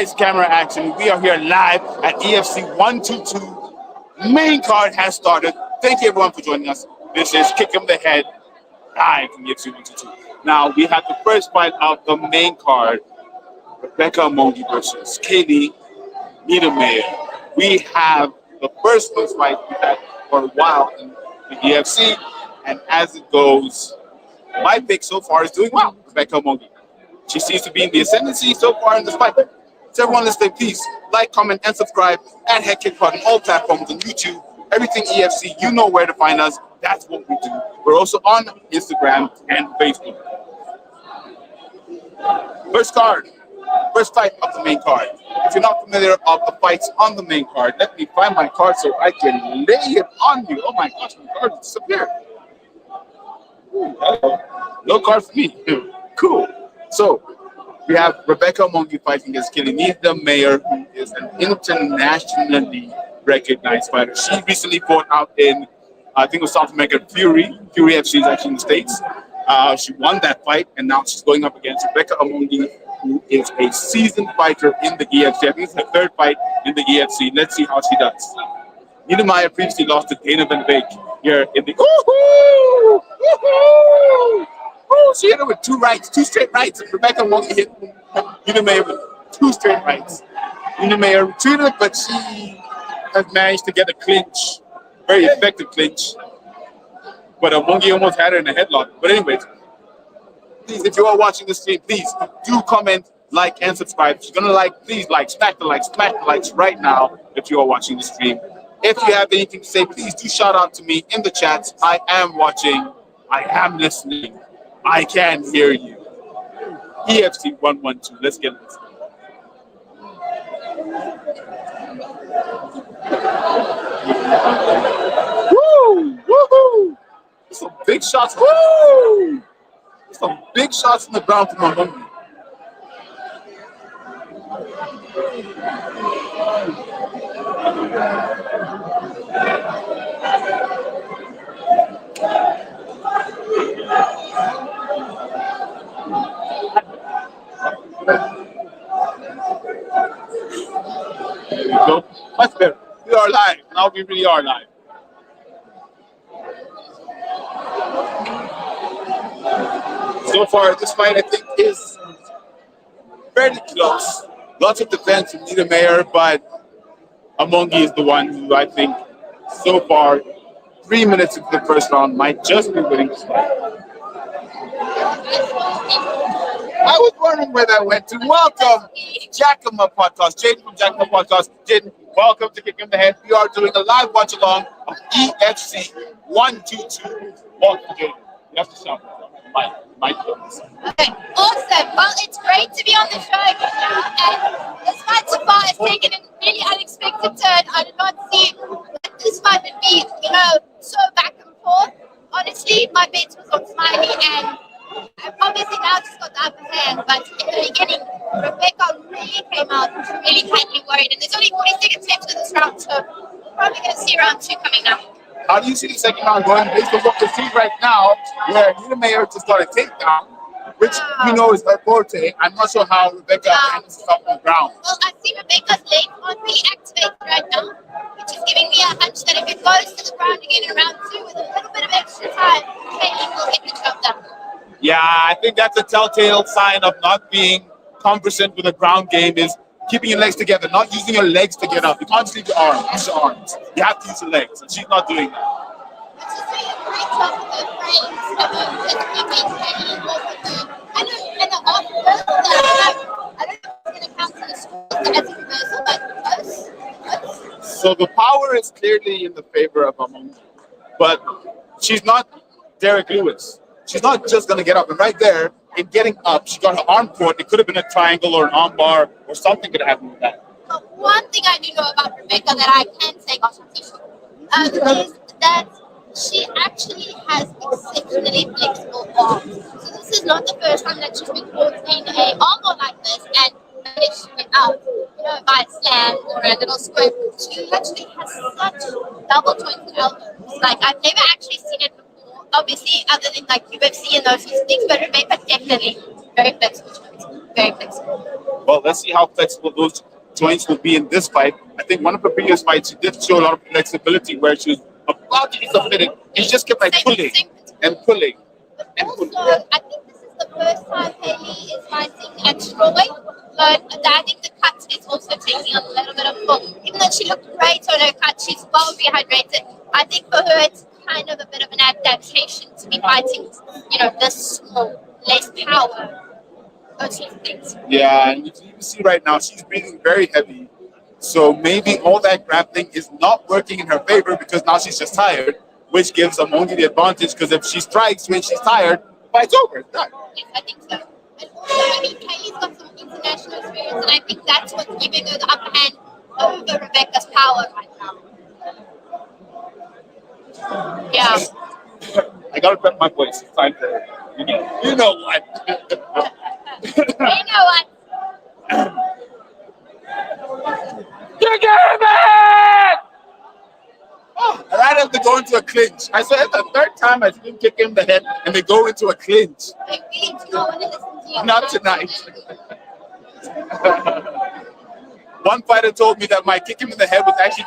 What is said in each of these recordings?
Nice camera action. We are here live at EFC 122. Main card has started. Thank you everyone for joining us. This is Kick 'em the Head live from EFC 122. Now we have the first fight of the main card. Rebecca Amongi versus Kaylee Niedermayer. We have the first place fight we've had for a while in the EFC. And as it goes, my pick so far is doing well, Rebecca Amongi. She seems to be in the ascendancy so far in this fight. So everyone listening, please like, comment, and subscribe at Head Kick Pod on all platforms on YouTube. Everything EFC, you know where to find us. That's what we do. We're also on Instagram and Facebook. First card, first fight of the main card. If you're not familiar of the fights on the main card, let me find my card so I can lay it on you. Oh my gosh, my card disappeared. No card for me. Cool. So we have Rebecca Amongi fighting against Kaylee Niedermayer, who is an internationally recognized fighter. She recently fought out in, I think it was South America, Fury FC is actually in the States. She won that fight, and now she's going up against Rebecca Amongi, who is a seasoned fighter in the EFC. I think it's her third fight in the EFC. Let's see how she does. Niedermayer previously lost to Dana Van Beek here in the... Woohoo! Woohoo! Oh, she hit her with two rights, two straight rights. And Rebecca Amongi hit Niedermayer with two straight rights. Niedermayer retreated, but she has managed to get a clinch, very effective clinch. But Amongi almost had her in a headlock. But anyways, please, if you are watching the stream, please do comment, like, and subscribe. If you're gonna like, please like, smack the likes right now if you are watching the stream. If you have anything to say, please do shout out to me in the chats. I am watching, I am listening, I can hear you. EFC 112, let's get this. Woo! Woohoo! Some big shots. Woo! Some big shots in the ground from Amongi. There you go. Much better. We are live. Now we really are live. So far, this fight, I think, is fairly close. Lots of defense from Niedermayer, but Amongi is the one who I think, so far, 3 minutes into the first round, might just be winning this fight. I was wondering where that went to. Welcome, Jackama Podcast. Jaden from Jackama Podcast. Jaden, welcome to Kick 'em the Head. We are doing a live watch along of EFC 122. Welcome, Jaden. You have to shout. Mike. Okay, awesome. Well, it's great to be on the show again now, and this fight so far has taken a really unexpected turn. I did not see that this fight would be, so back and forth. Honestly, my bet was on Smiley, and obviously now just got the upper hand, but in the beginning, Rebecca really came out really tightly worried, and there's only 40 seconds left in this round, so we're probably going to see round 2 coming up. How do you see the second round going based on what we see right now, where Niedermayer just got a takedown, which we know is her forte? I'm not sure how Rebecca handles this on the ground. Well, I see Rebecca's leg aren't really activated right now, which is giving me a hunch that if it goes to the ground again in round 2 with a little bit of extra time, Kaylee will get the job done. Yeah, I think that's a telltale sign of not being conversant with a ground game is keeping your legs together, not using your legs to get up. You can't just leave your arms, use your arms. You have to use your legs, and she's not doing that. She's doing a great job with the frames, just keeping Kaylee off I know, and the off reversal, I don't know if it's going to count to the score as a reversal, but close. So the power is clearly in the favor of Amongi, but she's not Derek Lewis. She's not just going to get up. And right there, in getting up, she got her arm caught. It could have been a triangle or an arm bar or something could have happened with that. But one thing I do know about Rebecca that I can say, gosh, I'm too sure, is that she actually has exceptionally flexible arms. So this is not the first time that she's been caught in a armbar like this and managed to get out, by a slam or a little square. She actually has such double jointed elbows. Like, I've never actually seen it before. Obviously, other than like UFC and those sorts of things, but Rebecca definitely very flexible. Very flexible. Well, let's see how flexible those joints will be in this fight. I think one of the previous fights, she did show a lot of flexibility where she was about to be submitted. And she just kept like pulling and pulling But and also, pulling. I think this is the first time Haley is fighting at strawweight. But I think the cut is also taking a little bit of pull. Even though she looked great on her cut, she's well rehydrated. I think for her it's kind of a bit of an adaptation to be fighting, this small, less power. Those sort of things. Yeah, and you can even see right now she's breathing very heavy. So maybe all that grappling is not working in her favor because now she's just tired, which gives Amongi the advantage because if she strikes when she's tired, the fight's over. It's done. Yes, I think so. And also, I mean, Kaylee's got some international experience, and I think that's what's giving her the upper hand over Rebecca's power right now. Yeah. I gotta prep my voice. It's time for you know what. You know what? You get it! Oh, and I have to go into a clinch. I said it's the third time I see him kick him in the head and they go into a clinch. I really do not want to listen to you. Not tonight. One fighter told me that my kick him in the head was actually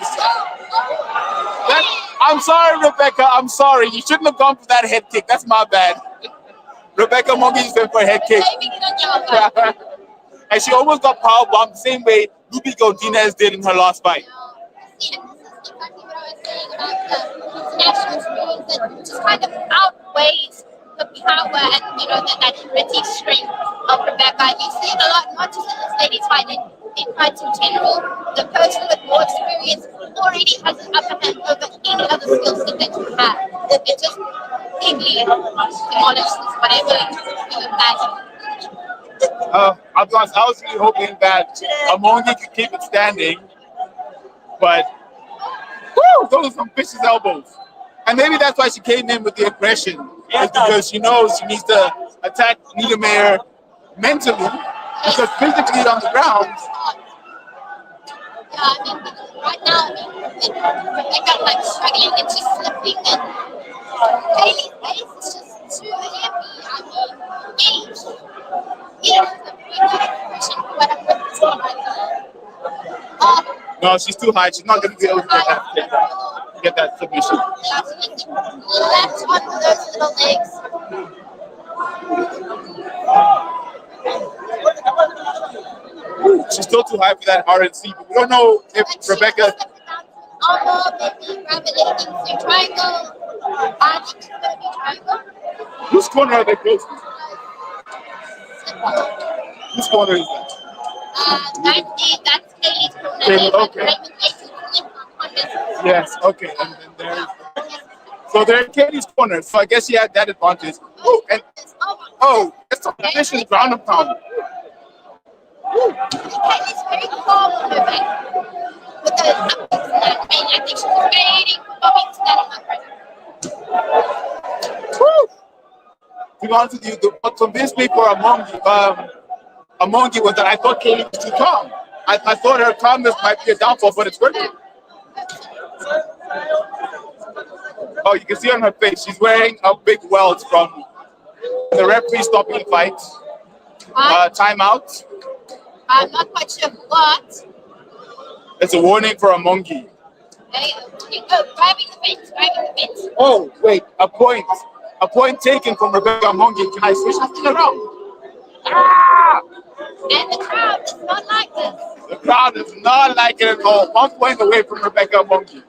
I'm sorry, Rebecca. I'm sorry. You shouldn't have gone for that head kick. That's my bad. Rebecca Mongi just went for a head kick. And she almost got power bombed the same way Lupi Godinez did in her last fight. See, and this is exactly what I was saying about the international experience that just kind of outweighs the power and that gritty strength of Rebecca. And you see it a lot, not just in this ladies fight, in fights in general. The person with more experience already has an upper hand over any other skill set that you have. It just easily demolishes whatever you imagine. I was really hoping that Amongi could keep it standing, but those are some vicious elbows. And maybe that's why she came in with the aggression, is because she knows she needs to attack Niedermayer mentally, because physically on the ground. Yeah, I mean, right now, Rebecca like struggling and she's slipping, and Haley's base is just too heavy. I mean, age. Yeah, it's a pretty good expression for what I'm looking for right now. No, she's too high. She's not going to be able to get that submission. Yeah, she needs to latch onto those little legs. She's still too high for that RNC, but we don't know if Rebecca. Maybe grab it into triangle. I think it's going to be triangle. Whose corner are they close to? Whose corner is that? That's Haley's corner. Okay. Yes, okay. And then there's. So they're in Katie's corner, so I guess she had that advantage. That's a vicious ground and pound. Katie's very calm on her back. With the I think she's waiting for Bobby to stand on her. To be honest with you, what convinced me for Amongi was that I thought Katie was too calm. I thought her calmness might be a downfall, but it's working. Oh, you can see on her face, she's wearing a big welt from the referee stopping the fight. Timeout. I'm not quite sure what. It's a warning for Amongi. Grabbing the fence. Oh, wait, a point taken from Rebecca Amongi. Can I switch this thing around? Ah! And the crowd does not like this. The crowd does not like it at all. 1 point away from Rebecca Amongi.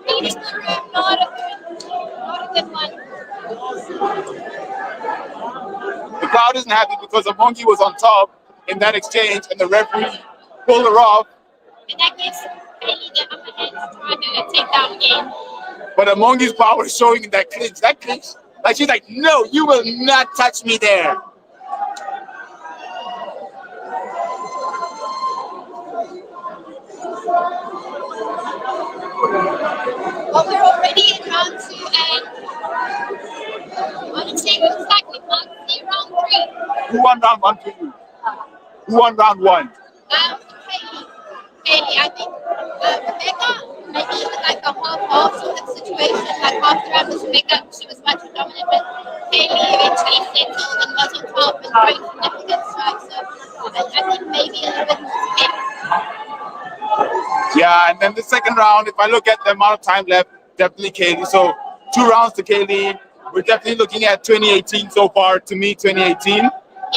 Reading the room, not a good one. The crowd isn't happy because Amongi was on top in that exchange and the referee pulled her off. And that gives Haley the upper hand to try to take down again. But Amongi's power is showing in that clinch. That clinch, like she's like, no, you will not touch me there. Well, we're already in round 2, and honestly, it looks like we might see round 3. Who won round 1 for you? Who won round 1? Haley, I think Rebecca, maybe it was like a half-half sort of situation. Like after I was Rebecca, she was much more dominant, but Haley eventually settled and was on top and throwing significant strikes. So I I think maybe a little bit more skill. Yeah, and then the second round, if I look at the amount of time left, definitely Kaylee. So 2 rounds to Kaylee. We're definitely looking at 2018 so far. To me, 2018. And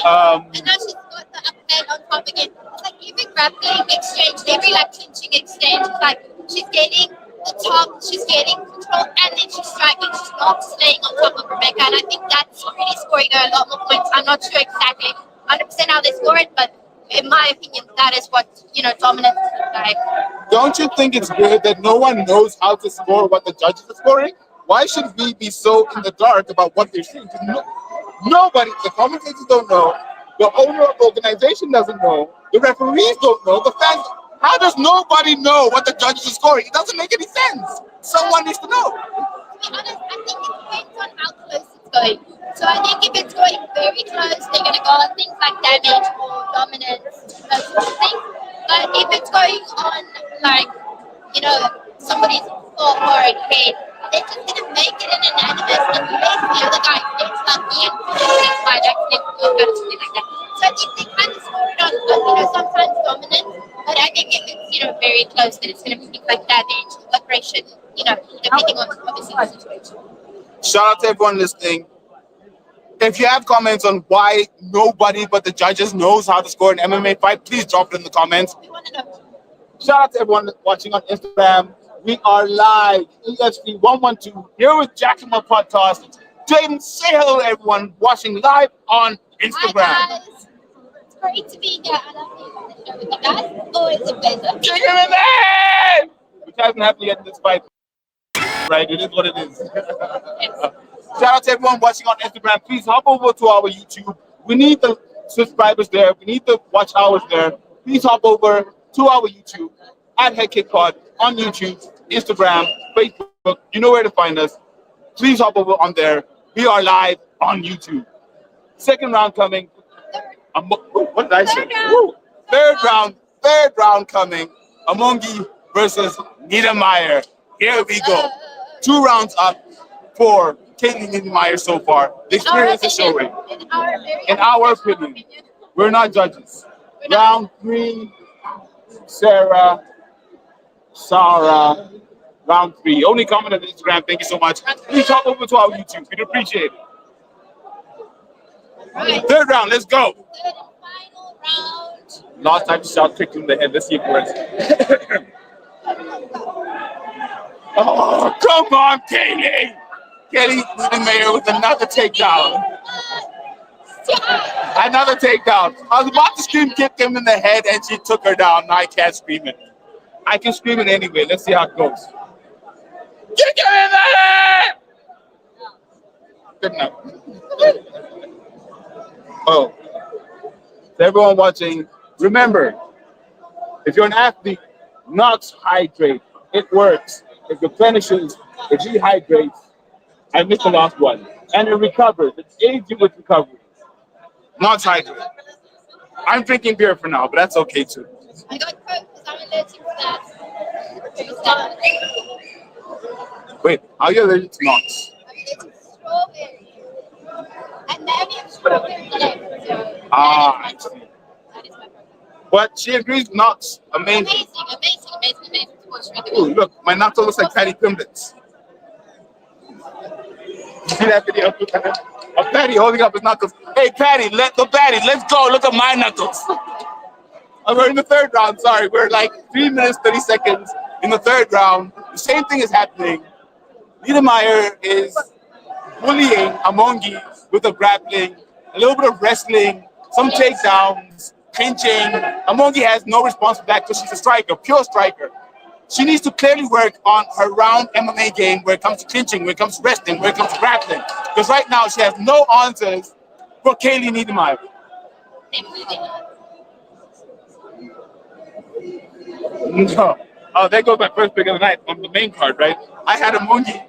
now she's got the upper hand on top again. It's like every grappling exchange, every like clinching exchange, it's like she's getting the top, she's getting control, and then she's striking. She's not staying on top of Rebecca, and I think that's really scoring her a lot more points. I'm not sure exactly 100% how they score it, but in my opinion, that is what dominance looks like. Don't you think it's weird that no one knows how to score what the judges are scoring? Why should we be so in the dark about what they're seeing? Nobody, the commentators don't know, the owner of the organization doesn't know, the referees don't know, the fans. How does nobody know what the judges are scoring? It doesn't make any sense. Someone needs to know. To be honest, I think it depends on how close it's going. So I think if it's going very close, they're going to go on things like damage or dominance, those sort of things. But if it's going on like, somebody's foot or a head, they're just going to make it an anonymous unless the other guy gets lucky and pushes by accident or something like that. So I think they kind of score it on sometimes dominance, but I think if it's, very close, then it's going to be things like damage, aggression, depending on obviously the situation. Shout out to everyone listening. If you have comments on why nobody but the judges knows how to score an MMA fight, please drop it in the comments. We want to know. Shout out to everyone watching on Instagram. We are live, ESP 112, here with Jackson Podcast. Jaden, say hello to everyone watching live on Instagram. Hi guys, it's great to be here. I love being on the show with you guys. Always a pleasure. Chicken in the head! Which hasn't happened yet in this fight. Right, it is what it is. Shout out to everyone watching on Instagram. Please hop over to our YouTube. We need the subscribers there. We need the watch hours there. Please hop over to our YouTube at Head Kick Pod on YouTube, Instagram, Facebook. You know where to find us. Please hop over on there. We are live on YouTube. Second round coming. What did I say? Third round coming. Amongi versus Niedermeyer. Here we go. 2 rounds up for Caitlin Niedermeyer so far. The experience is showing. In our opinion, we're not judges. Round 3, Sarah. Round 3. Only comment on Instagram. Thank you so much. Please hop over to our YouTube. We'd appreciate it. Right. Third round. Let's go. Third and final round. Last time shot kicked in the head. Let's see if it works. Oh, come on, Kaylee! Kelly Niedermeyer with another takedown. Another takedown. I was about to scream, kick him in the head, and she took her down. Now I can't scream it. I can scream it anyway. Let's see how it goes. Kick him in the head! Good enough. Oh. To everyone watching, remember, if you're an athlete, nuts hydrate. It works. It replenishes, it rehydrates. I missed the last one. And it recovers. It aids you with recovery. Nuts hydrate. I'm drinking beer for now, but that's okay too. I got Coke because I'm allergic to that. Wait, are you allergic to nuts? I'm allergic to strawberry. And they only have strawberry left. So I see. that is my problem. But she agrees nuts. Amazing. Amazing. Ooh, look, my knuckle looks like Patty Pimblets. You see that video? Of Patty holding up his knuckles. Hey, Patty, let's go. Look at my knuckles. We're in the third round. Sorry, we're like 3 minutes, 30 seconds in the third round. The same thing is happening. Niedermeyer is bullying Amongi with the grappling, a little bit of wrestling, some takedowns, clinching. Amongi has no response for that because she's a striker, pure striker. She needs to clearly work on her round MMA game when it comes to clinching, when it comes to wrestling, when it comes to grappling. Because right now she has no answers for Kaylee Niedermeyer. No. Oh, there goes my first pick of the night on the main card, right? I had Amongi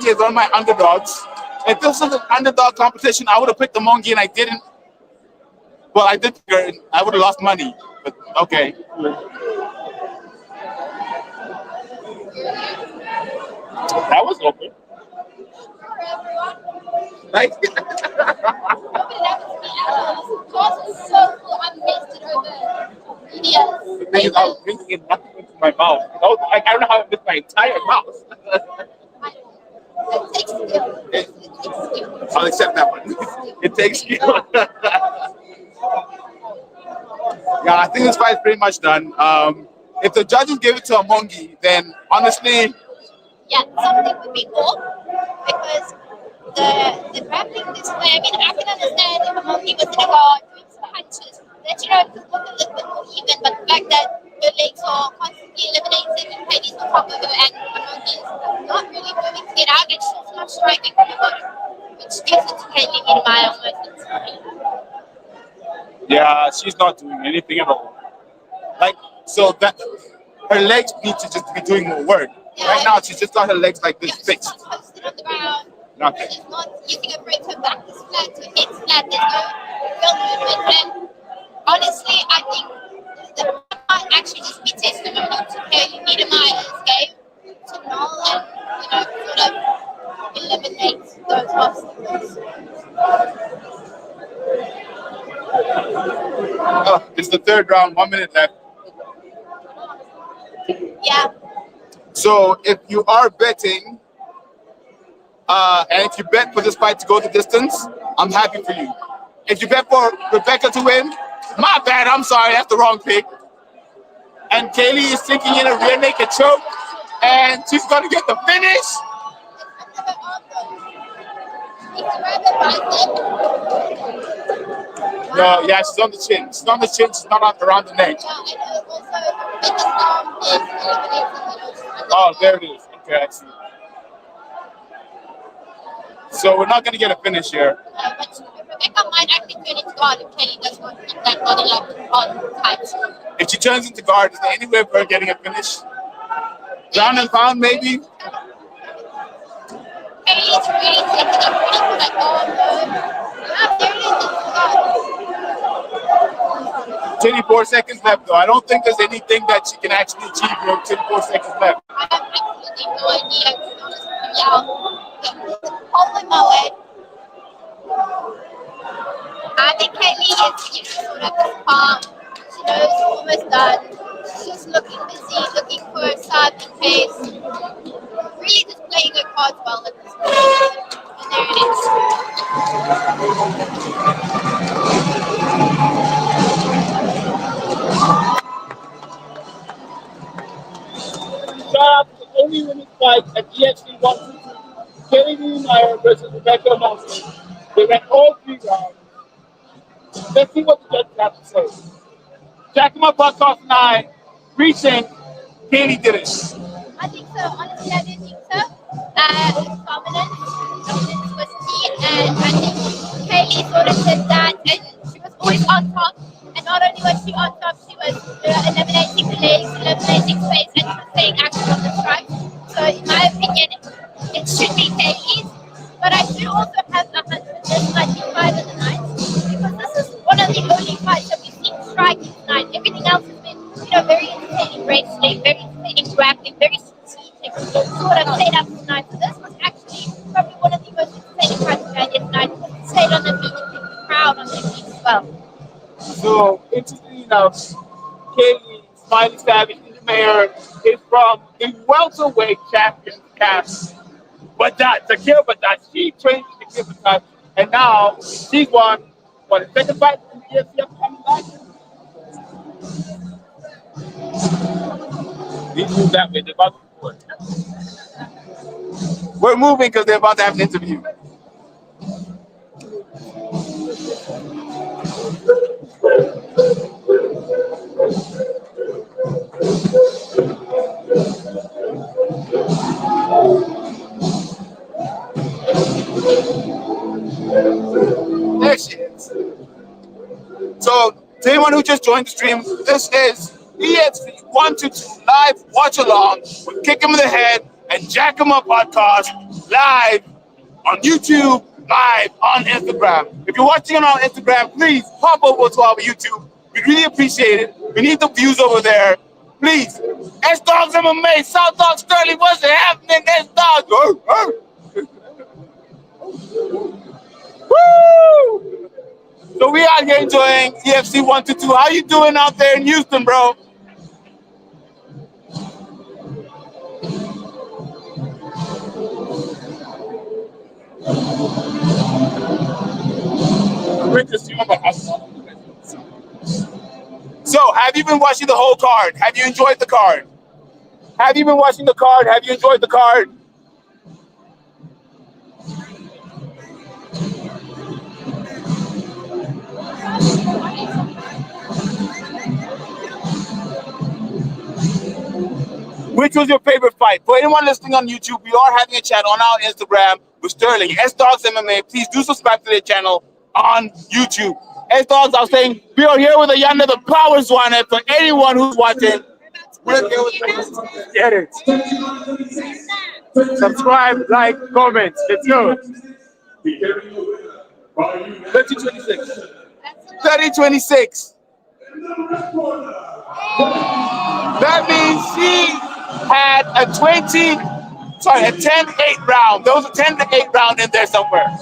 as one of my underdogs. If this was an underdog competition, I would have picked Amongi and I didn't. Well, I did pick her and I would have lost money. But okay. That was open. Right? Nobody happens to me at all. This course is so cool. I'm missing thing is, I was drinking and nothing into my mouth. I don't know how I missed my entire mouth. It takes skill. It takes skill. I'll accept that one. It takes skill. Yeah, I think this fight is pretty much done. If the judges give it to Amongi, then honestly, Yeah, something would be cool because the grappling this way, I mean, I can understand if Amoki was in a guard doing some punches, that it could look a little bit more even, but the fact that her legs are constantly eliminated and Katie's on top of her and Amoki is not really moving to get out and she's not striking from the bottom, which gives it to Katie in my almost insane. yeah, she's not doing anything at all. Like, so that her legs need to just be doing more work. Yeah, Right now, she's just got her legs like this she's fixed. not posted on the ground. Nothing. She's not using her brain. Her back is flat, her head's flat. There's no real movement. And honestly, I think that might actually just be testimony to Kaylee Niedermeyer's game to null and, sort of eliminate those obstacles. Oh, it's the third round, 1 minute left. Yeah. So if you are betting, and if you bet for this fight to go the distance, I'm happy for you. If you bet for Rebecca to win, my bad, I'm sorry, that's the wrong pick. And Kaylee is sinking in a rear naked choke, and she's gonna get the finish. No, yeah, she's on the chin. She's on the chin, she's not around the neck. Oh, there it is. Okay, I see. So we're not gonna get a finish here. Rebecca might actually turn into guard if Kelly does not keep that body lock on tight. If she turns into guard, is there any way of her getting a finish? Ground and pound, maybe? Kelly's really taking up pretty good at all. Yeah, there it is. It's guard. 24 seconds left, though. I don't think there's anything that she can actually achieve with 24 seconds left. I have absolutely no idea, to be honest with you. Yeah, holding my way. I think Kaylee is sort of calm. She knows it's almost done. She's looking busy, looking for a side in case. Really just playing her cards well at this point. And there it is. Shout out to the only women's fight at EXC 122. Kelly Niemeyer versus Rebecca Monson. They went all 3 rounds. Let's see what the judges have to say. Jack in my butt off 9. Recent, Katie did it. I think so. Honestly, I do think so. Dominance was key, and I think Kaylee sort of did that, and she was always on top. And not only was she on top, she was eliminating the legs, eliminating space, and she was staying active on the strike. So, in my opinion, it should be Kaylee's. But I do also have a hunch that this might be fight of the night, because this is one of the only fights that we've seen striking tonight. Everything else has been, very entertaining wrestling, very entertaining grappling, very strategic, sort of played up tonight. So this was actually probably one of the most entertaining fights we had tonight, because it stayed on the feet and kept the crowd on their feet as well. So, interestingly enough, Kaylee Smiley Savage Mayer is from the welterweight champion cast. But she trained in the Kibatat, and now she's won, the second fight in the UFC coming back? We move that way, they're about to record. We're moving because they're about to have an interview. There she is. So, to anyone who just joined the stream, this is EXC 122 live watch along with Kick 'em in the Head and Jack 'em Up podcast live on YouTube, live on Instagram. If you're watching it on Instagram, please hop over to our YouTube. We really appreciate it. We need the views over there. Please. S-Dogs MMA, South Dog Sterling, what's happening? S-Dogs. Woo! So we out here enjoying EFC 122. How you doing out there in Houston, bro? So, have you been watching the whole card? Have you enjoyed the card? Have you been watching the card? Have you enjoyed the card? Which was your favorite fight? For anyone listening on YouTube, we are having a chat on our Instagram with Sterling, S Dogs MMA. Please do subscribe to their channel on YouTube. S Dogs, I was saying, we are here with Ayanda, the Power One, and for anyone who's watching, we're here with get it. Subscribe, like, comment. Let's go. 3026. 3026. That means she had a 10-8 round. There was a 10-8 round in there somewhere.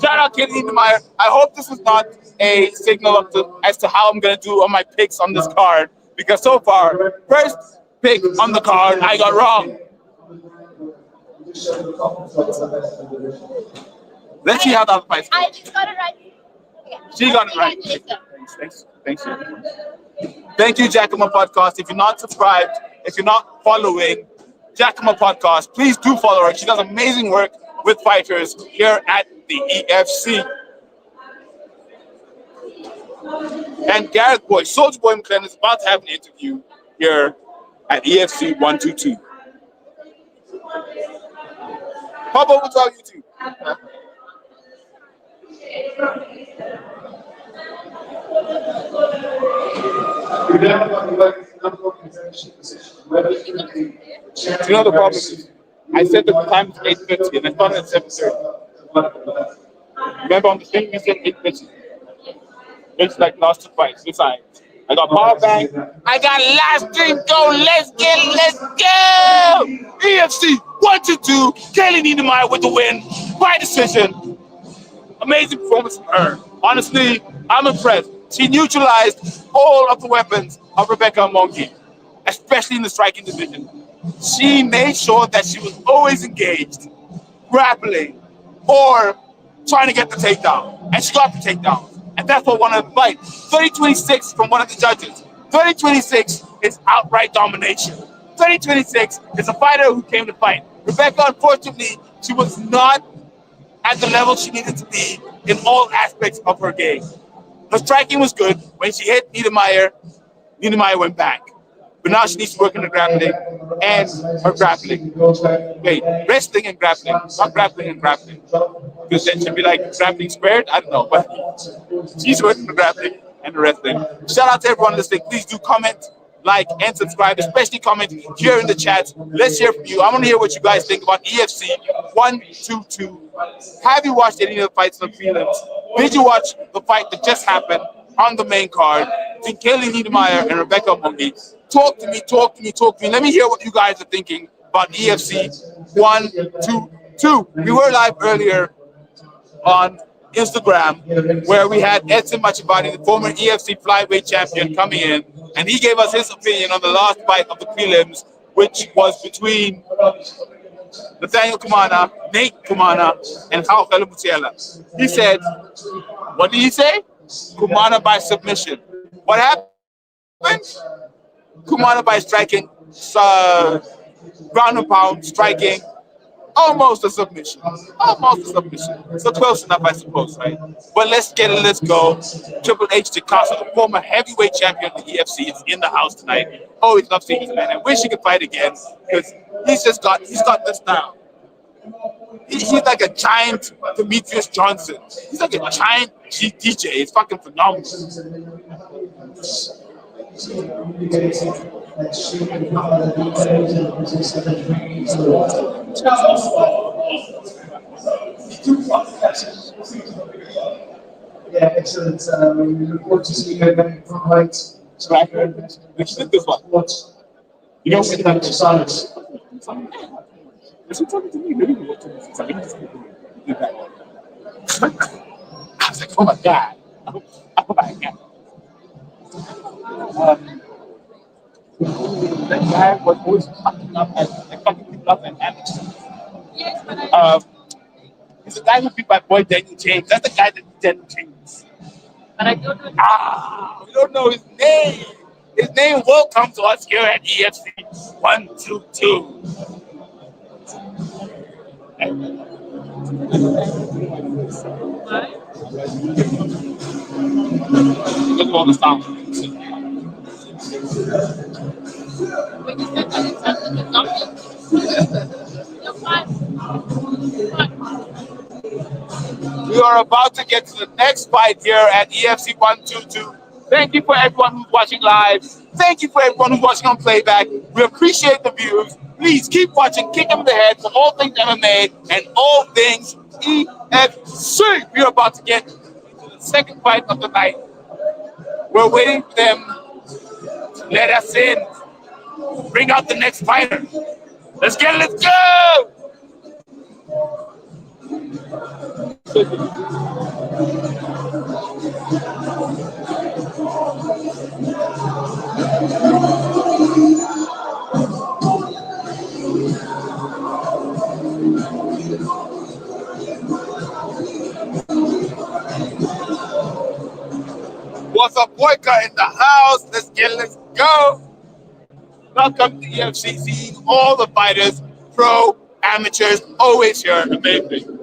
Shout out Kenny Niemeyer. I hope this is not a signal as to how I'm going to do on my picks on this card. Because so far, first pick on the card, I got wrong. Let's see how that fights. I just got it right. She got it right. Thanks. Thank you, Giacomo Podcast. If you're not subscribed, if you're not following Giacomo Podcast, please do follow her. She does amazing work with fighters here at the EFC. And Gareth Boy, Soldier Boy McLennan is about to have an interview here at EFC 122. Hop over to our YouTube. You know the problem is, I said the time is 8:50 and I started at 7:30. Remember on the thing we said 8:50. It's like last two fights. It's like I got power bank. I got last drink. Go. Let's go. EFC 122. Kelly Niemeyer with the win by decision. Amazing performance from her. Honestly, I'm impressed. She neutralized all of the weapons of Rebecca Monge, especially in the striking division. She made sure that she was always engaged, grappling, or trying to get the takedown. And she got the takedown. And that's what won her the fight. 30-26 from one of the judges. 30-26 is outright domination. 30-26 is a fighter who came to fight. Rebecca, unfortunately, she was not at the level she needed to be in all aspects of her game. Her striking was good. When she hit Niemeyer went back. But now she needs to work on the grappling and her grappling. Wait, wrestling and grappling, not grappling and grappling. Because then she'd be like grappling squared? I don't know. But she's working the grappling and the wrestling. Shout out to everyone listening. Please do comment, like, and subscribe, especially comment here in the chat. Let's hear from you. I want to hear what you guys think about EFC 122. Have you watched any of the fights on the prelims? Did you watch the fight that just happened on the main card between Kelly Niemeyer and Rebecca Monge? Talk to me. Let me hear what you guys are thinking about EFC 122. We were live earlier on Instagram where we had Edson Machabadi, the former EFC flyweight champion, coming in, and he gave us his opinion on the last fight of the prelims, which was between Nathaniel Kumana, Nate Kumana, and Hauke Mutiela. He said, what did he say? Kumana by submission. What happened? Kumana by striking, ground and pound, striking, almost a submission. So close enough, I suppose, right? But let's go. Triple H DeCosta, the former heavyweight champion of the EFC, is in the house tonight. Always love seeing this man. I wish he could fight again because he's got this down. He's like a giant Demetrius Johnson. He's like a giant DJ. It's fucking phenomenal. Yeah, excellent. We look forward to seeing you again from heights. So I heard this one. What? You don't see that silence. Is he talking to me? Maybe he was talking to me. I was like, oh my God. Oh my God. That guy was always fucking up at the fucking not an amateur. He's the guy who beat my boy Daniel James. That's the guy that beat Daniel James. But I don't know. We don't know his name. His name will come to us here at EFC 122. Look at all the stuff. When you said that, it sounds like a zombie. You're fine. We are about to get to the next fight here at EFC 122. Thank you for everyone who's watching live. Thank you for everyone who's watching on playback. We appreciate the views. Please keep watching Kick Him in the Head for all things MMA and all things EFC. We are about to get to the second fight of the night. We're waiting for them to let us in. Bring out the next fighter. Let's get it. Let's go! What's up, Boyka in the house? Let's get it. Let's go! Welcome to EFC, seeing all the fighters, pro, amateurs, always here. Amazing.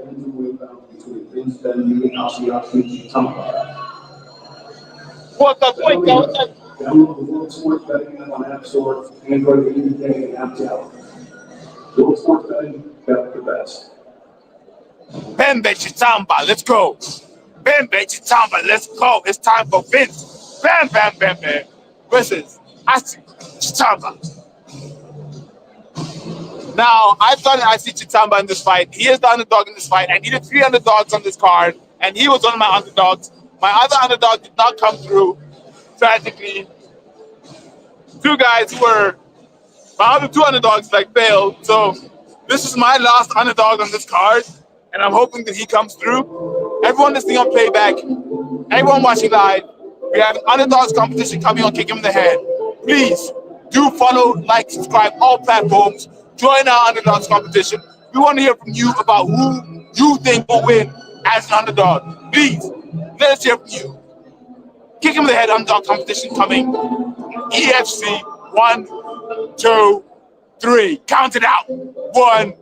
What's up, Boyka? What's up? Download the World Sports Betting app on App Store, Android, any day, and app tablet. World Sports Betting, bet the best. Bembe Chitamba, let's go. Bembe Chitamba, let's go. It's time for Vince. Bam, bam, bam, bam. Versus Asi Chitamba. Now, I thought I see Chitamba in this fight. He is the underdog in this fight. I needed 3 underdogs on this card, and he was one of my underdogs. My other underdog did not come through, tragically. 2 guys who were my other 2 underdogs failed. So this is my last underdog on this card, and I'm hoping that he comes through. Everyone listening on playback, everyone watching live, we have an underdogs competition coming on Kick Him in the Head. Please do follow, like, subscribe, all platforms. Join our underdogs competition. We want to hear from you about who you think will win as an underdog. Please, let us hear from you. Kick Him in the Head underdog competition coming. EFC 1, 2, 3. Count it out. 1,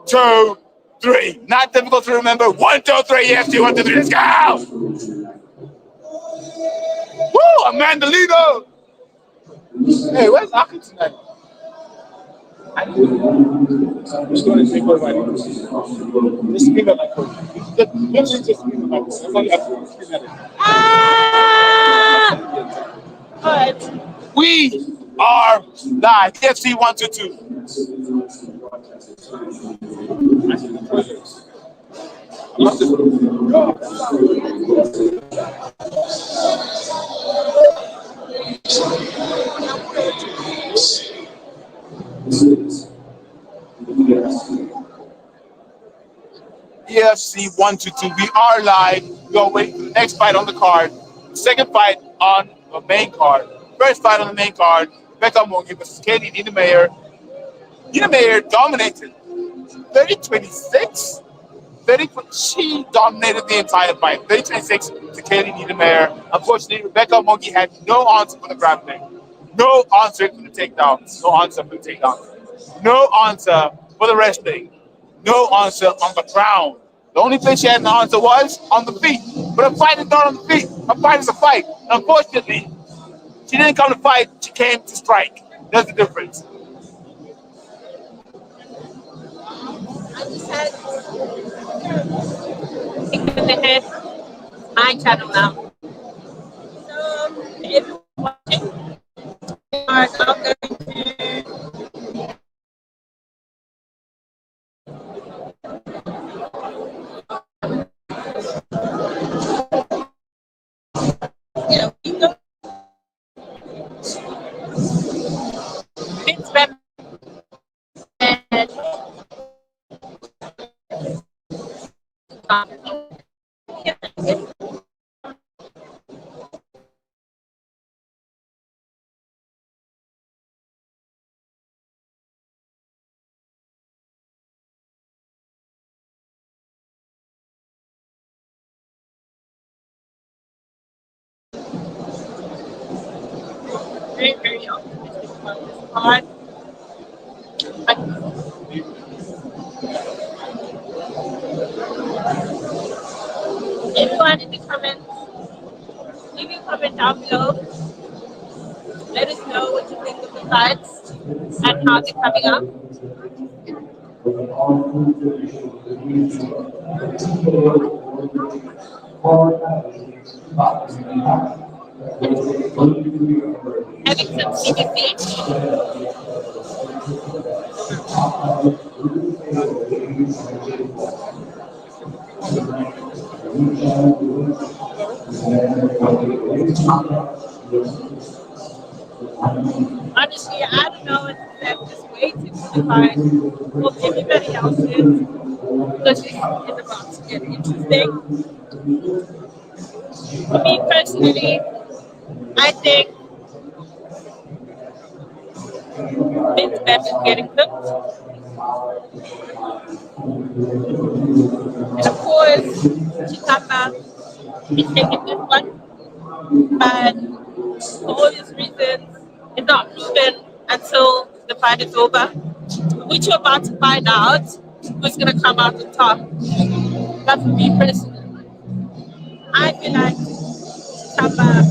2, 3. Not difficult to remember. 1, 2, 3. EFC 1, 2, 3. Let's go. Woo! Amanda Lino. Hey, where's Aki tonight? I'm just going to take one right now. Just scream at my coach. Just scream at my coach. That's all you have to do. Scream at it. But we are live. EFC 122. EFC 122. We are live. We are waiting for the next fight on the card. Second fight on the main card. First fight on the main card. Becca Mongi versus Katie Niedermayer. Niedermayer dominated 30-26. She dominated the entire fight. 30-26 to Katie Niedermayer. Unfortunately, Rebecca Mongi had no answer for the grappling. No answer for the takedowns. No answer for the takedowns. No answer for the wrestling. No answer on the ground. The only place she had an answer was on the feet. But a fight is not on the feet. A fight is a fight. Unfortunately, she didn't come to fight. She came to strike. That's the difference. I just had Kick in the Head, my channel now. So if you're watching, we are now going to Vince Bem and very, very optimistic about this card. But everyone in the comments, leave your comment down below. Let us know what you think of the cards and how they're coming up. Having some CBC. Honestly, I don't know if I'm just waiting for the card of everybody else's because this is about to get interesting. For me personally, I think Vince Beth is getting cooked. And of course, Chitapa is taking this one. But for obvious reasons, it's not proven until the fight is over, which you're about to find out who's going to come out on top. But for me personally, I feel like Chitapa.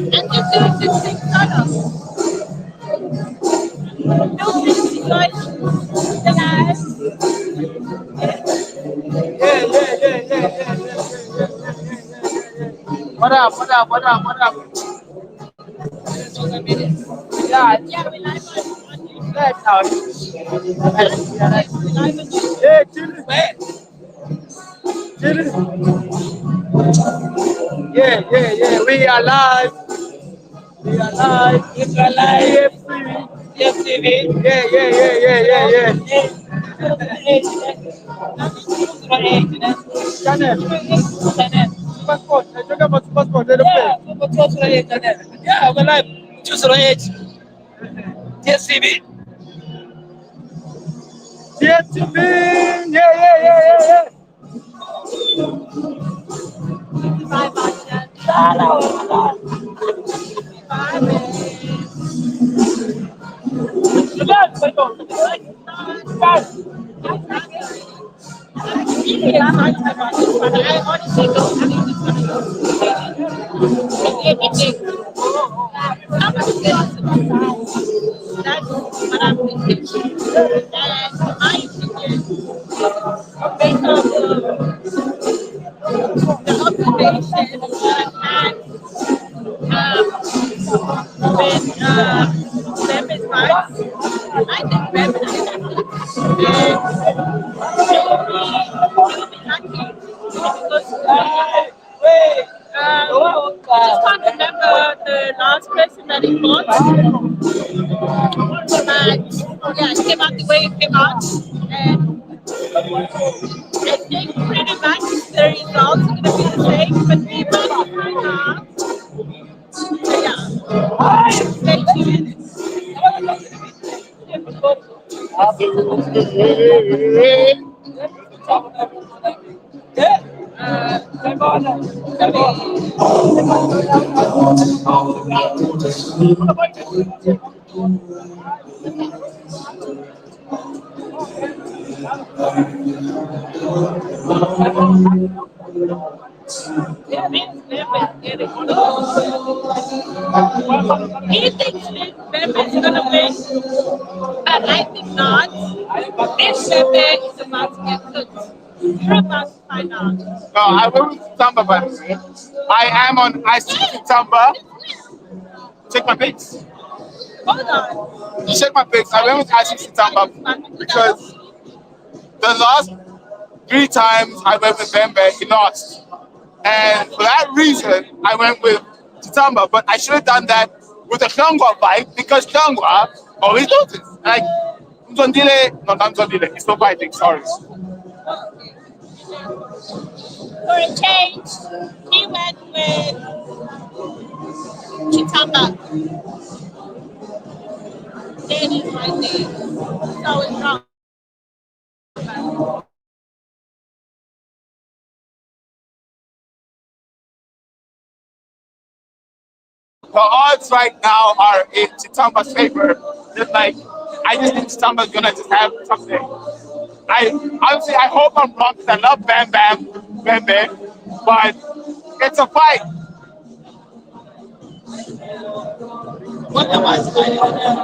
And just doing this thing solo. No fancy guys. The live. What up? What up? What up? What up? Yeah, Yeah, we live on YouTube. that's how it is. Yeah, children. Yeah. We are live. We are live. If you're live, yes, TV. Yeah. Channel. Passport. I took about passport. Yeah, we're live. Choose your age. Yes, TV. TFTV. Yeah. Bye, bye. I'm really excited about this one. I honestly don't think it's going to go to anything. How much is that's what I'm thinking. And in my opinion, based on the observations that I've had with Bemis fights, I think Bemis is you'll be lucky because I just can't remember the last person that he fought. But yeah, it came out the way it came out. And I think pretty much the results are going to be the same, but we might find out. So yeah, stay tuned. Yeah, getting he thinks Pepe is going to win, but I think not. This Pepe is about to get cooked. You're about to find out. No, I went with Tamba, by the way. I am on ICC Tamba. Check my pics. Hold on. You check my pics. I went with ICC Tamba because the last 3 times I went with Bembe, he lost. And for that reason, I went with Tamba. But I should have done that with a Shangwa fight because Shangwa always loses. Like, Mzondile, not Mzondile, it's not fighting, sorry. For a change, he went with Chitamba. That is right there. So it's wrong. The odds right now are in Chitamba's favor. Just like I just think Chitamba's gonna just have something. I hope I'm wrong because I love Bam Bam, but it's a fight. What I was fighting with them,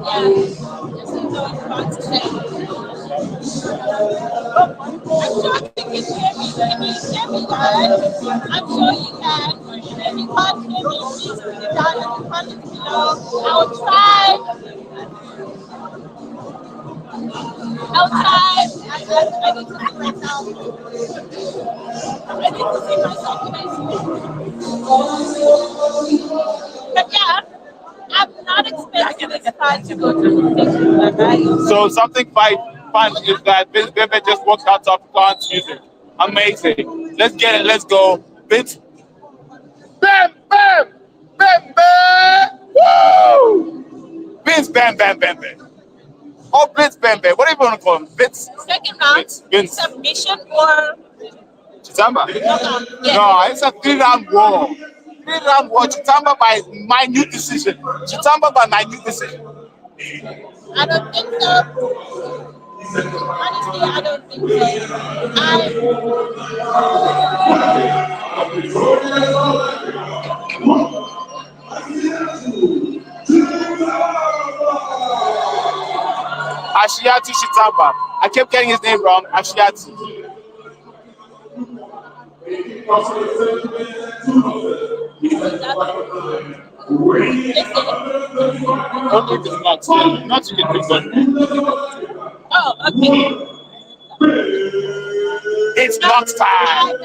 yeah, this is always fun to say. I'm sure you can hear me. Can you hear me, guys? I'm sure you can. If you can't hear me, please put it down in the comments below. I'll try. I'll try. I need to see myself. I need to see myself but yeah, I'm not expecting this fight to go to the finish, right? So something fun is that Vince Bimbe just walked out of Khan's music. Amazing. Let's get it. Let's go. Vince Bam Bam Bam Bam. Woo! Vince Bam Bam Bam Bam. Oh, Vince Bam Bam. What do you want to call him? Vince. Second round, Vince. submission or Chitamba. knockout? Yeah. No, it's a 3-round war. 3-round war. Chitamba by minute decision. Chitamba by minute decision. I don't think so. Honestly, I don't think so. Ashiati Chitamba. I kept getting his name wrong. Ashiati. Only if it's not. Not you can pick one. Oh, okay. It's not time.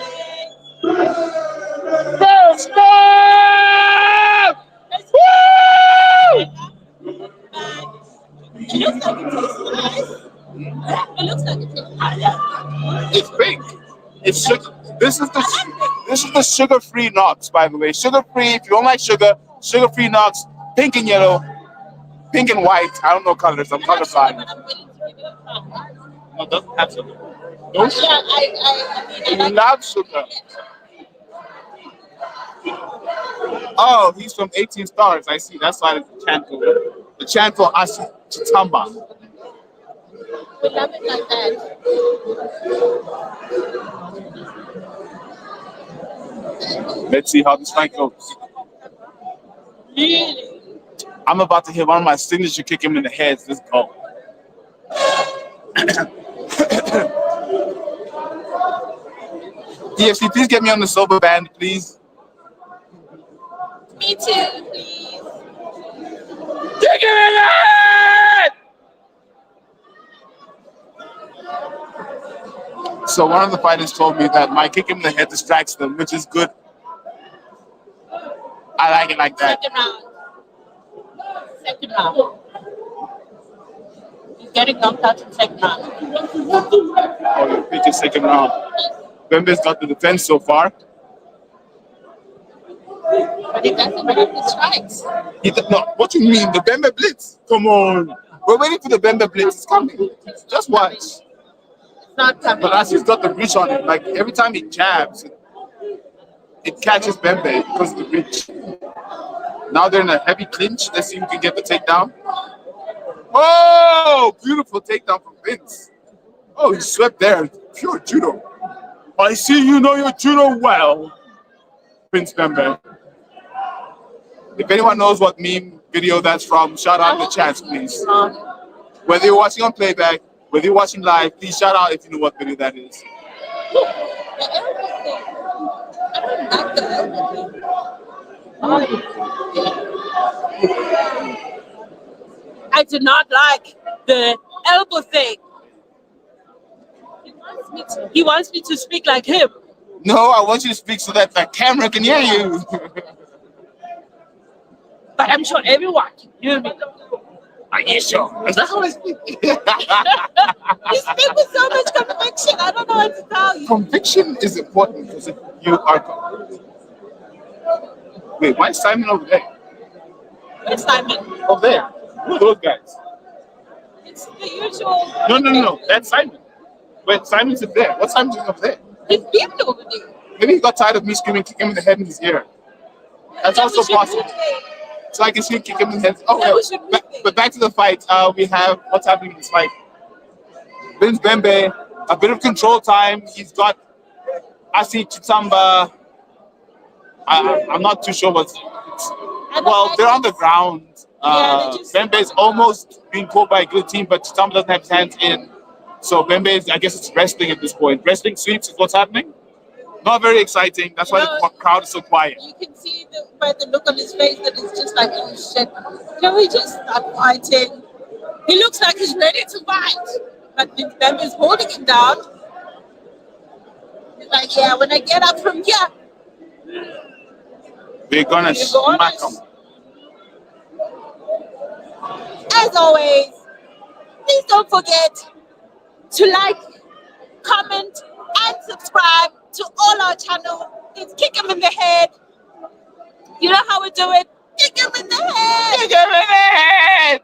It looks like it tastes nice. It looks like it tastes nice. It's pink. It's sugar. This is the sugar-free Knox, by the way. Sugar-free. If you don't like sugar, sugar-free Knox. Pink and yellow, pink and white. I don't know colors. I'm colorblind. No, it doesn't have sugar. No sugar. Yeah, I You love sugar. Oh, he's from 18 Stars. I see. That's why the chant for the chant for Asi Chitamba. we love it like that. Let's see how this fight goes. Really? I'm about to hit one of my signature kick him in the head. Let's go. DFC, please get me on the sober band, please. Me too, please. Kick him in the head! So one of the fighters told me that my kick him in the head distracts them, which is good. I like it like that. Second round. Second round. He's getting knocked out in second round. Oh, you pick your second round. Bembe's got the defense so far. But he doesn't have the strikes. No, what you mean? The Bembe Blitz? Come on. We're waiting for the Bembe Blitz. It's coming. Just watch. It's not coming. But as he's got the reach on it, like every time he jabs, it catches Bembe because of the reach. Now they're in a heavy clinch. Let's see who can get the takedown. Oh, beautiful takedown from Vince. Oh, he swept there. Pure judo. I see you know your judo well, Vince Bembe. If anyone knows what meme video that's from, shout out in the chats, please. Whether you're watching on playback, whether you're watching live, please shout out if you know what video that is. I do not like the elbow thing. He wants me to speak like him. No, I want you to speak so that the camera can hear you. But I'm sure everyone can hear me. Are you sure? Is that how I speak? You speak with so much conviction. I don't know what to tell you. Conviction is important because if you are. Wait, why is Simon over there? Where's Simon? Over there. Who are those guys? It's the usual. No. That's Simon. Wait, Simon's up there. What's Simon doing over there? He's beamed over there. Maybe he got tired of me screaming, kick him in the head in his ear. That's Then we also should possible. move there. So I can see kick him in the head. Oh, Then we well. should move there. But back to the fight. We have what's happening in this fight. Vince Bembe, a bit of control time. He's got Asi Chitamba. I'm not too sure what's. Well, they're on the ground. Bembe's almost being caught by a good team, but Chitamba doesn't have his hands in. So Bembe, I guess it's wrestling at this point. Wrestling sweeps is what's happening. Not very exciting. That's why the crowd is so quiet. You can see by the look on his face that it's just like, oh shit, can we just start fighting? He looks like he's ready to fight, but Bembe is holding him down. He's like, yeah, when I get up from here, They're gonna smack him. as always, please don't forget to like, comment, and subscribe to all our channels. It's Kick 'em in the Head. You know how we do it? Kick 'em in the head. Kick him in the head!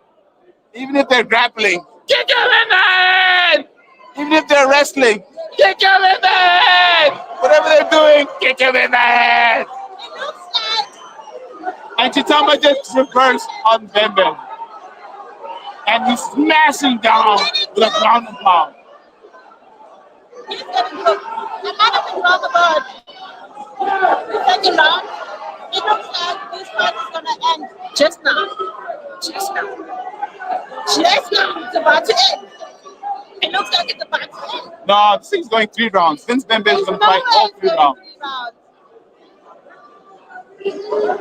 Even if they're grappling, kick him in the head! Even if they're wrestling, kick him in the head! Whatever they're doing, kick him in the head! It looks like And Chitamba just reversed on Bembe. And he's smashing down with a ground and pound. he's getting cooked. I might have been wrong about the second round. It looks like this fight is gonna end just now. Just now. Just now. It's about to end. It looks like it's about to end. No, this thing's going 3 rounds. Vince Bembe is going to fight all 3 rounds.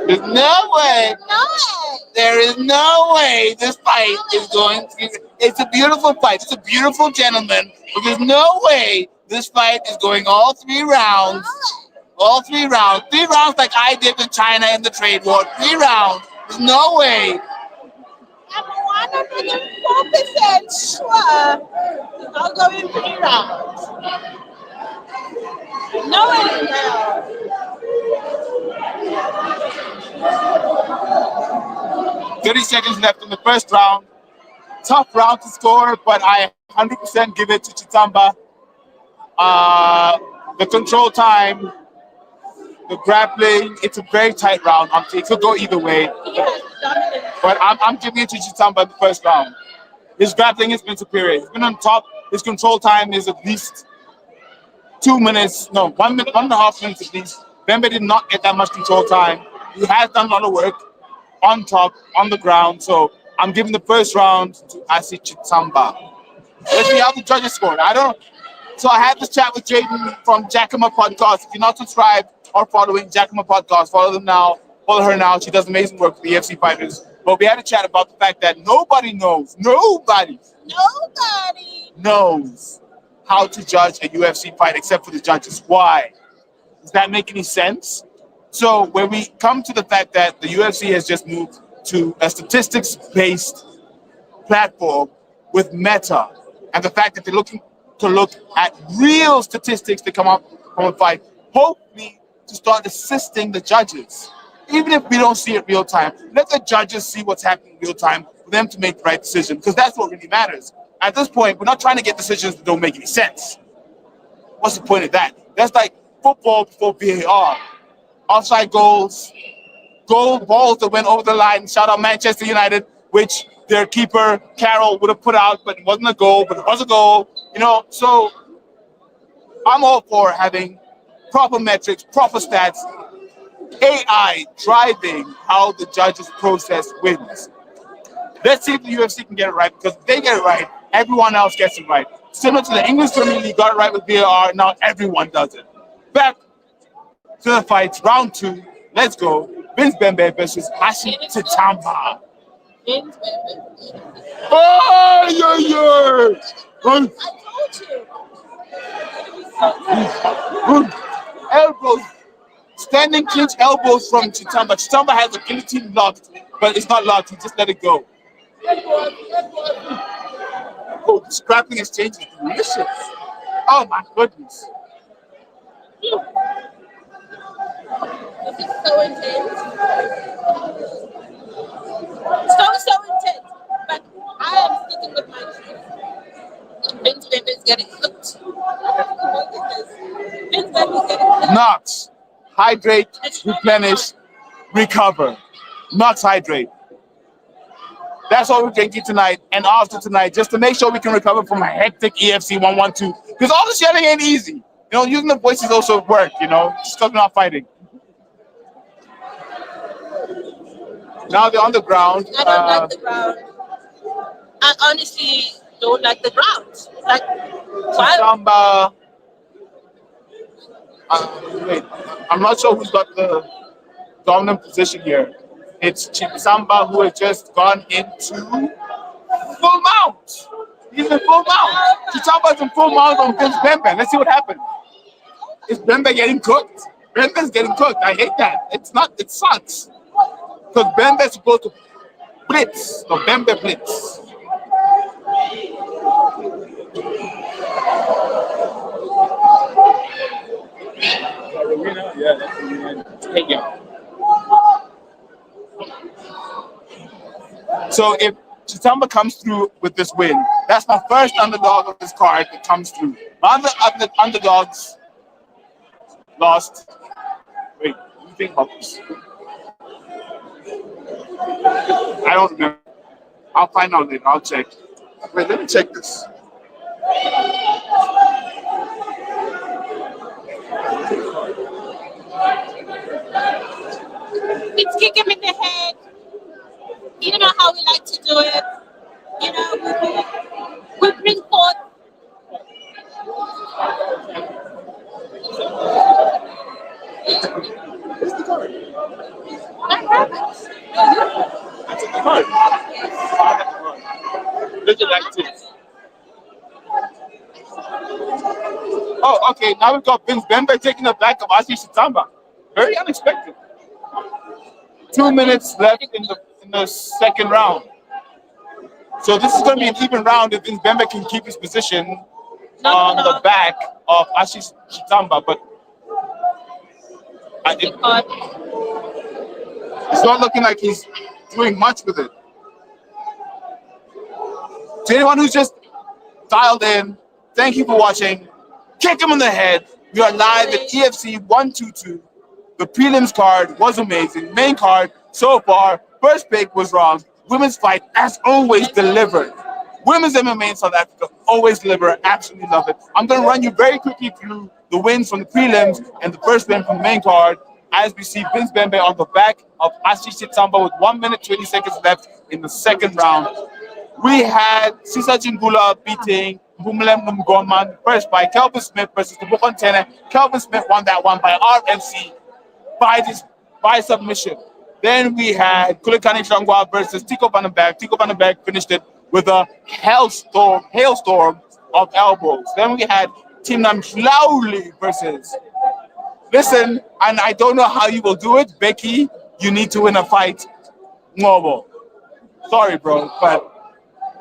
There's no way. No way. There is no way this fight is going to. It's a beautiful fight. It's a beautiful gentleman. But there's no way this fight is going all 3 rounds. All 3 rounds. 3 rounds like I did with China in the trade war. 3 rounds. There's no way. I'm 104% sure it's not going 3 rounds. No way in hell. 30 seconds left in the first round. Tough round to score, but I 100% give it to Chitamba. The control time, the grappling, it's a very tight round. It could go either way. He has dominance. But I'm giving it to Chitamba in the first round. His grappling has been superior. He's been on top. His control time is at least 2 minutes, no, 1 minute, 1.5 minutes at least. Bembe did not get that much control time. He has done a lot of work on top, on the ground. So I'm giving the first round to Asi Chitamba. Let's see how the judges scored. So I had this chat with Jaden from Jacoma Podcast. If you're not subscribed or following Jacoma Podcast, follow them now. Follow her now. She does amazing work for the UFC fighters. But we had a chat about the fact that nobody knows how to judge a UFC fight except for the judges. Why? Does that make any sense? So when we come to the fact that the UFC has just moved to a statistics-based platform with Meta, and the fact that they're looking to look at real statistics to come up from a fight, hopefully to start assisting the judges. Even if we don't see it real time, let the judges see what's happening in real time for them to make the right decision, because that's what really matters. At this point, we're not trying to get decisions that don't make any sense. What's the point of that? That's like football before VAR. Offside goals, goal balls that went over the line. Shout out Manchester United, which their keeper, Carroll, would have put out, but it wasn't a goal, but it was a goal. So I'm all for having proper metrics, proper stats, AI driving how the judges process wins. Let's see if the UFC can get it right, because if they get it right, everyone else gets it right. Similar to the English Premier League got it right with VAR, now everyone does it. Back to the fights, round 2. Let's go. Vince Bembe versus Asi Chitamba. Oh, yeah. I told you. Elbows. Standing clinch elbows from Chitamba. Chitamba has a guillotine locked, but it's not locked. He just let it go. Oh, the scrapping exchange is delicious. Oh my goodness. This is so intense. So intense. But I am sticking with my truth. Vince Vemba is getting cooked. Vince Vemba is getting cooked. Knox, hydrate, replenish, recover. Knox, hydrate. That's what we're drinking tonight and after tonight, just to make sure we can recover from a hectic EFC 112. Because all this yelling ain't easy. You know, using the voices also work, you know, just because we're not fighting. Now they're on the ground. I don't like the ground. I honestly don't like the ground. Like, why? Samba. Wait, I'm not sure who's got the dominant position here. It's Samba who has just gone into full mount. He's in full mount. Chisamba's in full mount on Vince Bembe. Let's see what happens. Is Bembe getting cooked? Bembe's getting cooked. I hate that. It's not, it sucks. Because Bembe's supposed to blitz. No, Bembe blitz. The winner, yeah, that's the winner. Takedown. So if Chitamba comes through with this win, that's my first underdog of this card that comes through. My other underdogs lost. Wait, let me think about this. I don't remember. I'll find out later. I'll check. Wait, let me check this. It's kick him in the head. You know how we like to do it. You know, we bring forth. I have it. That's a card. Look at that too. Oh, okay. Now we've got Vince Bembe taking the back of Ashi Chitamba. Very unexpected. 2 minutes left in the second round. So this is going to be an even round if Vince Bembe can keep his position on the back of Ashish Chitamba, but it's not looking like he's doing much with it. To anyone who's just dialed in, thank you for watching. Kick him in the head. We are live at EFC 122. The prelims card was amazing. Main card, so far, first pick was wrong. Women's fight, as always, delivered. Women's MMA in South Africa always deliver. Absolutely love it. I'm going to run you very quickly through the wins from the prelims and the first win from the main card as we see Vince Bembe on the back of Ashish Chitamba with 1 minute 20 seconds left in the second round. We had Sisa Jingula beating Bumlem Mgorman first by Kelvin Smith versus the Bukon Tene. Kelvin Smith won that one by RFC by submission. Then we had Kulikani Shangwa versus Tico Van den Berg. Tico Van den Berg finished it with a hailstorm of elbows. Then we had Tim Namshlauli versus. Listen, and I don't know how you will do it, Becky. You need to win a fight. No, sorry, bro, but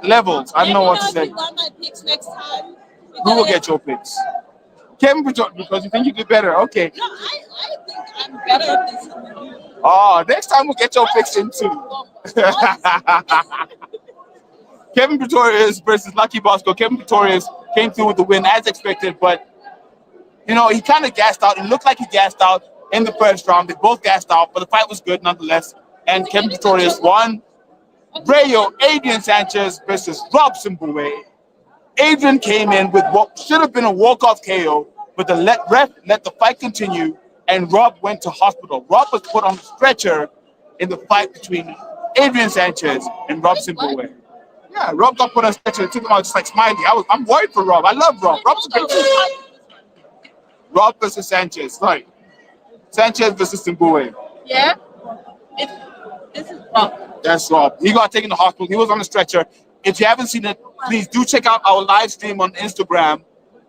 levels. I don't know what to say. You want my picks next time? Who will get your picks? Kevin, because you think you do better. Okay. No, I think I'm better at this than you. Oh, next time we'll get your picks in too. Kevin Pretorius versus Lucky Bosco. Kevin Pretorius came through with the win as expected, but you know, he kind of gassed out. It looked like he gassed out in the first round. They both gassed out, but the fight was good nonetheless. And Kevin Pretorius won. Rayo, Adrian Sanchez versus Robson Bouet. Adrian came in with what should have been a walk-off KO, but the ref let the fight continue, and Rob went to hospital. Rob was put on the stretcher in the fight between Adrian Sanchez and Robson Bouet. Yeah, Rob got put on a stretcher. It took him out just like smiling. I'm worried for Rob. I love Rob. Rob's a great player. Rob versus Sanchez. Right. Sanchez versus Mboué. Yeah? This is Rob. That's Rob. He got taken to the hospital. He was on a stretcher. If you haven't seen it, please do check out our live stream on Instagram.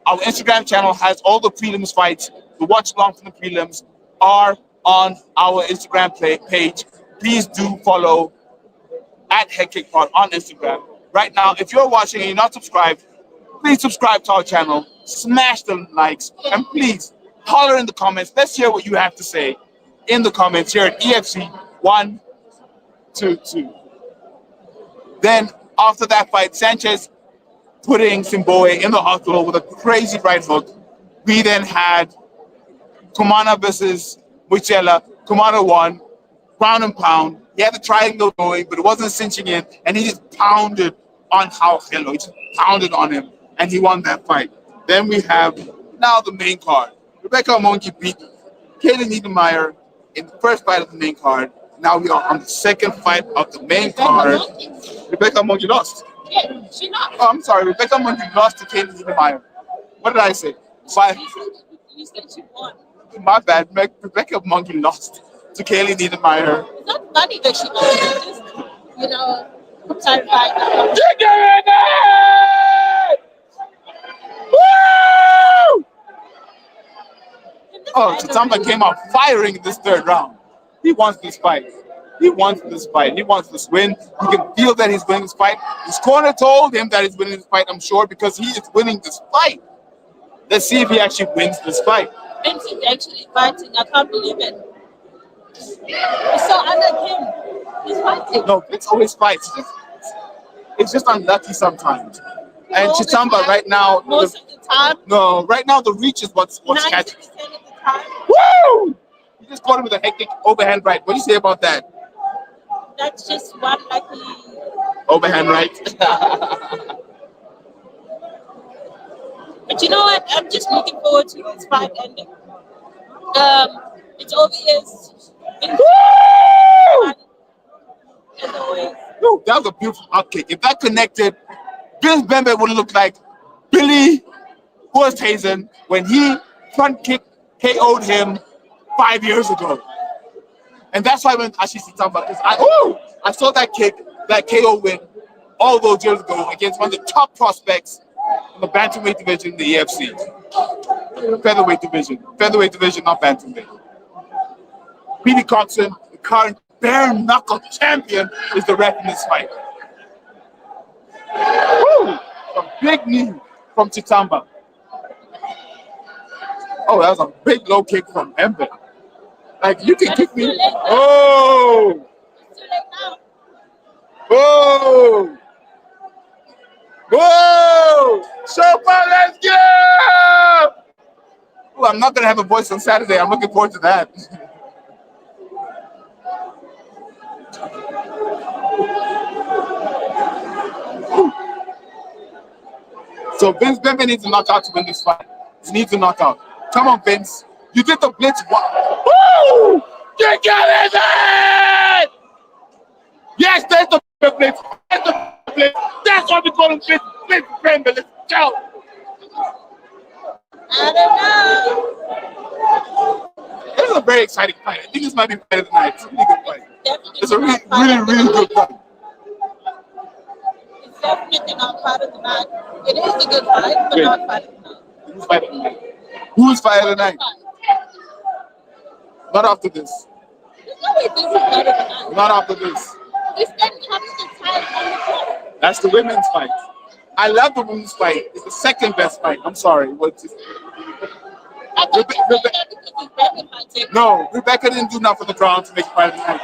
Our Instagram channel has all the prelims fights. The watch along from the prelims are on our Instagram page. Please do follow at Head Kick Pod on Instagram. Right now, if you're watching and you're not subscribed, please subscribe to our channel, smash the likes, and please holler in the comments. Let's hear what you have to say in the comments here at EFC 122. Then after that fight, Sanchez putting Simboe in the hospital with a crazy right hook. We then had Kumana versus Muchela. Kumana won, ground and pound. He had the triangle going, but it wasn't cinching in, and he just pounded on Hello. He just pounded on him, and he won that fight. Then we have now the main card. Rebecca Monkey beat Kaylee Niedermeyer in the first fight of the main card. Now we are on the second fight of the main card. Rebecca Monkey lost. Yeah, she not. Oh, I'm sorry. Rebecca Monkey lost to Kaylee Niedermeyer. What did I say? Five. You said she won. My bad. Rebecca Monkey lost to Kaylee Niedermeyer. It's not funny that she won. It's just, you know, sorry, right now. Woo! Oh, Chitamba came out firing in this third round. He wants this fight. He wants this fight. He wants this win. You can feel that he's winning this fight. His corner told him that he's winning this fight, I'm sure, because he is winning this fight. Let's see if he actually wins this fight. Vince is actually fighting. I can't believe it. It's so unlike him. He's fighting. No, Vince always fights. It's just unlucky sometimes. And All the Chitamba time, right now, most of the time, no, right now the reach is what's 90% catching. of the time, Woo! You just caught him with a hectic overhand right. What do you say about that? that's just one lucky. Overhand right. But you know what? I'm just looking forward to this fight ending. It's obvious. Woo! As always. Woo, that was a beautiful up kick. If that connected, Vince Bembe would look like Billy Horsthazen when he front kick KO'd him 5 years ago. And that's why when Ashish Chitamba, because I saw that kick, that KO win all those years ago against one of the top prospects in the bantamweight division in the EFC. Featherweight division, not bantamweight. Petey Coxon, the current bare knuckle champion, is the ref in this fight. Woo! A big knee from Chitamba. Oh, that was a big low kick from Ember. Like, you can kick me. Oh! It's too late now. Whoa! Whoa! So far, let's go! Oh, I'm not going to have a voice on Saturday. I'm looking forward to that. So Vince Bembe needs a knockout to win this fight. He needs a knockout. Come on, Vince. You did the blitz. Woo! You got it! Yes, there's the blitz. There's the blitz. That's why we call him Vince Bembe. Let's go. I don't know. This is a very exciting fight. I think this might be fight of the night. It's a really good fight. Definitely It's a not part of the really night. good fight. It's definitely not part of the night. It is a good fight, but Good. not part of the night. Who's fight of the night? Who's fight of the night? Not after this. There's no way this is part of the night. Not after this. This then comes the time on the floor. That's the women's fight. I love the women's fight. It's the second best fight. I'm sorry. What's it? I thought you said that because it's better fighting. No, Rebecca didn't do enough for the ground to make fight of the night.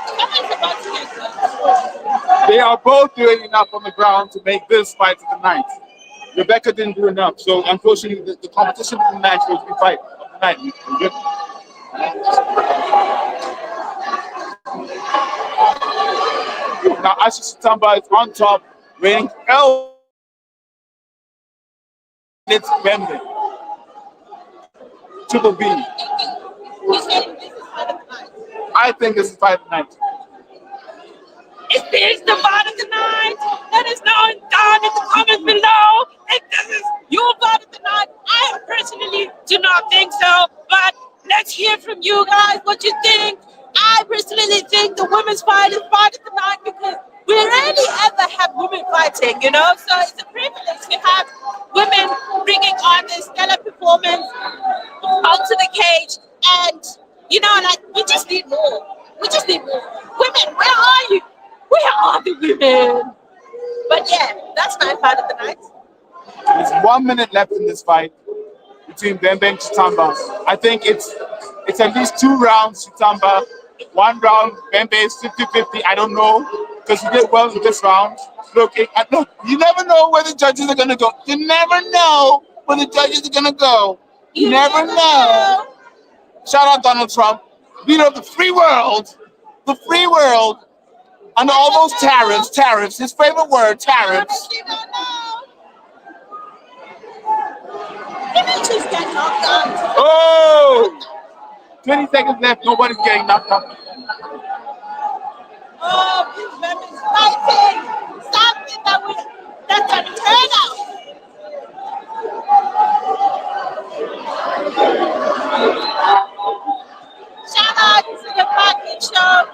Someone's about to get good. They are both doing enough on the ground to make this fight of the night. Rebecca didn't do enough, so unfortunately, the competition for the match was the fight of the night. Now, Ashish Chitamba is on top, winning L. It's Bembe. Triple B. You said this is part of the night. I think this is fight of the night. Is this the part of the night? Let us know down in the comments below if this is your part of the night. I personally do not think so, but let's hear from you guys what you think. I personally think the women's fight is part of the night because we rarely ever have women fighting, you know? So it's a privilege to have women bringing on this stellar performance onto the cage. And, you know, like, we just need more. We just need more. Women, where are you? But yeah, that's my fight of the night. There's 1 minute left in this fight between Bembe and Chitamba. I think it's at least 2 rounds Chitamba. 1 round Bembe is 50-50. I don't know because he did well in this round. Look, look, you never know where the judges are gonna go. You never know where the judges are gonna go. You never know. Shout out Donald Trump, leader of the free world, under all those tariffs. His favorite word, tariffs. You don't know. Images get knocked out. Oh, 20 seconds left. Nobody's getting knocked out. Oh, these men is fighting. Something that's a turnout. Shout out to the Parking Show.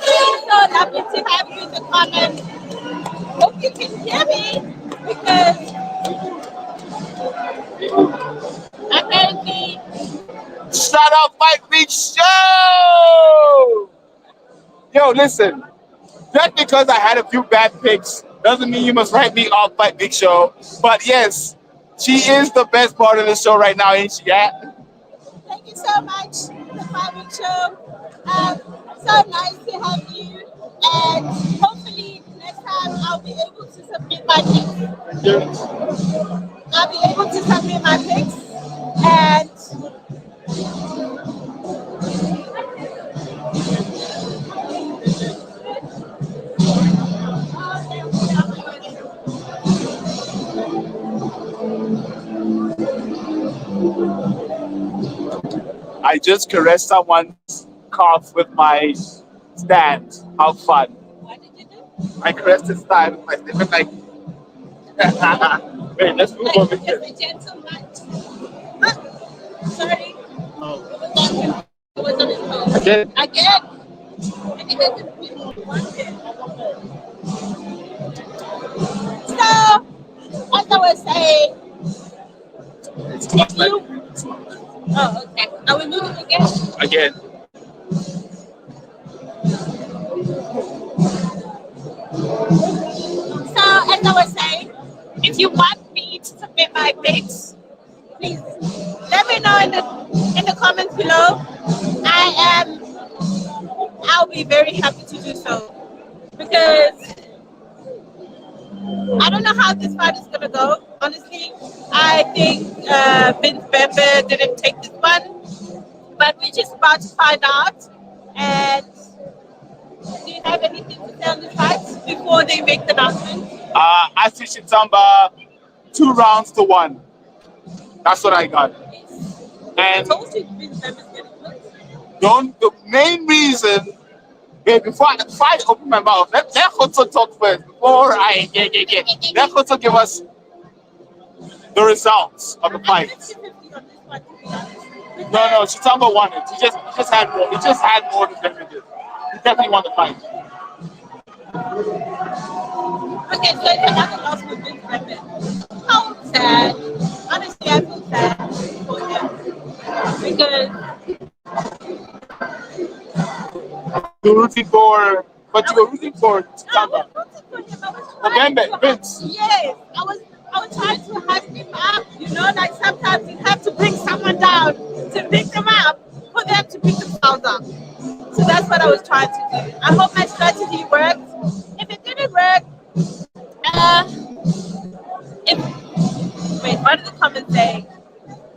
It's so lovely to have you in the comments. Hope you can hear me because apparently. Shout out Fight Week Show! Yo, listen. Just because I had a few bad picks doesn't mean you must write me off Fight Week Show. But yes, she is the best part of the show right now, ain't she? Yeah? Thank you so much, the Fight Week Show. So nice to have you. And hopefully next time I'll be able to submit my picks. I'll be able to submit my picks. And I just caressed someone's cough with my stand. How fun. what did you do? I caressed his stand with my stand. Like, wait, let's move over Like, here. just a gentle touch. Sorry. Oh. It was on his phone. Again? Again. I think I did one bit. So, as I was saying, if you. Oh, okay. Are we moving again? Again. So, as I was saying, if you want me to submit my picks, please let me know in the comments below. I'll be very happy to do so because I don't know how this fight is gonna go. Honestly, I think Vince Bembe didn't take this one, but we're just about to find out. And do you have anything to say on this fight before they make the announcement? I see Chitamba 2 rounds to 1. That's what I got. I And told you Vince Bembe is getting close. the main reason, wait, before I open my mouth, let Khotso talk first. Before I let Khotso give us the results of the I'm fight. 50-50 on this one, to be honest. No, Chitamba won it. He just had more. He just had more than Bembe did. He definitely won the fight. Okay, so it's another loss for Vince Bembe. How sad. Honestly, I feel sad for him because You're rooting for, but you were rooting for I Chitamba. was rooting for him. I was For trying Bembe, to Vince. yes, I was trying to hype him up. You know, like sometimes you have to bring someone down to pick them up for them to pick themselves up. So that's what I was trying to do. I hope my strategy worked. If it didn't work, wait, what did the comments say?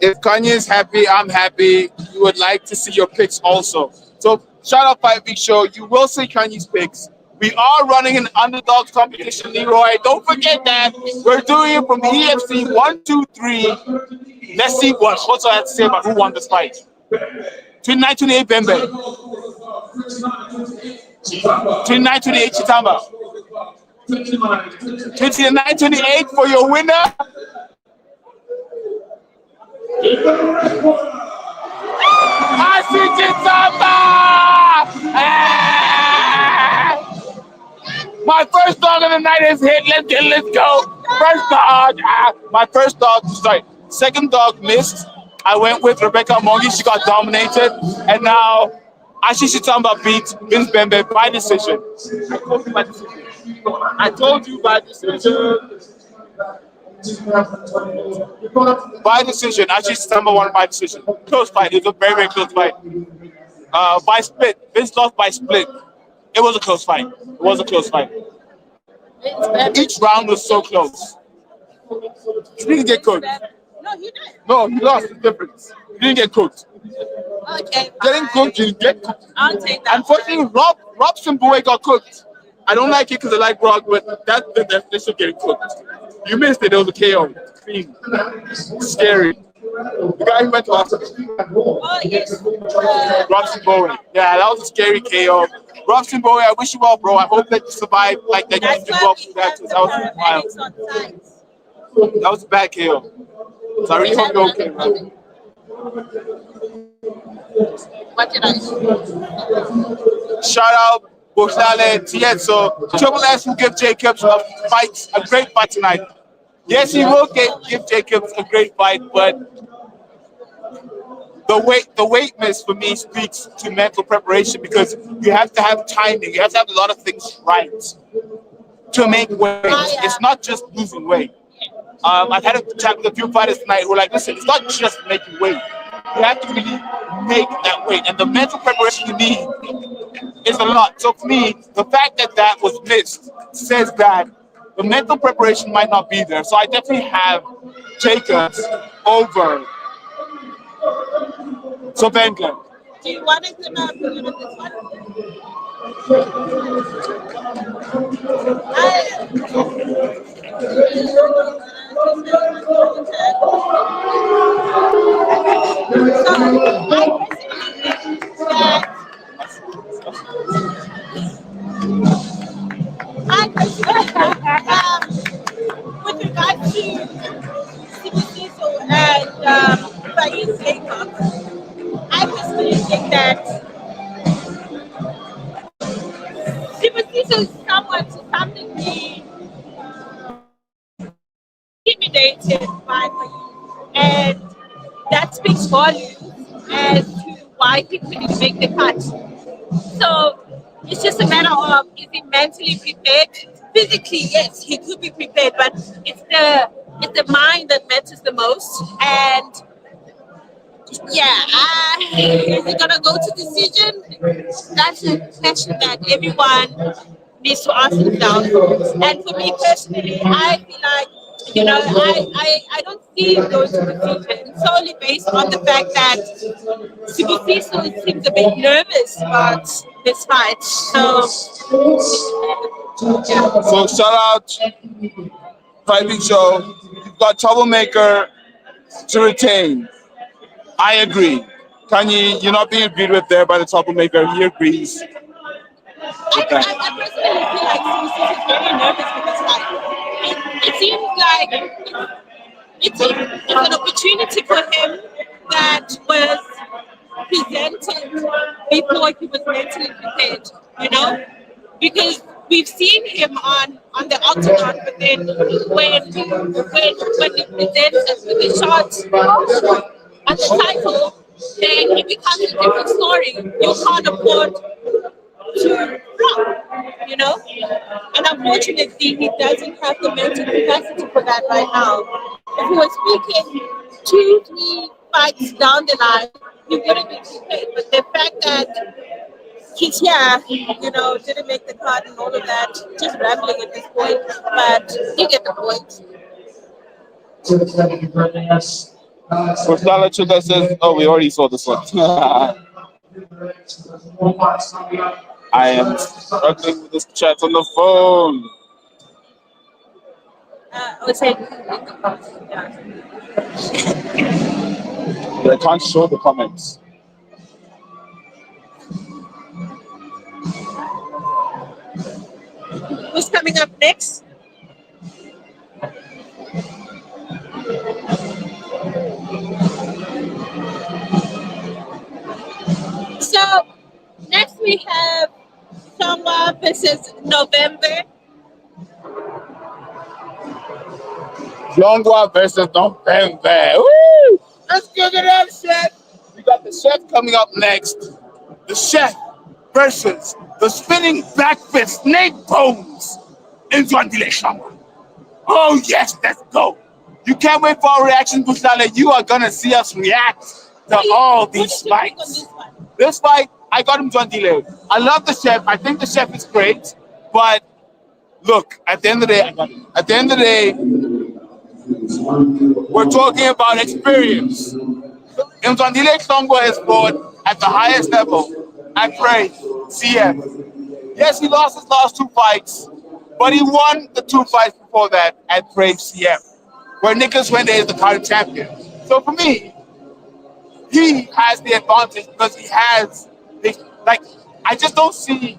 If Kanye is happy, I'm happy. You would like to see your picks also. So shout out Fight Week Show. You will see Kanye's picks. We are running an underdogs competition, Leroy. Don't forget that. We're doing it from the EFC 1, 2, 3. Let's see what Khotso has to say about who won this fight. 29-28 Bembe. 29-28 Chitamba. 29-28 for your winner. I see Chitamba! My first dog of the night is hit. Let's go. First dog. My first dog. Sorry. Second dog missed. I went with Rebecca Mongi. She got dominated. And now Ashish Tamba beat Vince Bembe by decision. I told you by decision. I told you by decision. By decision. Ashish Tamba won by decision. Close fight. It was a very, very close fight. By split. Vince lost by split. It was a close fight. It was a close fight. Each round was so close. He didn't get cooked. No, he did. No, he lost. The difference. He didn't get cooked. Okay, Getting cooked, you get cooked. I'll take that. Unfortunately, Robson Boy got cooked. I don't like it because I like Brock, but that's the definition of getting cooked. You missed it. It was a KO. Clean. Scary. The guy who went to hospital. Oh, yes. Robson Bowen. Yeah, that was a scary KO. Robson Bowen, I wish you well, bro. I hope that you survive like that. That's You did why well we through that. have the That was wild. paramedics on site. That was a bad KO. So I really hope you're okay, man. What did I do? Shout out Boshale Tietso. Triple S will give Jacobs a great fight tonight. Yes, he will give Jacobs a great fight, but the weight miss for me speaks to mental preparation because you have to have timing. You have to have a lot of things right to make weight. It's not just losing weight. I've had a chat with a few fighters tonight who are like, listen, it's not just making weight. You have to really make that weight. And the mental preparation you need is a lot. So for me, the fact that that was missed says that the mental preparation might not be there. So I definitely have Jacobs over Sovenka. Do you want to come up with this one? With regards to Cecil and Faiz Jacobs, I personally think that Cecil is someone to something be intimidated by Faiz, and that speaks volumes as to why he couldn't make the cut. So it's just a matter of, is he mentally prepared? Physically, yes, he could be prepared, but it's the mind that matters the most. And yeah, is he gonna go to decision? That's a question that everyone needs to ask themselves. And for me personally, I feel like, I don't see him going to decision solely based on the fact that Sibusiso seems a bit nervous about this fight. So, yeah. So shout out Fighting Show. You've got Troublemaker to retain. I agree. Kanye, you're not being agreed with there by the Troublemaker. He agrees with that. I personally feel like Sibusiso is very nervous for this fight. It seems like it's an opportunity for him that was presented before he was mentally prepared, because we've seen him on the octagon, but then when he presents us with a shot at the title, then it becomes a different story. You can't afford to flop. And unfortunately, he doesn't have the mental capacity for that right now. If he was speaking 2-3 fights down the line, he wouldn't be prepared. But the fact that he's here, didn't make the cut and all of that, just rambling at this point. But you get the point. Costello Chuka says, oh, we already saw this one. I am struggling with this chat on the phone. I would say, yeah. I can't show the comments. Who's coming up next? So next we have Songwa versus November. Longwa versus November. Woo! Let's give it up, chef. We got the chef coming up next. The the chef versus the spinning back fist snake bones in Zwandile Shamwa. Oh yes, let's go. You can't wait for our reaction, Bushale. You are gonna see us react to all these fights. This fight, I got him Zwandile. I love the chef. I think the chef is great, but look, at the end of the day, at the end of the day, we're talking about experience. Mzwandile Songo has fought at the highest level at Prey CF. Yes, he lost his last two fights, but he won the two fights before that at Brave CF, where Nicholas Wende is the current champion. So for me, he has the advantage because he has this, like, I just don't see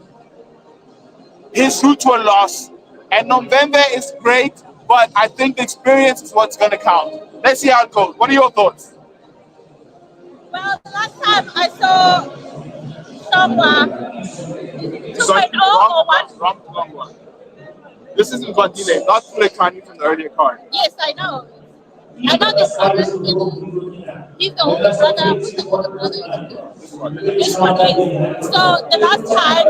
his route to a loss. And November is great, but I think the experience is what's going to count. Let's see how it goes. What are your thoughts? Well, last time I saw someone 2.0 or what? Wrong one. This is Mvandile, not Fulekani from the earlier card. Yes, I know. I know this one. He's the older brother. Who's the older brother? This one is. So the last time,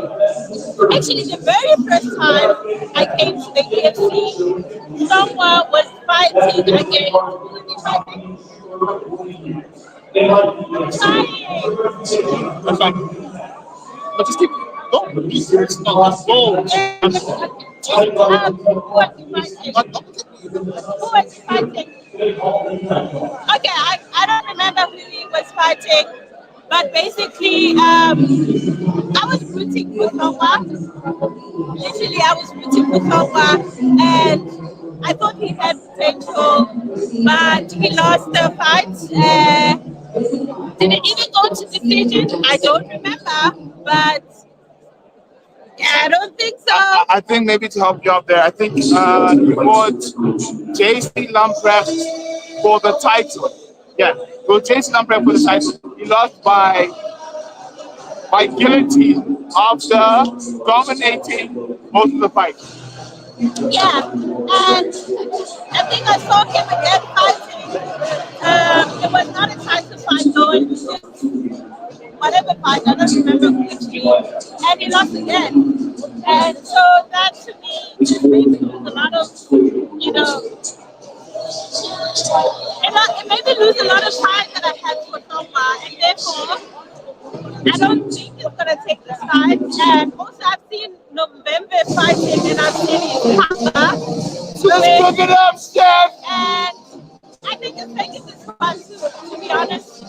actually the very first time I came to the EFC, someone was fighting against, who was he fighting? That's fine. But just keep going. It's not goal. Who was he fighting? Who was fighting? Okay, I don't remember who he was fighting, but basically, I was rooting for Nova. Literally, I was rooting for Nova, and I thought he had potential, but he lost the fight. Did it even go to decision? I don't remember, but yeah, I don't think so. I think maybe to help you out there, I think he fought JC Lamprecht for the title. Yeah, so JC Lamprecht for the title. He lost by guillotine after dominating most of the fight. Yeah, and I think I saw him again fighting. It was not a title fight though, it was just whatever fight, I don't remember which team, and he lost again. And so that to me just made me lose a lot of, you know, it made me lose a lot of time that I had for Toma, and therefore I don't think he's gonna take this fight. And also I've seen November fighting and I've seen his cover to Let's win. cook it up, Chef! And I think he's taking this one to be honest.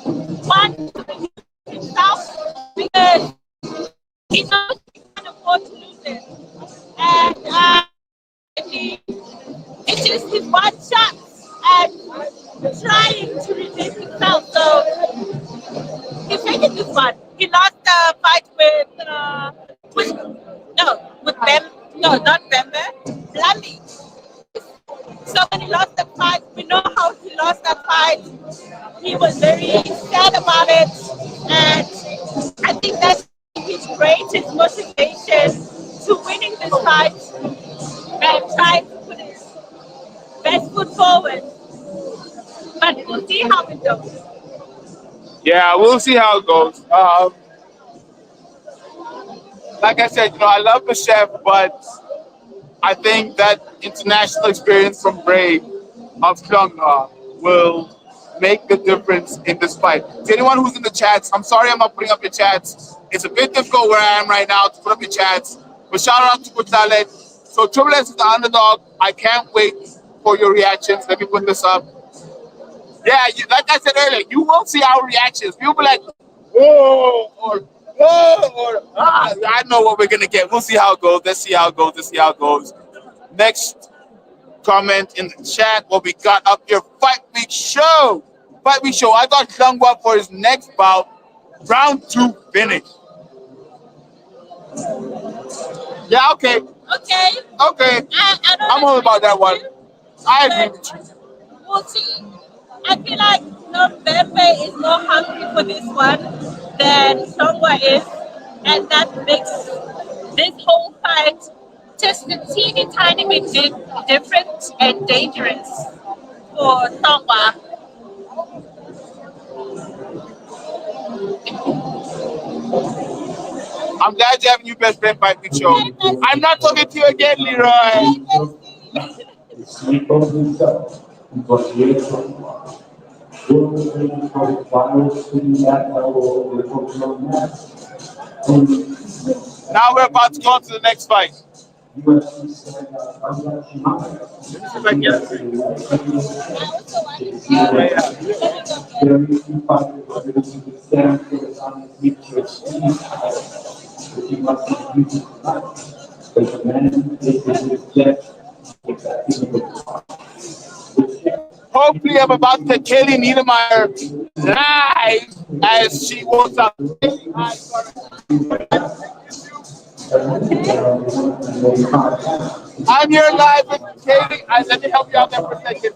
One to himself because he knows he can't afford to lose it. And it's just his one shot and trying to redeem himself. So he's taking this one. He lost the fight with Bem, no, not Bembe, Lambi. So when he lost the fight, we know how he lost that fight. He was very sad about it, and I think that's his greatest motivation to winning this fight and trying to put his best foot forward. But we'll see how it goes. Yeah, we'll see how it goes. Like I said, I love the chef, but I think that international experience from Brave of Klanga will make the difference in this fight. To anyone who's in the chats, I'm sorry I'm not putting up your chats. It's a bit difficult where I am right now to put up your chats. But shout out to Kutalet. So Triple S is the underdog. I can't wait for your reactions. Let me put this up. Yeah, like I said earlier, you will see our reactions. You'll be like, whoa, or whoa, or I know what we're gonna get. We'll see how it goes. Let's see how it goes. Let's see how it goes. Next comment in the chat what we got up here. Fight Week Show. Fight Week Show. I got Klangwa for his next bout. Round 2 finish. Yeah, okay. Okay. Okay. I'm all about that one. I agree with you. We'll see. I feel like November is more hungry for this one than Songwa is, and that makes this whole fight just a teeny tiny bit different and dangerous for Songwa. I'm glad you have a new best friend fighting show. I'm not talking to you again, Leroy. Sleep on himself, but yet working for the finals in that level of the cultural match. Now we're about to go on to the next fight. UFC said, I'm not very few fighters are going to stand for the time with your speed, but you must be using tonight. But the man is exactly Hopefully, I'm about to get Kaylee Niedermeyer live as she walks out. I'm here live with Kaylee. Let me help you out there for a second.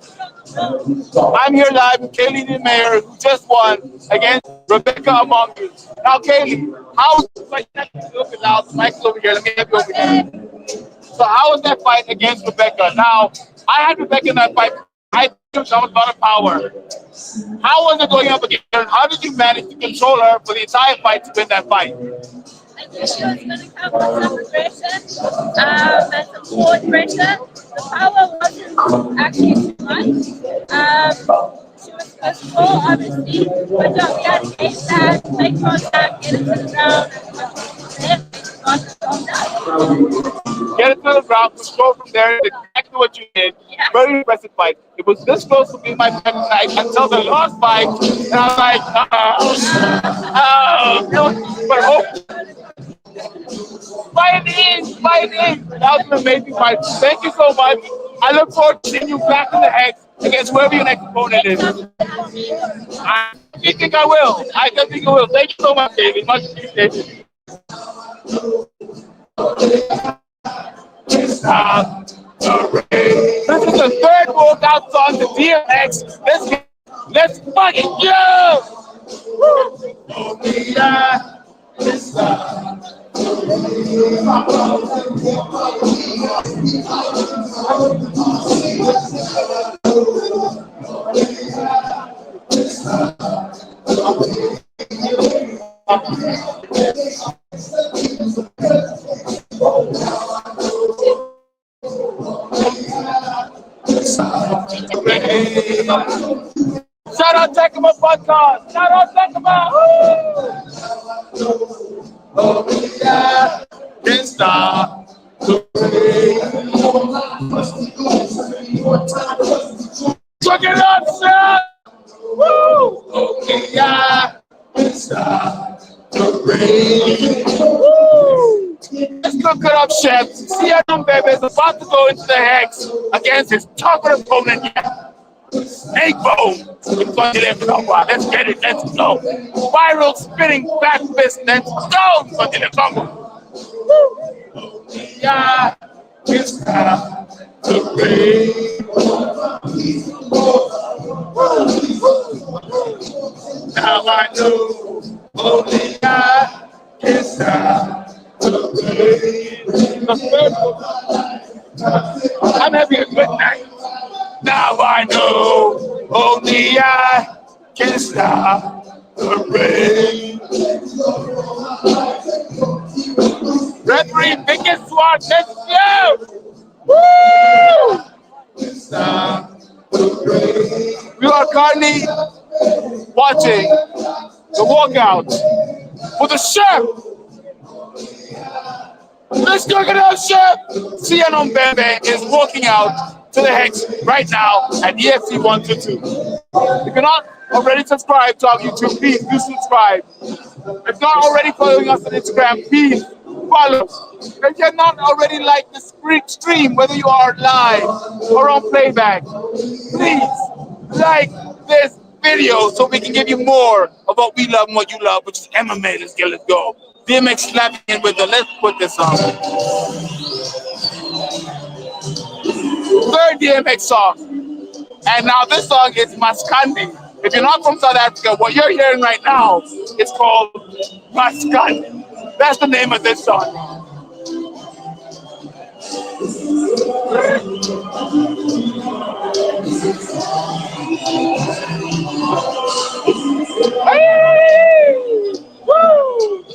I'm here live with Kaylee Niedermeyer, who just won against Rebecca Amongus. Now, Kaylee, how's the fight? A little bit loud. The mic's over here. Let me have you over here. So, how was that fight against Rebecca? Now, I had Rebecca in that fight. I think that was a lot of power. How was it going up against her? How did you manage to control her for the entire fight to win that fight? I knew she was going to come with some aggression and some forward pressure. The power wasn't actually too much. She was physical, obviously, but we had to take that, make contact, get it to the ground, and got the job done. Get it to the ground, control from there, exactly what you did. Yeah. Very impressive fight. It was this close to being my fight tonight until the last fight, and I was like, but fight in. That was an amazing fight. Thank you so much. I look forward to seeing you back in the hex against whoever your next opponent is. I think I will. I think I will. Thank you so much, David. Much appreciated. This is the third walkout song to DMX. Let's fucking go! Shout out Tekima Podcast! Shout out Tekima! Can't stop. Look it up, son! Woo! Okay, yeah. Stop the rain. Woo! Let's cook it up, chef. Seattle Baby is about to go into the hex against his toughest opponent yet. Egg bone. Let's get it. Let's go. Viral spinning back fist. Let's go. Yeah. It's time to rain. Now I know only God can stop the rain. I'm having a good night. Now I know only I can stop the rain. Referee, biggest sword, let's go! Woo! Stop the rain. We are currently watching the walkout for the chef. Let's go get our chef. Sianon Bembe is walking out to the hex right now at EFC 122. If you're not already subscribed to our YouTube, please do subscribe. If not already following us on Instagram, please follow. If you're not already like the stream, whether you are live or on playback, please like this video so we can give you more of what we love and what you love, which is MMA. Let's go. DMX slapping in with the let's put this on. Third DMX song. And now this song is Maskandi. If you're not from South Africa, what you're hearing right now is called Maskandi. That's the name of this song. Hey! Woo!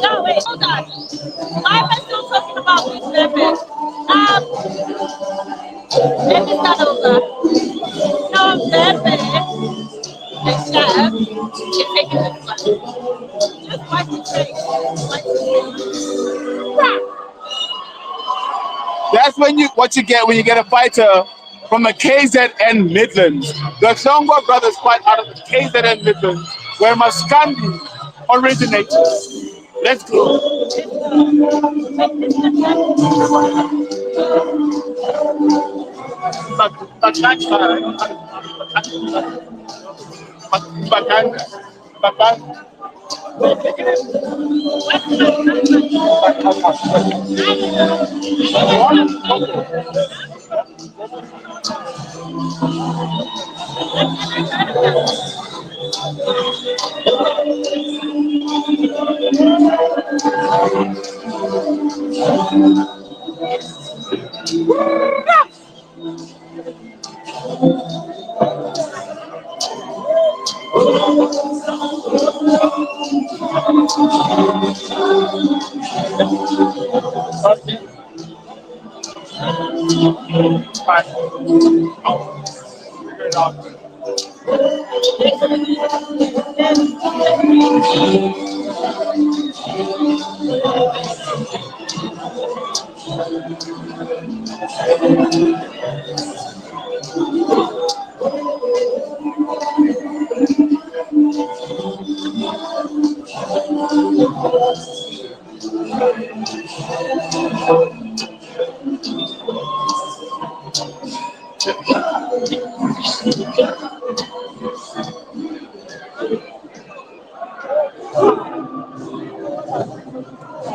No, wait, hold on. Why am I still talking about this lemon? Maybe it's not over. No, lemon, the chef, is taking this one. Just watch the face. Watch the face. That's what you get when you get a fighter from the KZN Midlands. The Shongwa brothers fight out of the KZN Midlands, where Maskandi originated. Let's go.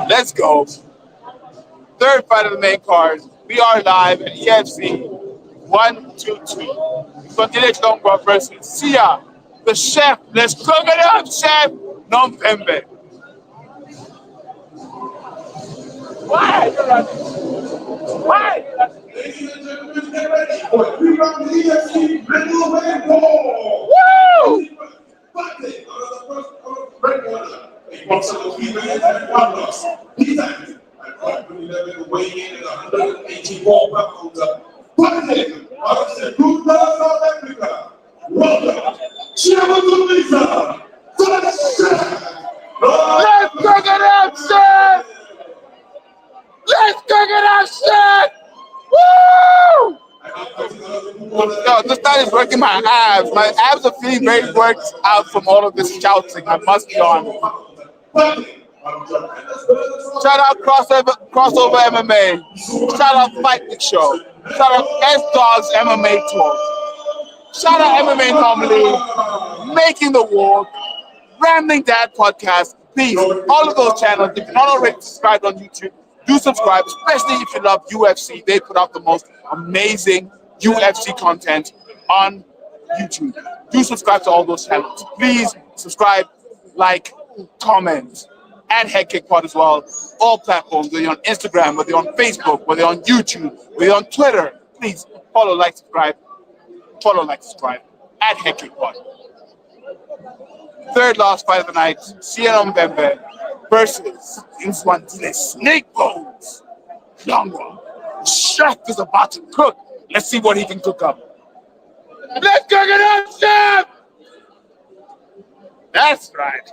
Let's go. Third fight of the main card. We are live at EFC 122. Continue Longwa versus Sia, the chef. Let's cook it up, chef. Non Pembe. Why? Why? Ladies and gentlemen, get ready for a 3-round EFC middleweight war. Woo! Fighting out of the first red corner, a boxer of females and one loss. These times, at 111 weighing in at 184 pounds. Fighting out of Secunda, South Africa. Welcome, Chiamazulisa. Let's cook it up, chef. Let's cook it up, chef. Woo! Yo, this night is working my abs. My abs are feeling very worked out from all of this shouting. I must be honest. Shout out crossover MMA. Shout out Fight Week Show. Shout out S Dogs MMA Tour. Shout out MMA Normally. Making the War. Rambling Dad Podcast. Please, all of those channels, if you're not already subscribed on YouTube, do subscribe, especially if you love UFC. They put out the most amazing UFC content on YouTube. Do subscribe to all those channels. Please subscribe, like, comment, and Head Kick Pod as well. All platforms, whether you're on Instagram, whether you're on Facebook, whether you're on YouTube, whether you're on Twitter. Please follow, like, subscribe. Follow, like, subscribe. At Head Kick Pod. Third last fight of the night, Sierra Mbembe versus Inswantile Snake Bones. Longwa. Chef is about to cook. Let's see what he can cook up. Let's cook it up, chef! That's right.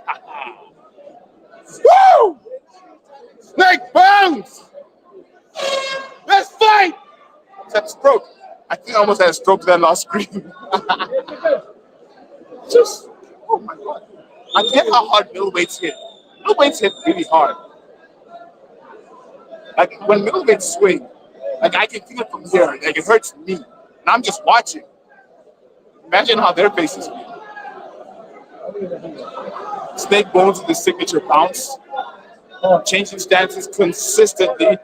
Woo! Snake Bones! Let's fight! I had a stroke. I think I almost had a stroke that last scream. Just, oh my God. I get how hard middleweights hit. Middleweights hit really hard. Like when middleweights swing, like I can feel it from here. Like it hurts me. And I'm just watching. Imagine how their faces feel. Snake Bones with the signature bounce. Changing stances consistently.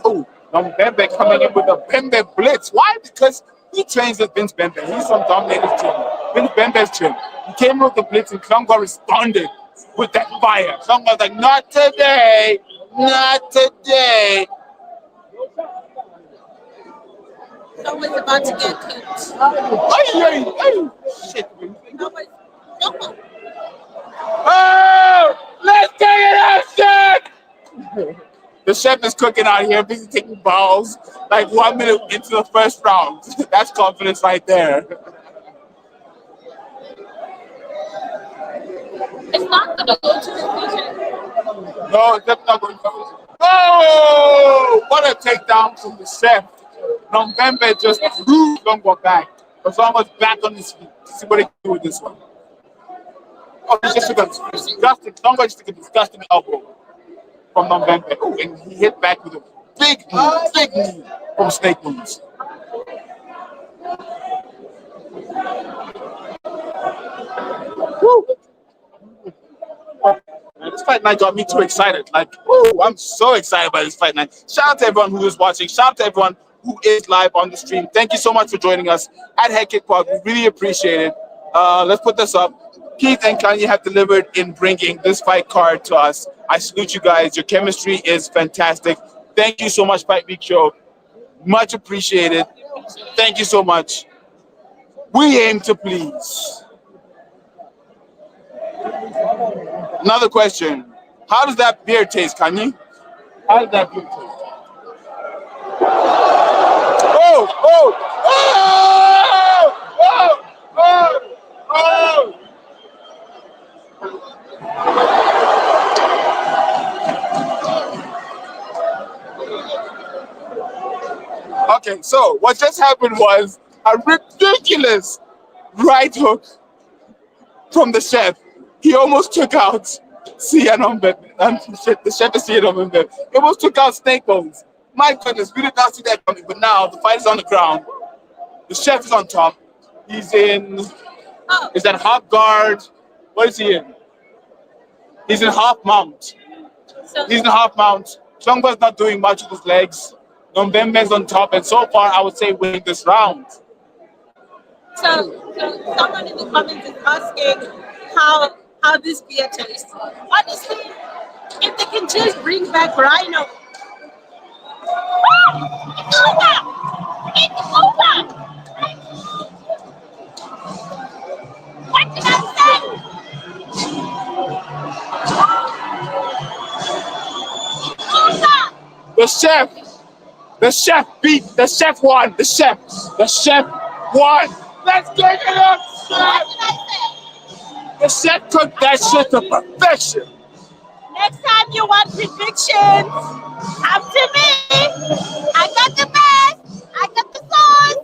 Oh, Mbembe coming in with a Mbembe blitz. Why? Because he trains with Vince Mbembe. He's from Dominator's gym. Vince Mbembe's gym. He came with the blitz and Klangwa responded with that fire. Klangwa was like, not today, not today. Someone's about to get cooked. Hey, shit. Someone's, no, Oh, let's take it out, chef. The chef is cooking out here, busy taking balls. Like 1 minute into the first round. That's confidence right there. it's not gonna go to the kitchen. No, that's not going to. Oh, what a takedown from the chef. November just threw Longwa back. But almost back on his feet. See what he can do with this one. Oh, he just took a disgusting, Longwa just took a disgusting elbow from November. Oh, and he hit back with a big knee from Snake Moves. Woo. Man, this fight night got me too excited. Like, oh, I'm so excited about this fight night. Shout out to everyone who is watching. Shout out to everyone who is live on the stream. Thank you so much for joining us at Head Kick Pod. We really appreciate it. Let's put this up. Keith and Kanye have delivered in bringing this fight card to us. I salute you guys. Your chemistry is fantastic. Thank you so much, Fight Week Show. Much appreciated. Thank you so much. We aim to please. Another question. How does that beer taste, Kanye? How does that beer taste? Oh, oh, oh, oh, oh, oh. Okay, so what just happened was a ridiculous right hook from the chef. He almost took out Cianombe. The chef is Cianombe. He almost took out Snake Bones. My goodness, we did not see that coming. But now the fight is on the ground. The chef is on top. He's in. Is that half guard? What is he in? He's in half mount. He's in half mount. Chongba's not doing much with his legs. Nombembe's on top, and so far I would say winning this round. So someone in the comments is asking how this beer tastes. Honestly, if they can just bring back Rhino. It's over! It's over! What did I say? It's over! The chef won. The chef won. Let's get it up, chef. What did I say? The chef cooked that shit to perfection. Next time you want predictions, come to me. I got the best. I got the sauce.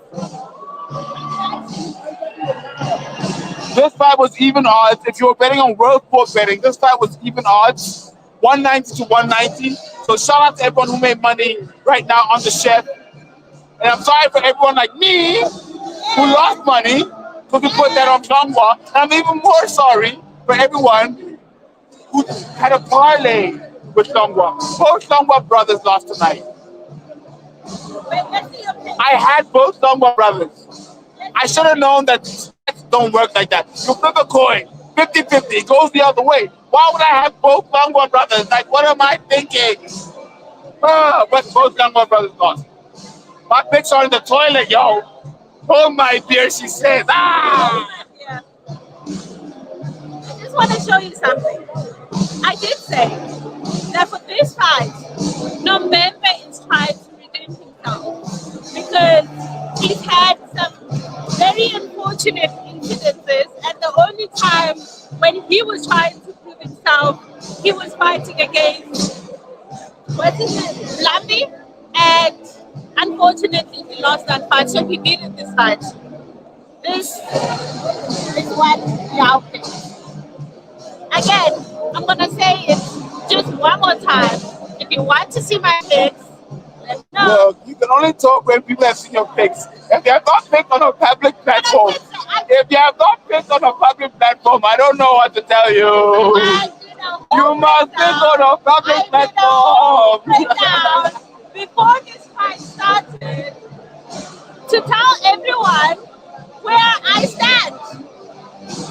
This fight was even odds. If you were betting on World Sport betting, this fight was even odds. 190 to 190. So shout out to everyone who made money right now on the chef. And I'm sorry for everyone like me who lost money because we put that on Chongwa. And I'm even more sorry for everyone who had a parlay with Chongwa. Both Chongwa brothers lost tonight. I had both Chongwa brothers. I should have known that bets don't work like that. You flip a coin, 50-50, it goes the other way. Why would I have both Chongwa brothers? Like, what am I thinking? But both Chongwa brothers lost. My picks are in the toilet, yo. Hold my beer, she says. Ah! Yeah. I just want to show you something. I did say that for this fight, Nombembe is trying to redeem himself because he's had some very unfortunate incidences, and the only time when he was trying to prove himself, he was fighting against, what's his name, Lambi, and unfortunately he lost that fight, so he needed this fight. This is what we are picked. Again, I'm gonna say it just one more time. If you want to see my picks, let me know. Well, you can only talk when people have seen your picks. If you have not picked on a public platform, I don't know what to tell you. You must pick on a public platform. Before this fight started, to tell everyone where I stand.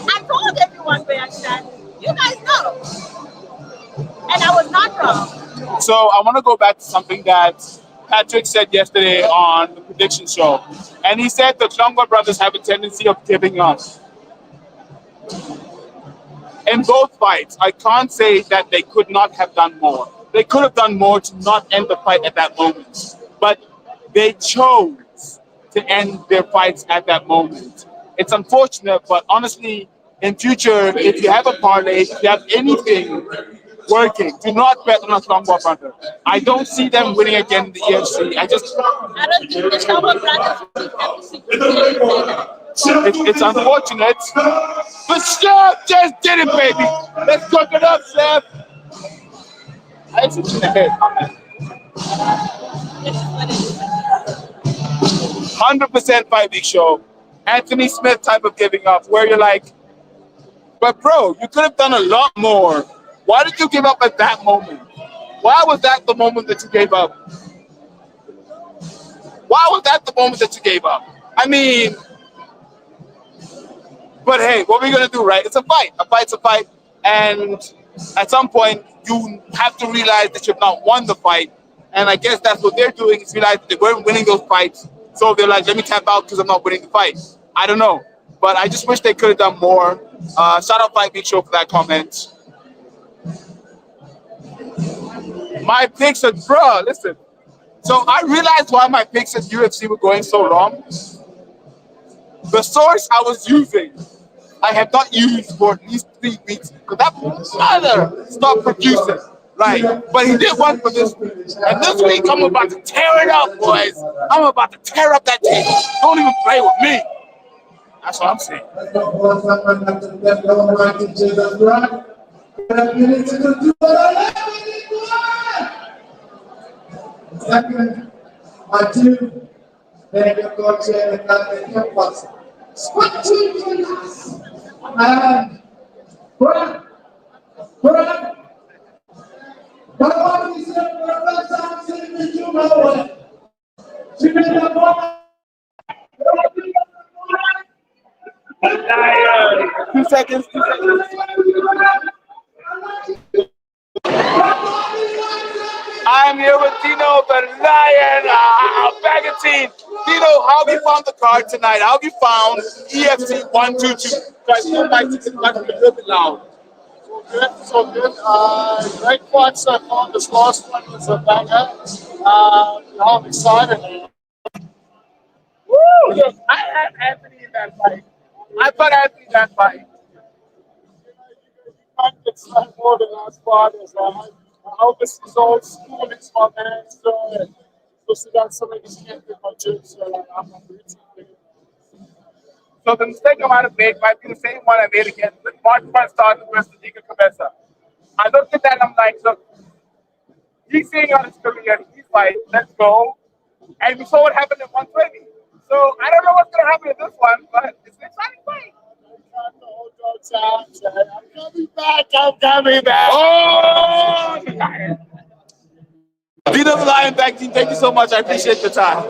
I told everyone where I stand. You guys know. And I was not wrong. So I want to go back to something that Patrick said yesterday on the prediction show, and he said the Chungwa brothers have a tendency of giving up in both fights. I can't say that they could not have done more. They could have done more to not end the fight at that moment, but they chose to end their fights at that moment. It's unfortunate, but honestly, in future, if you have a parlay, if you have anything working, do not bet on a Chungwa brother. I don't see them winning again in the EFC. I don't think the Shelby brothers will have to It's unfortunate, but Steph just did it, baby. Let's cook it up, Steph. I hit you in the head. 100% fight week show. Anthony Smith type of giving up, where you're like, but bro, you could have done a lot more. Why did you give up at that moment? Why was that the moment that you gave up? Why was that the moment that you gave up? I mean, but hey, what are we gonna do, right? It's a fight. A fight's a fight, and at some point you have to realize that you've not won the fight. And I guess that's what they're doing is realize they weren't winning those fights, so they're like, let me tap out because I'm not winning the fight. I don't know, but I just wish they could have done more. Shout out Fight Big Show for that comment. My picks at bruh, listen. So I realized why my picks at UFC were going so wrong. The source I was using, I have not used for at least 3 weeks because that mother stopped producing. Right. But he did one for this week. And this week I'm about to tear it up, boys. I'm about to tear up that table. Don't even play with me. That's what I'm saying. Second, my two, then you go to the box. Squat two, and run. Two seconds. I'm here with Dino the Lion, Bagatine. Dino, how have you found the card tonight? How have you found EFC 122? Guys, you might be a little bit loud. So good. Great fights so far. This last one was a banger. I'm excited. Woo! Look, I had Anthony in that fight. I put Anthony in that fight. You can't get so more than last fighters. I hope this results. It's my man. So, especially got somebody who's can't get my gym. So, I'm rooting for him. So the mistake I might have made might be the same one I made against the Martin Van Starten versus Nika Cabeza. I looked at that and I'm like, look, he's seeing on his career, he's like, let's go. And we saw what happened at 120. So I don't know what's going to happen in this one, but it's an exciting fight. I'm coming back. Oh, the Lion. Dino the Lion back team, thank you so much. I appreciate your time.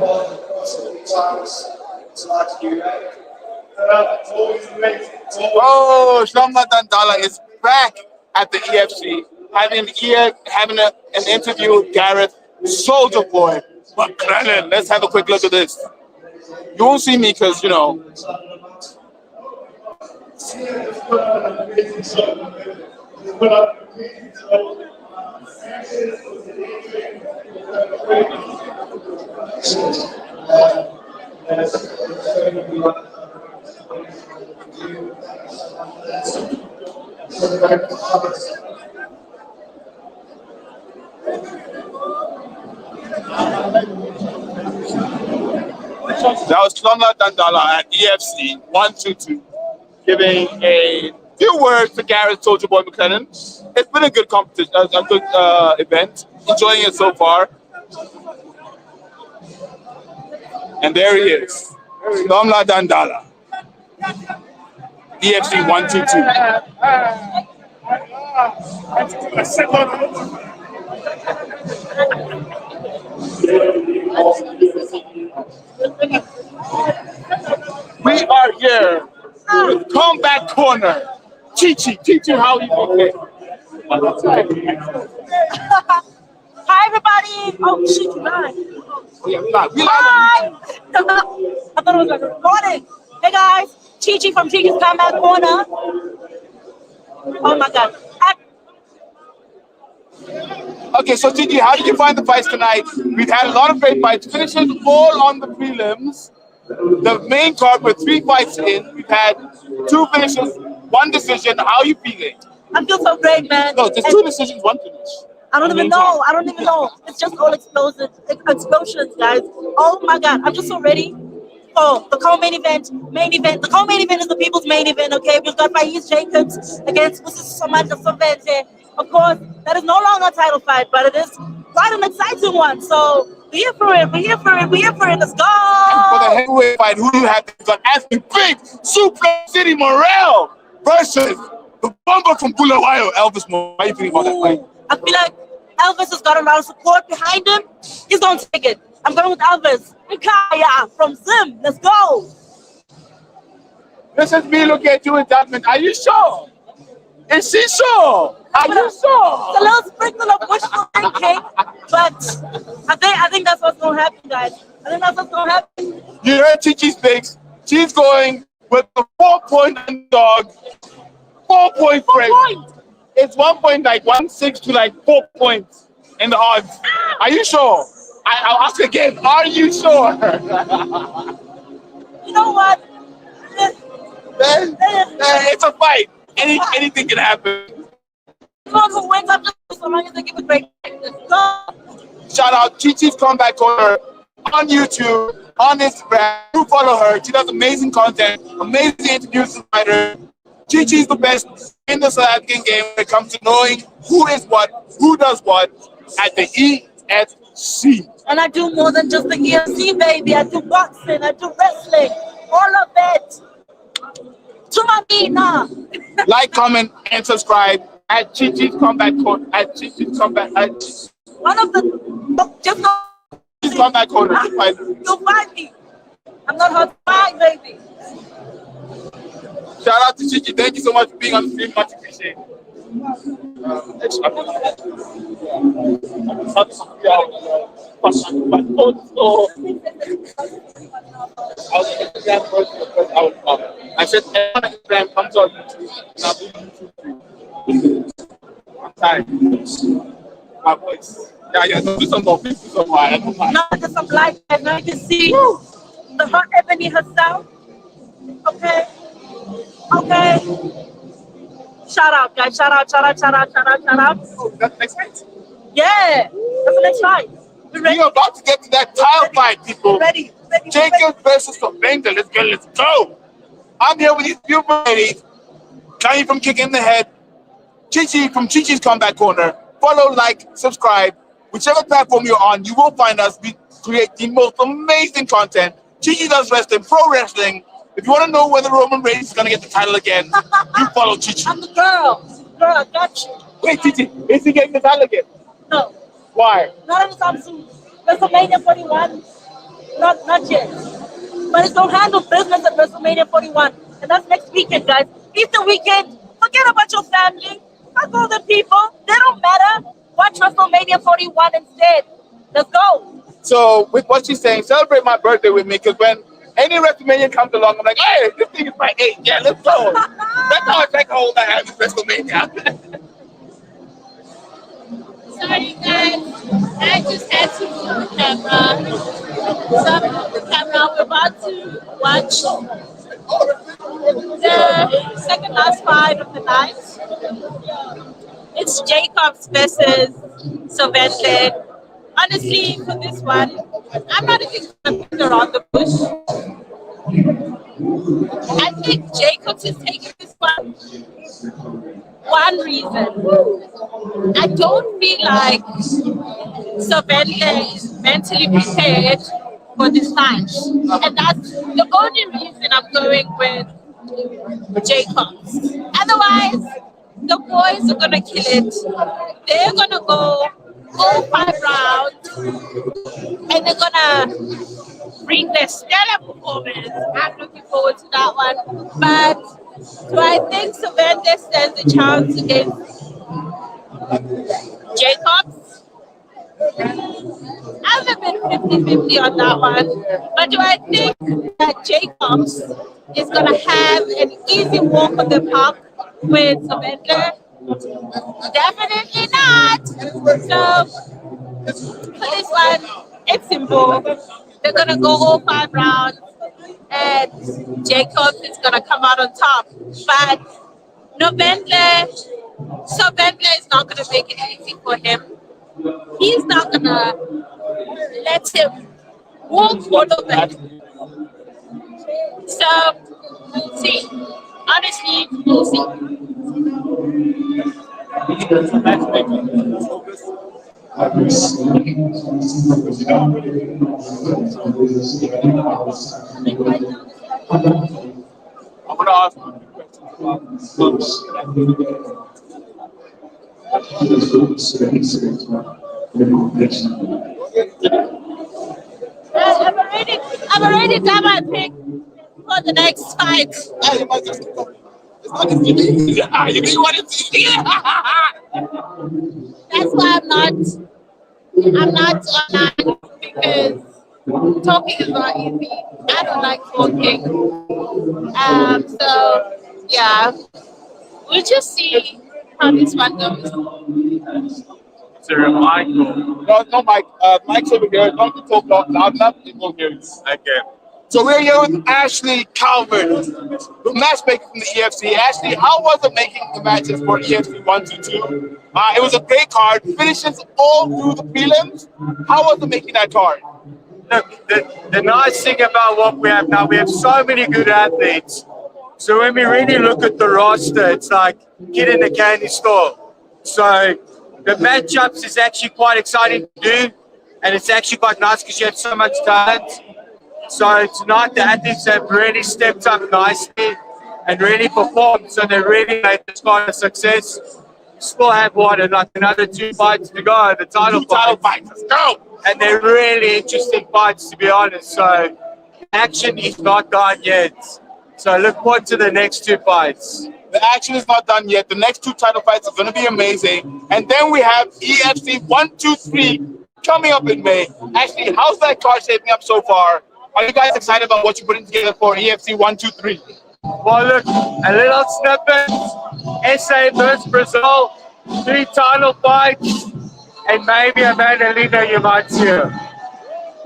Oh, Shamba Dandala is back at the EFC, having an interview with Gareth, Soldier Boy. McClellan. Let's have a quick look at this. You won't see me because, you know. That was Klonga Dandala at EFC 122, giving a few words to Gareth Soldier Boy McLennan. It's been a good competition, a good event. Enjoying it so far. And there he is, Klonga Dandala, EFC 122. We are here with Combat Corner. Chi-Chi, teach you how you okay. Hi everybody. Oh shit, you lied. Oh, yeah, we live. We live on Hi. I thought it was like a recording. Hey guys, Chi from Chichi's Comeback Corner. Oh my god. YouTube. Okay, so Gigi, how did you find the fights tonight? We've had a lot of great fights. Finishes all on the prelims. The main card with 3 fights in. We've had 2 finishes, 1 decision. How are you feeling? I feel so great, man. No, there's 2 decisions, 1 finish. I don't even know. I don't even know. It's just all explosions, guys. Oh my god, I'm just so ready for the co-main event. Main event. The co-main event is the people's main event. Okay, we've got Faiz Jacobs against Samantha Savente. Of course, that is no longer a title fight, but it is quite an exciting one. So we're here for it. We're here for it. We're here for it. Let's go. And for the heavyweight fight, who do you have? You've got Anthony Big, Suplex City Morel versus the bomber from Bulawayo, Elvis Morel. How are you feeling about that fight? I feel like Elvis has got a lot of support behind him. He's going to take it. I'm going with Elvis. Kaya from Zim. Let's go. This is me looking at you in judgment. Are you sure? Is she sure? Are you It's sure? a little sprinkle of wishful thinking, but I think that's what's going to happen, guys. I think that's what's going to happen. You heard Chichi's picks. She's going with the 4-point underdog. 4-point break. It's 1.16 to like 4 points in the odds. Are you sure? I'll ask again. Are you sure? You know what? It's a fight. Anything can happen. Everyone who wins up so long as they give a great go. Shout out Chichi's Comeback Corner on YouTube, on Instagram. Do follow her. She does amazing content, amazing interviews with fighters. Chichi's the best in the South African game when it comes to knowing who is what, who does what at the ESC. And I do more than just the ESC, baby. I do boxing, I do wrestling, all of it. Tumamina. Like, comment, and subscribe at Chichi's Comeback Corner. At Chichi's Comeback. One of the just go. Chichi's Comeback Corner. You'll find me. I'm not hard to find, baby. Shout out to Chichi. Thank you so much for being on the stream. Much appreciated. I said, Instagram comes on YouTube. I'm tired. My voice. Yeah, do some more. Do some more. No, just some light, and now you can see the hot ebony herself. Okay. Shout out, guys. Shout out. Oh, that's next fight. Yeah, that's the next fight. We're ready. We're about to get to that tile fight, people. Ready. Jacobs versus Banter. Let's go. I'm here with these beautiful ladies. Johnny from Kick in the Head. Chichi from Chichi's Comeback Corner. Follow, like, subscribe. Whichever platform you're on, you will find us. We create the most amazing content. Chichi does wrestling, pro wrestling. If you want to know whether Roman Reigns is going to get the title again, you follow Chichi. I'm the girl. Girl, I got you. Wait, Chichi, is he getting the title again? No, Why? not anytime soon. WrestleMania 41, not yet. But it's gonna handle business at WrestleMania 41, and that's next weekend, guys. Easter weekend. Forget about your family. Fuck all the people. They don't matter. Watch WrestleMania 41 instead. Let's go. So, with what she's saying, celebrate my birthday with me, because when any WrestleMania comes along, I'm like, hey, this thing is my 8. Yeah, let's go. That's how I take hold I have with WrestleMania. Sorry guys, I just had to move the camera. So move the camera. We're about to watch the second last fight of the night. It's Jacobs versus Savente. Honestly, for this one, I'm not even gonna beat around the bush. I think Jacobs is taking this one. One reason, I don't feel like Savente is mentally prepared for this fight, and that's the only reason I'm going with Jacobs. Otherwise, the boys are gonna kill it. They're gonna go all 5 rounds, and they're gonna bring their stellar performance. I'm looking forward to that one. But do I think Savente stands a chance against Jacobs? I'm a bit 50-50 on that one. But do I think that Jacobs is going to have an easy walk on the park with Savendler? Definitely not. So for this one, it's simple. They're going to go all 5 rounds and Jacobs is going to come out on top. But so Bentley is not going to make it easy for him. He's not going to let him walk all of it. So we'll see. Honestly, we'll see. I'm gonna ask you a question I've already done my pick for the next fight. you might just keep going. It's not as easy. Yeah, you think what it's easy? That's why I'm not online because talking is not easy. I don't like talking. So yeah, we'll just see how this one goes. Sir Michael. No, Mike. Mike's over here. Don't talk loud enough. People hear you. Okay. So we're here with Ashley Calvert, the matchmaker from the EFC. Ashley, how was it making the matches for EFC 122? It was a great card. Finishes all through the prelims. How was it making that card? Look, the nice thing about what we have now, we have so many good athletes. So when we really look at the roster, it's like kid in the candy store. So the matchups is actually quite exciting to do, and it's actually quite nice because you have so much talent. So tonight the athletes have really stepped up nicely and really performed. So they really made this card a success. We still have like another 2 fights to go, the title Fight. Let's go. and they're really interesting fights, to be honest. So action is not done yet. So look forward to the next 2 fights. The action is not done yet. The next 2 title fights are going to be amazing. And then we have EFC 123 coming up in May. Actually, how's that card shaping up so far? Are you guys excited about what you're putting together for EFC 123? Well, look, a little snippet. SA versus Brazil, 3 title fights, and maybe Amanda Lina you might see her.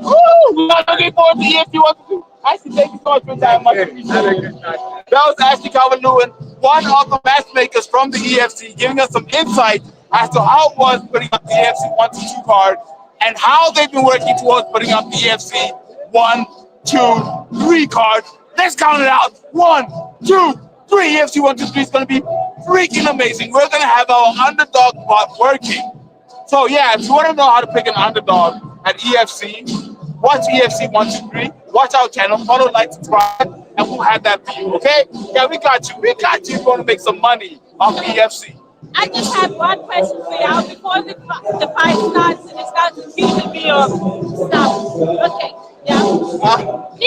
Woo! We are looking forward to EFC 123. Ashley, thank you so much for your time. Much appreciated. That was Ashley Calvert-Lewin, one of the matchmakers from the EFC, giving us some insight as to how it was putting up the EFC 122 card and how they've been working towards putting up the EFC 1, 2, 3 card. Let's count it out. 1, 2, 3. EFC 123 is going to be freaking amazing. We're going to have our underdog bot working. So yeah, if you want to know how to pick an underdog at EFC, watch EFC 123, watch our channel, follow, like, subscribe, and we'll have that for you, okay? Yeah, we got you. We got you. If you want to make some money off EFC. I just have one question for you before the fight starts and it starts accusing me of stuff. Okay, yeah.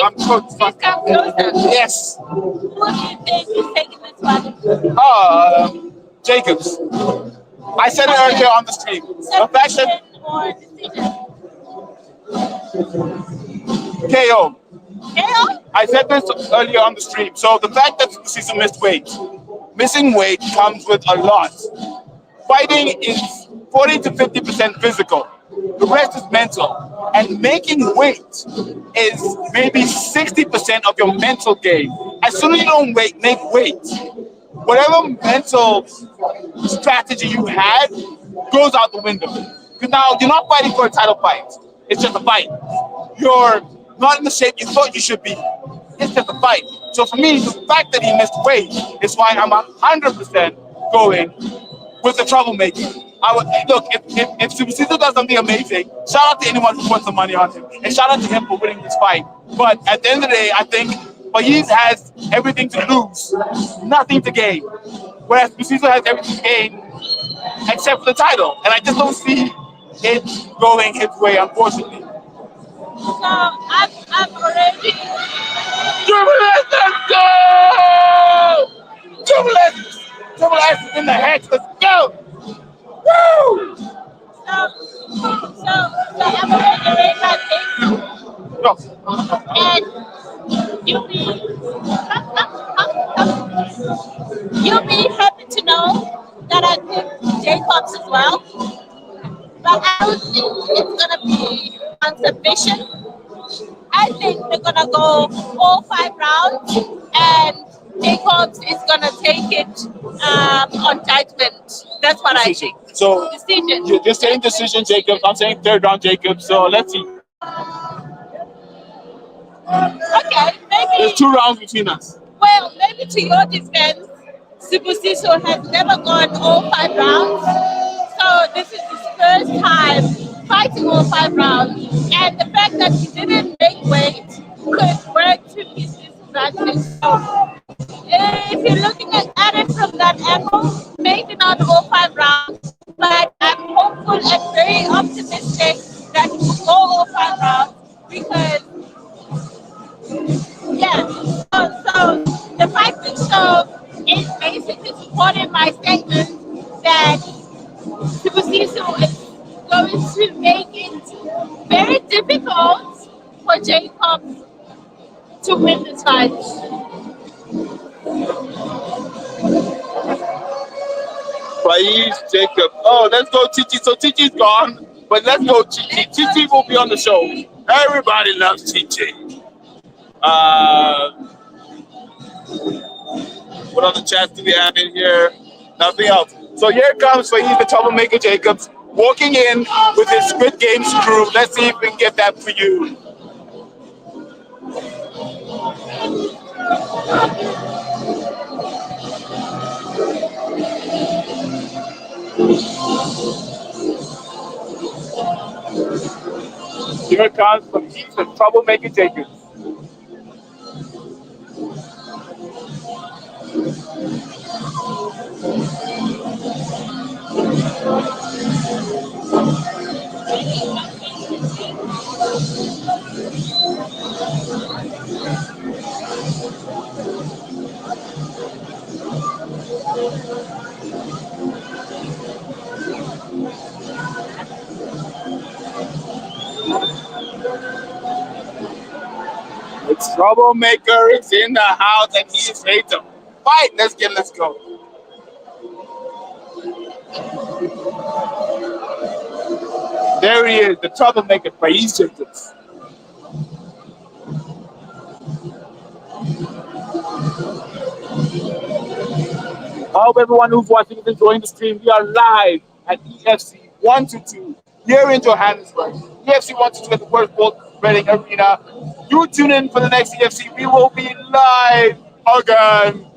I'm Please come closer. Yes. Who do you think is taking this one? Jacobs. I said it earlier on the stream. The fact that Submission or decision? KO. KO? I said this earlier on the stream. So the fact that Cecil missed weight, missing weight comes with a lot. Fighting is 40 to 50% physical. The rest is mental. And making weight is maybe 60% of your mental game. As soon as you don't make weight, whatever mental strategy you had goes out the window. Because now you're not fighting for a title fight. It's just a fight. You're not in the shape you thought you should be. It's just a fight. So for me, the fact that he missed weight is why I'm 100% going with the troublemaking. I would look if Cecil does something amazing. Shout out to anyone who puts some money on him, and shout out to him for winning this fight. But at the end of the day, I think Faiz has everything to lose, nothing to gain. Whereas Cecil has everything to gain except for the title, and I just don't see it going his way, unfortunately. So I'm already. Triple S, let's go! Triple S is in the hex. Let's go! Woo! So And you'll be you'll be happy to know that I picked Jacobs as well. But I don't think it's gonna be on submission. I think they're gonna go all 5 rounds, and Jacobs is gonna take it on judgment. That's what I think. So Decision. you're saying decision, Jacobs. I'm saying third round, Jacobs. So let's see. Okay, There's maybe. 2 rounds between us. Well, maybe to your defense, Sibusiso has never gone all 5 rounds. So this is his first time fighting all 5 rounds. And the fact that he didn't make weight could work to his disadvantage. So if you're looking at it from that angle, maybe not all 5 rounds, but I'm hopeful and very optimistic that he will go all 5 rounds because yeah. So the Fight Big Show is basically supporting my statement that Super Sisu is going to make it very difficult for Jacob to win this fight. Faiz, Jacob. Oh, let's go, Chichi. So Chichi's gone, but let's go, Chichi. Chichi will be on the show. Everybody loves Chichi. What other chats do we have in here? Nothing else. So here comes Faiz, the troublemaker Jacobs, walking in with his Squid Games crew. Let's see if we can get that for you. Here comes Faiz, the troublemaker Jacobs. The troublemaker is in the house and he is ready to fight. Let's go. There he is, the troublemaker, Faiz Jacobs. I hope everyone who's watching is enjoying the stream. We are live at EFC 122 here in Johannesburg. EFC 122 at the World Sport Betting Arena. You tune in for the next EFC. We will be live again.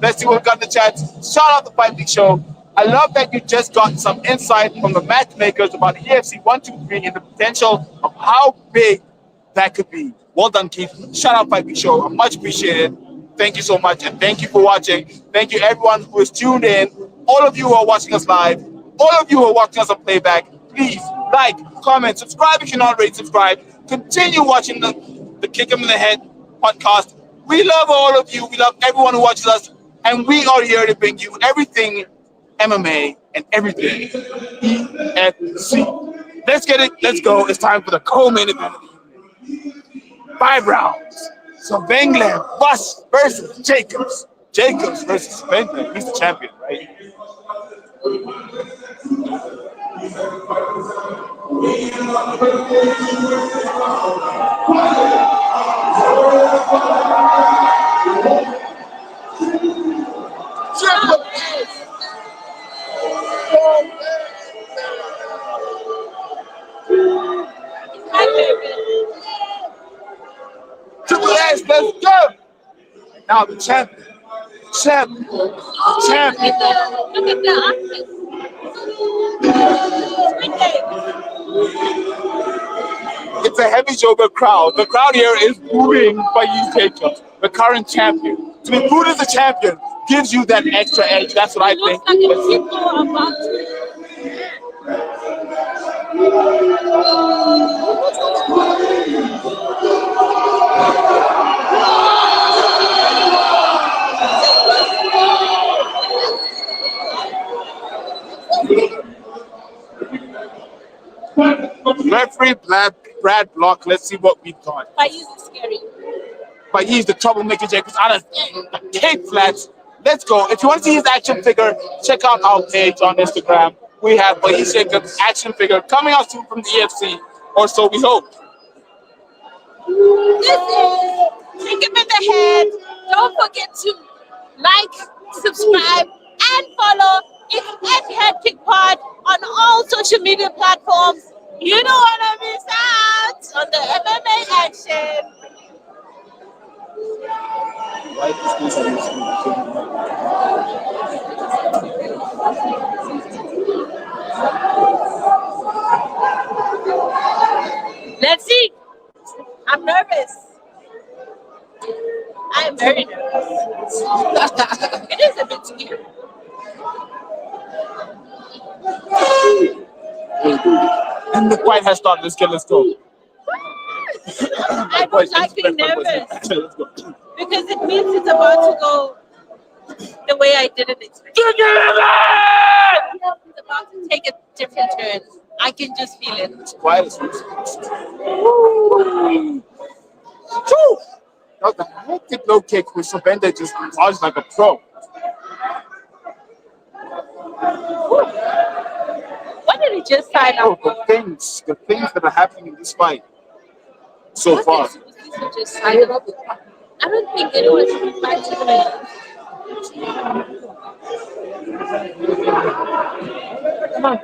Let's see what we got in the chat. Shout out the Fight League Show. I love that you just got some insight from the matchmakers about the EFC 123 and the potential of how big that could be. Well done, Keith. Shout out Fight League Show. I much appreciated. Thank you so much, and thank you for watching. Thank you everyone who is tuned in. All of you who are watching us live, all of you who are watching us on playback, please like, comment, subscribe if you're not already subscribed. Continue watching the Kick 'em in the Head podcast. We love all of you. We love everyone who watches us, and we are here to bring you everything MMA and everything EFC. Let's get it. Let's go. It's time for the co-main event. 5 rounds. So Bengler versus Jacobs. Jacobs versus Bengler. He's the champion, right? Triple S, let's go! Now the champion. Champion. Champion. Look at the outfit. It's a heavy joker crowd. The crowd here is booing Faiz Jacobs, the current champion. To be booed as a champion gives you that extra edge. That's what I think. Looks like a people about Referee Black Brad block. Let's see what we got. Faiz is scary. But he's the troublemaker Jacobs out of kick flats. Let's go. If you want to see his action figure, check out our page on Instagram. We have Faiz Jacobs action figure coming out soon from the EFC, or so we hope. This is Kick Him in the Head. Don't forget to like, subscribe, and follow. It's at Head Kick Pod on all social media platforms. You don't want to miss out on the MMA action. Let's see. I'm nervous. I am very nervous. It is a bit scary. And the fight has started. Let's go. I don't like being nervous Let's go. because it means it's about to go the way I didn't expect. It's about to take a different turn. I can just feel it. It's quiet as Woo! That was a hectic low kick with Savenda just dodged like a pro. What did he just sign Oh, up for? the things that are happening in this fight so What far. did he just sign up for? I don't think anyone should be fighting him. Come on.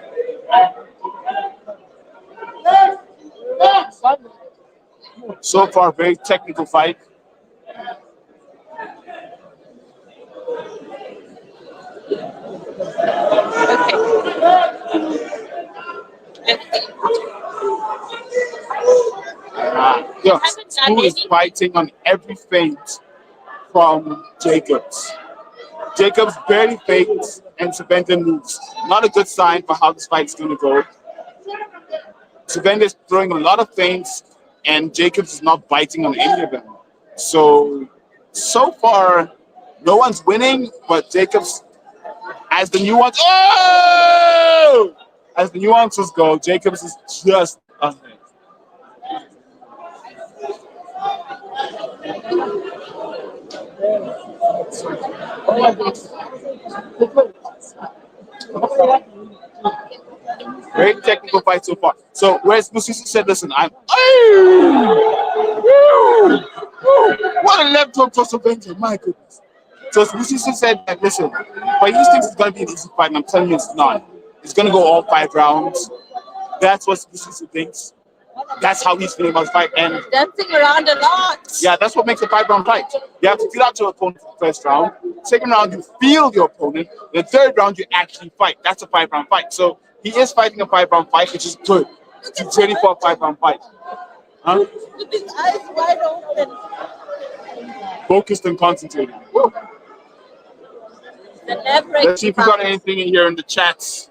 So far, very technical fight. Yeah, Stu is fighting on every feint from Jacobs. Jacobs barely feints and Savenda moves. Not a good sign for how this fight is going to go. Savenda is throwing a lot of feints and Jacobs is not biting on any of them. So far, no one's winning, but Jacobs, as the nuances, as the nuances go, Jacobs is just ahead. Very technical fight so far. So whereas Musisi said, listen, what a left hook for Savenda, my goodness. So Musisi said that, listen, but he thinks it's going to be an easy fight, and I'm telling you it's not. It's going to go all 5 rounds. That's what Musisi thinks. That's how he's feeling about the fight. And Dancing around a lot. yeah, that's what makes a 5-round fight. You have to feel out your opponent for the first round. Second round, you feel your opponent. The third round, you actually fight. That's a 5-round fight. So he is fighting a 5-round fight, which is good. He's ready for a 5-round fight. Huh? With his eyes wide open. Focused and concentrated. Woo. The never-ending Let's see if we got anything in here in the chats.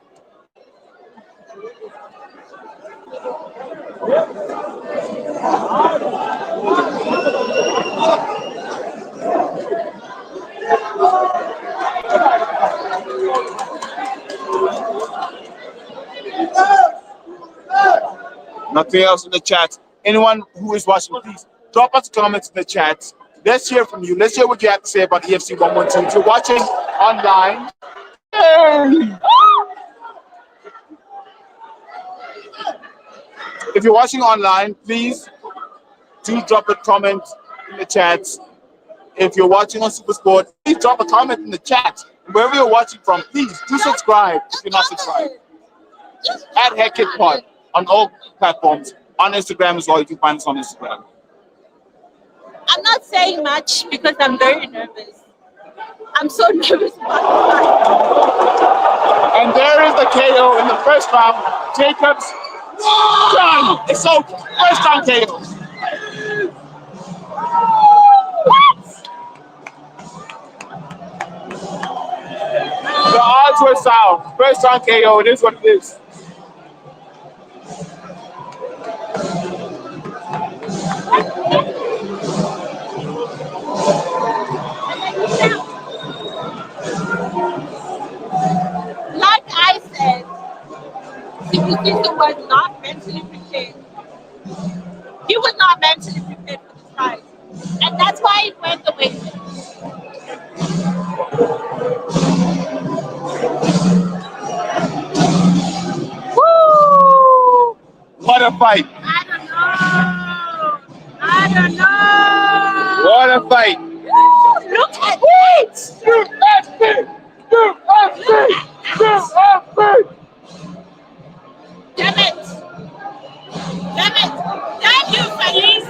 Nothing else in the chat. Anyone who is watching, please drop us comments in the chat. Let's hear from you. Let's hear what you have to say about EFC 112. If you're watching online, if you're watching online, please do drop a comment in the chat. If you're watching on Supersport, please drop a comment in the chat. Wherever you're watching from, please do subscribe if you're not subscribed. At Heckett Pod on all platforms. On Instagram as well, you can find us on Instagram. I'm not saying much because I'm very nervous. I'm so nervous about the fight. And there is the KO in the first round. Jacobs done. It's over. First round KO. The odds were sound. First round KO. It is what it is. Like I said, Sibusiso was not mentally prepared. fight. I don't know. What a fight. Look at it. Damn it. Damn it. Damn you, Felice.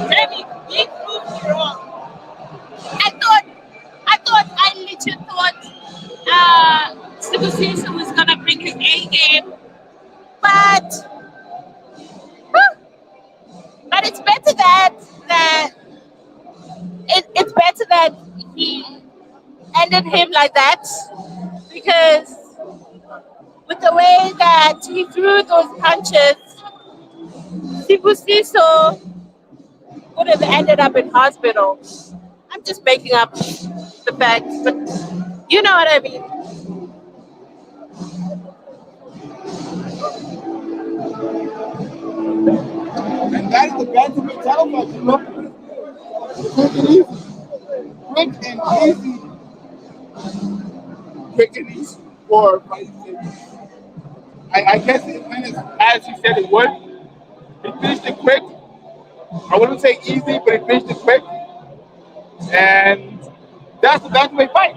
Damn it. You proved me wrong. I legit thought Sibusiso was gonna bring his A game, but it's better that it's better that he ended him like that, because with the way that he threw those punches, Sibusiso would have ended up in hospital. I'm just making up the facts, but you know what I mean. And that is the banter mentality, you know? Quick and easy. Quick and easy. Quick and easy for fighting. I guess it finished as he said it would. He finished it quick. I wouldn't say easy, but he finished it quick. And that's the bantamweight fight.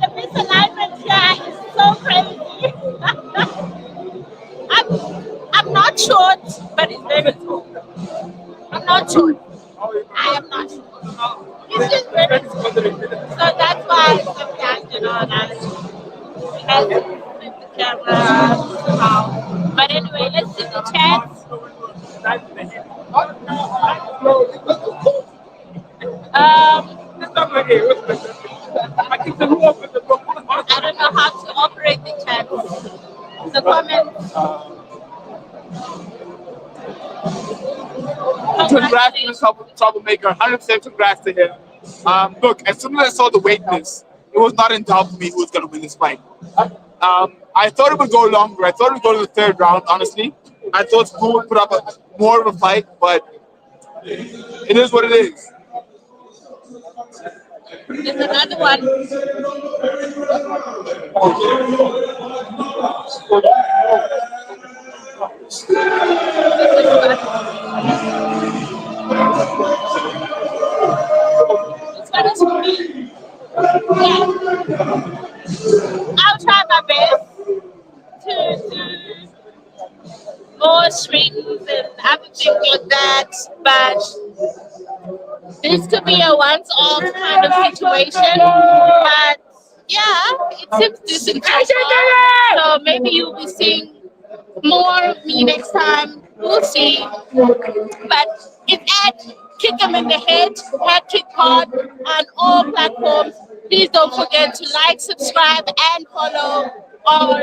The misalignment here is so crazy. I'm not short, but it's very tall. I'm not short. I am not short. He's just very tall. So that's why sometimes, that he has to flip the camera somehow. But anyway, let's see the chats. I don't know how to operate the chat. The comments. Congrats to the troublemaker. 100% congrats to him. Look, as soon as I saw the weight list, it was not in doubt for me who was going to win this fight. I thought it would go longer. I thought it would go to the third round, honestly. I thought School would put up more of a fight, but it is what it is. There's another one. This one is for me. Yeah. I'll try my best to do more streams and other things like that, but this could be a once-off kind of situation. But yeah, it seems decent so far. So maybe you'll be seeing more of me next time. We'll see. But it's at Kick 'em in the Head, at Kick Pod on all platforms. Please don't forget to like, subscribe, and follow. Or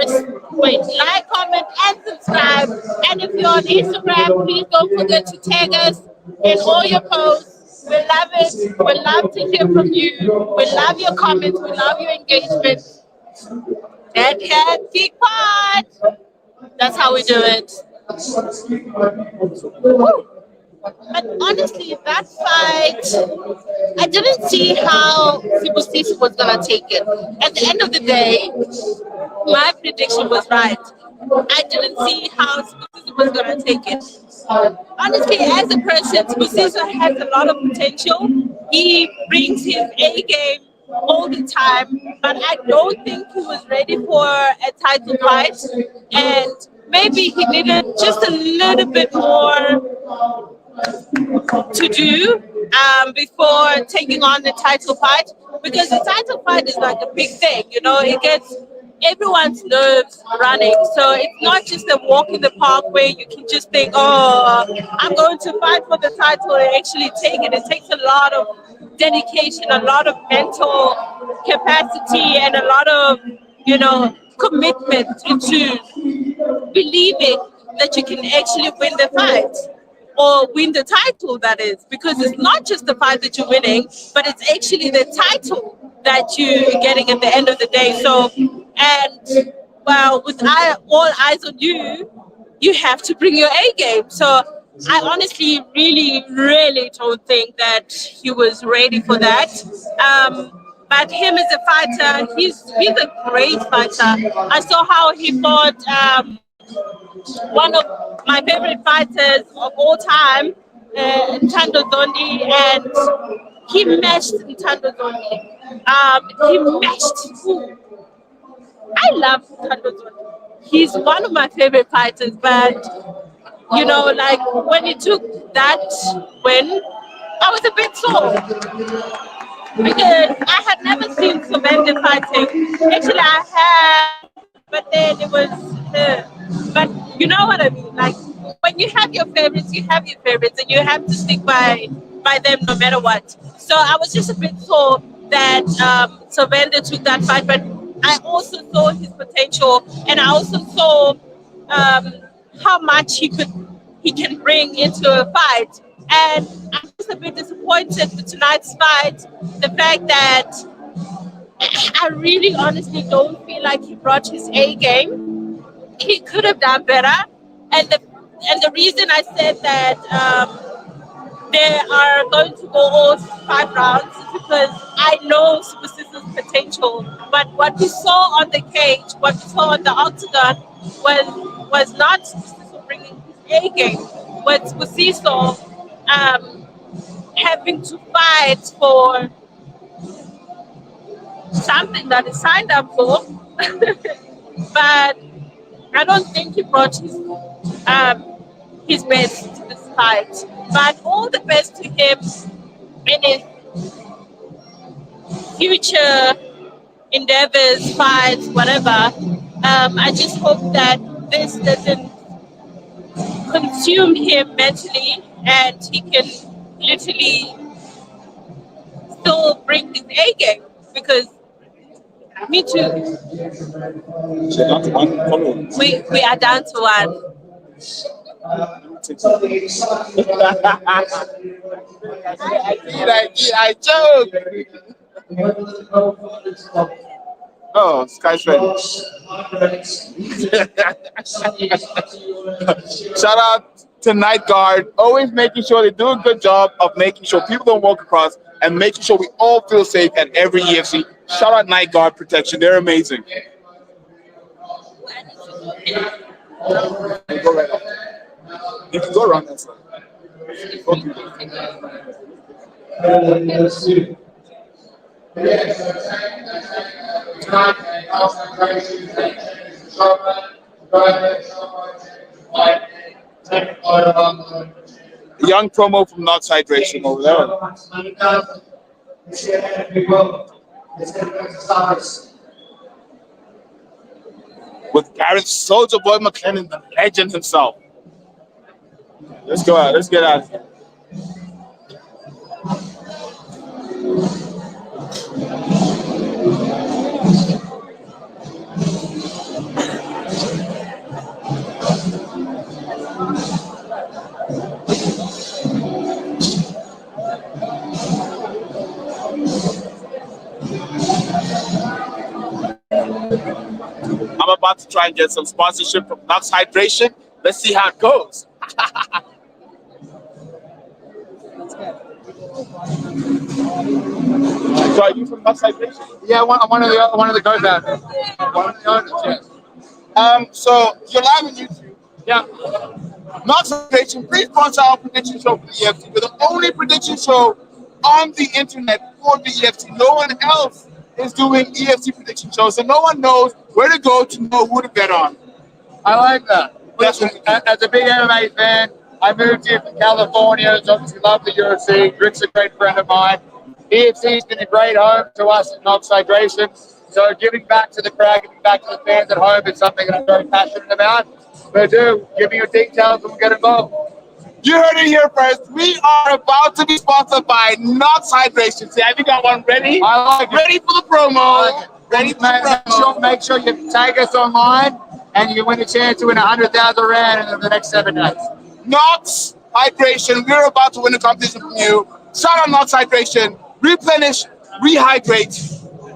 wait, like, comment, and subscribe. And if you're on Instagram, please don't forget to tag us in all your posts. We love it. We love to hear from you. We love your comments. We love your engagement. And Kick Pod. That's how we do it. But honestly, that fight, I didn't see how Sibusisi was going to take it. At the end of the day, my prediction was right. I didn't see how Sibusisi was going to take it. Honestly, as a person, Sibusisi has a lot of potential. He brings his A game all the time, but I don't think he was ready for a title fight. And maybe he needed just a little bit more to do before taking on the title fight, because the title fight is like a big thing, it gets everyone's nerves running. So it's not just a walk in the park where you can just think, oh, I'm going to fight for the title and actually take it. It takes a lot of dedication, a lot of mental capacity, and a lot of, commitment into believing that you can actually win the fight or win the title, that is, because it's not just the fight that you're winning, but it's actually the title that you're getting at the end of the day. So, and well, with all eyes on you, you have to bring your A game. So I honestly really, really don't think that he was ready for that. But him as a fighter, he's a great fighter. I saw how he fought one of my favorite fighters of all time, Ntando Zondi, and he matched Ntando Zondi. He matched. Ooh, I love Ntando Zondi. He's one of my favorite fighters, but you know, like when he took that win, I was a bit sore because I had never seen Sovende fighting. Actually, I had, but then it was, but you know what I mean? Like when you have your favorites, you have your favorites, and you have to stick by them no matter what. So I was just a bit sore that Sovende took that fight, but I also saw his potential, and I also saw um, how much he can bring into a fight. And I'm just a bit disappointed with tonight's fight. The fact that I really honestly don't feel like he brought his A game. He could have done better. And the reason I said that they are going to go all 5 rounds is because I know Super Sister's potential. But what we saw on the cage, what we saw on the octagon was not Super Sister bringing his A game. Was Siso having to fight for something that he signed up for. But I don't think he brought his best to this fight. But all the best to him in his future endeavors, fights, whatever. I just hope that this doesn't consume him mentally and he can literally still bring his A game because me too. So that's one follow. We are down to one. I joke. Oh, Sky's ready. Shout out to Night Guard, always making sure they do a good job of making sure people don't walk across and making sure we all feel safe at every EFC. Shout out Night Guard Protection, they're amazing. You go right up. You can go around that side. Young promo from Northside Racing over there. With Gareth Soldier Boy McLennan, the legend himself. Let's go out. Let's get out of here. I'm about to try and get some sponsorship from Lux Hydration. Let's see how it goes. So are you from Lux Hydration? Yeah, one of the co-founders. One of the owners, yes. So you're live on YouTube. Yeah. Lux Hydration, please sponsor our prediction show for the EFT. We're the only prediction show on the internet for the EFT. No one else is doing EFT prediction shows, so no one knows where to go to know who to bet on. I like that. Listen, as a big MMA fan, I moved here from California, so obviously love the UFC. Rick's a great friend of mine. EFC's been a great home to us at Knox Hydration. So giving back to the crowd, giving back to the fans at home is something that I'm very passionate about. So give me your details and we'll get involved. You heard it here first. We are about to be sponsored by Knox Hydration. See, have you got one ready? I like it. Ready for the promo. I like it. Ready for the promo. Make sure you tag us online and you win a chance to win 100,000 Rand in the next 7 days. Knox Hydration. We're about to win a competition from you. Shout out Knox Hydration. Replenish, rehydrate,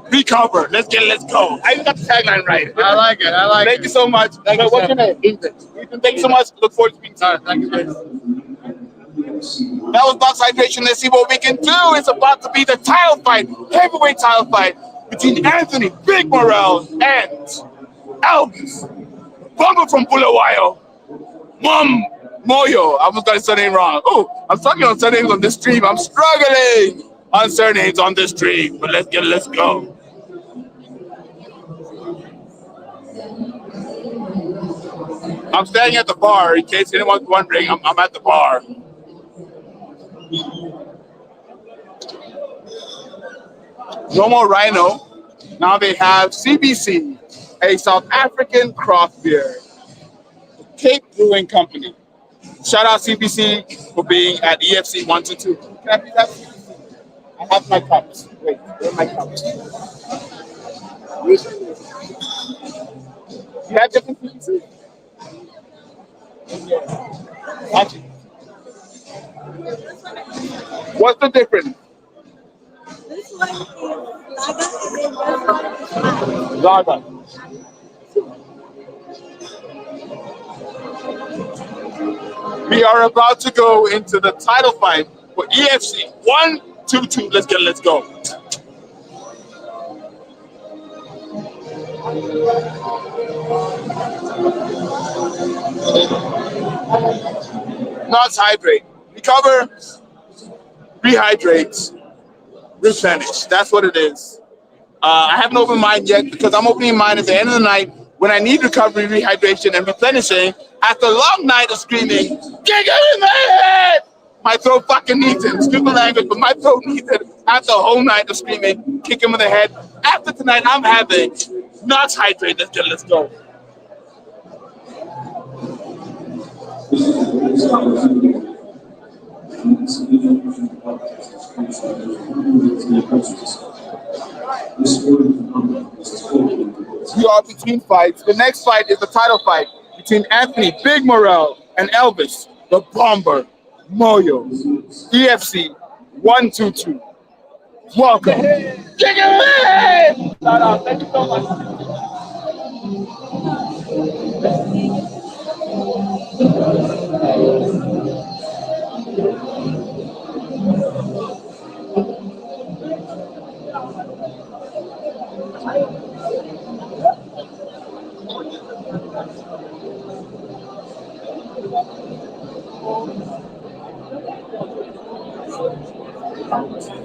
recover. Let's go. I even got the tagline right. I like it. Thank you so much. What's your name? Ethan. Thank you so much. Look forward to speaking to you. Thank you, guys. That was Knox Hydration. Let's see what we can do. It's about to be the title fight, heavyweight title fight between Anthony Big Morel and Elvis Bomber from Bulawayo. Moyo. I almost got his surname wrong. Oh, I'm talking on surnames on this stream. I'm struggling on surnames on this stream. But let's go. I'm staying at the bar in case anyone's wondering. I'm at the bar. No more Rhino. Now they have CBC, a South African craft beer, Cape Brewing Company. Shout out CBC for being at EFC 122. Can I please have CBC? I have my cups. Wait, where are my cups? You have different CBC? Actually, what's the difference? This one is lager and then this one is malt. Lager. We are about to go into the title fight for EFC 122. Let's go. Not hydrate. Recover, rehydrate, replenish. That's what it is. I haven't opened mine yet because I'm opening mine at the end of the night when I need recovery, rehydration, and replenishing after a long night of screaming, "Get in my head!" My throat fucking needs it. Excuse my language, but my throat needs it after a whole night of screaming, kick him in the head. After tonight, I'm having not hydrate. Let's go. We are between fights. The next fight is the title fight between Anthony Big Morel and Elvis the Bomber Moyo. EFC 122. Welcome. Kick it away! Shout out. Thank you so much.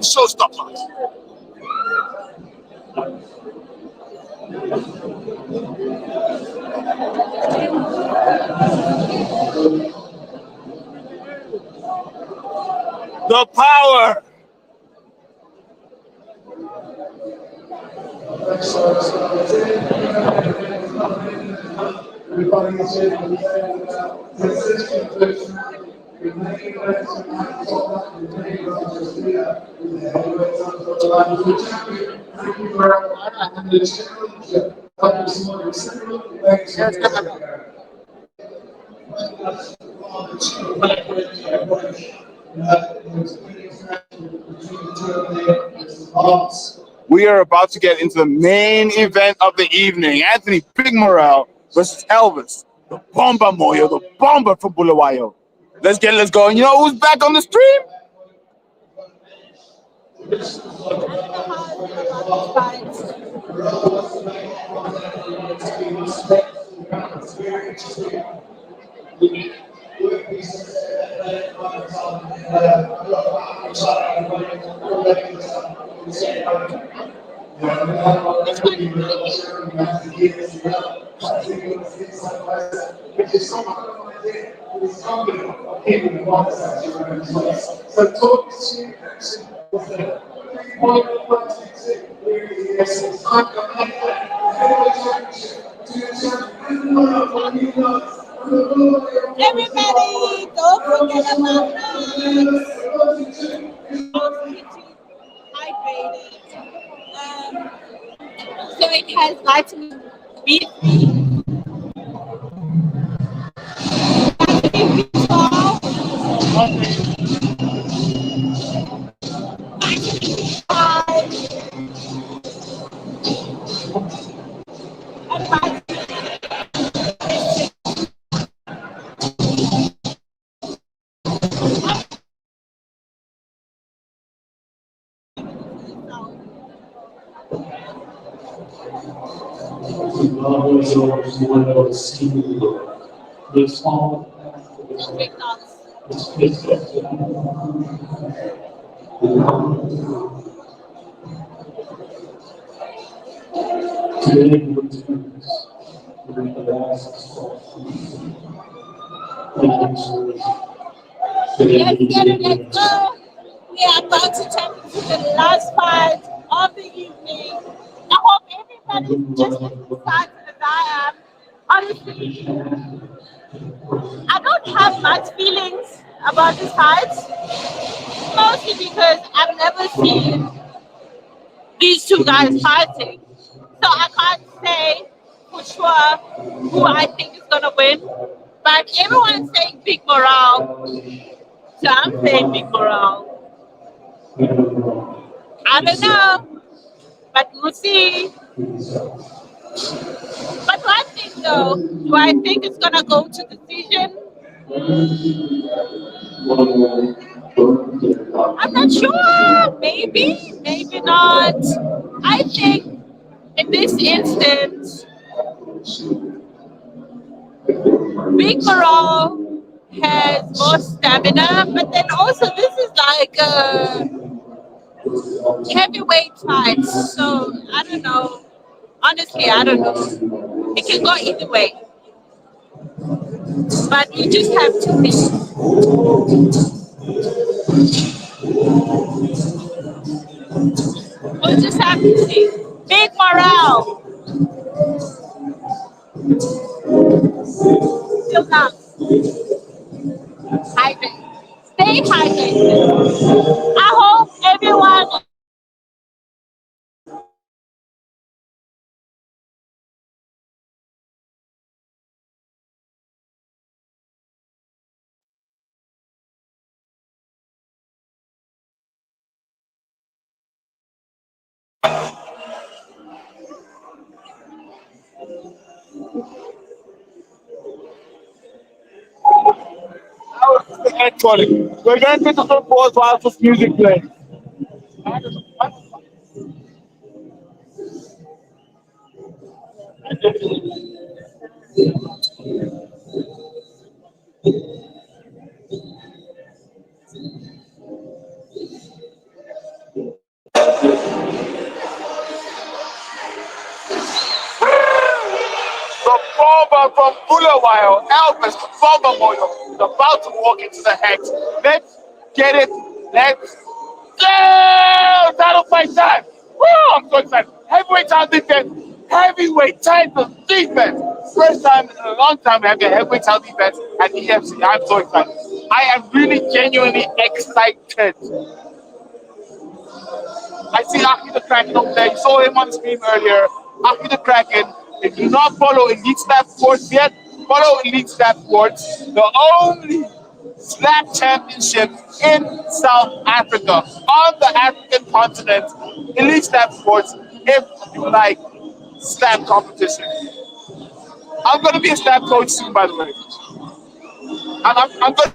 Showstoppers. The power. We are about to get into the main event of the evening. Anthony Big Morale versus Elvis, the Bomber Moyo, the Bomber from Bulawayo. Let's go. And you know who's back on the stream? Everybody, don't forget about us. Hydrated. So it has vitamin B3. Vitamin B12. Vitamin B5. And vitamin Big dogs. Let's get it, let's go. We are about to tap into the last part of the evening. I hope everybody's just as excited as I am. Honestly, I don't have much feelings about this fight, mostly because I've never seen these two guys fighting. So I can't say for sure who I think is gonna win. But everyone's saying big morale. So I'm saying big morale. I don't know, but we'll see. But one thing though, do I think it's gonna go to decision? I'm not sure. Maybe, maybe not. I think in this instance, Big Morale has more stamina, but then also this is like a heavyweight fight. So I don't know. Honestly, I don't know. It can go either way, but we just have to see. We'll just have to see. Big Morale. Still down. Hydrate. Stay hydrated. I hope everyone. Actually, we're going to the pause while this music plays. The bomber from Bulawayo, Elvis, the bomber Moyo, is about to walk into the hex. Let's get it. Let's go! Title fight time. Woo! I'm so excited. Heavyweight title defense. Heavyweight title defense. First time in a long time we have a heavyweight title defense at EFC. I'm so excited. I am really genuinely excited. I see Aki the Kraken over there. You saw him on screen earlier. Aki the Kraken. If you do not follow Elite Slap Sports yet, follow Elite Slap Sports, the only slap championship in South Africa, on the African continent. Elite Slap Sports, if you like slap competition. I'm going to be a slap coach soon, by the way. I'm going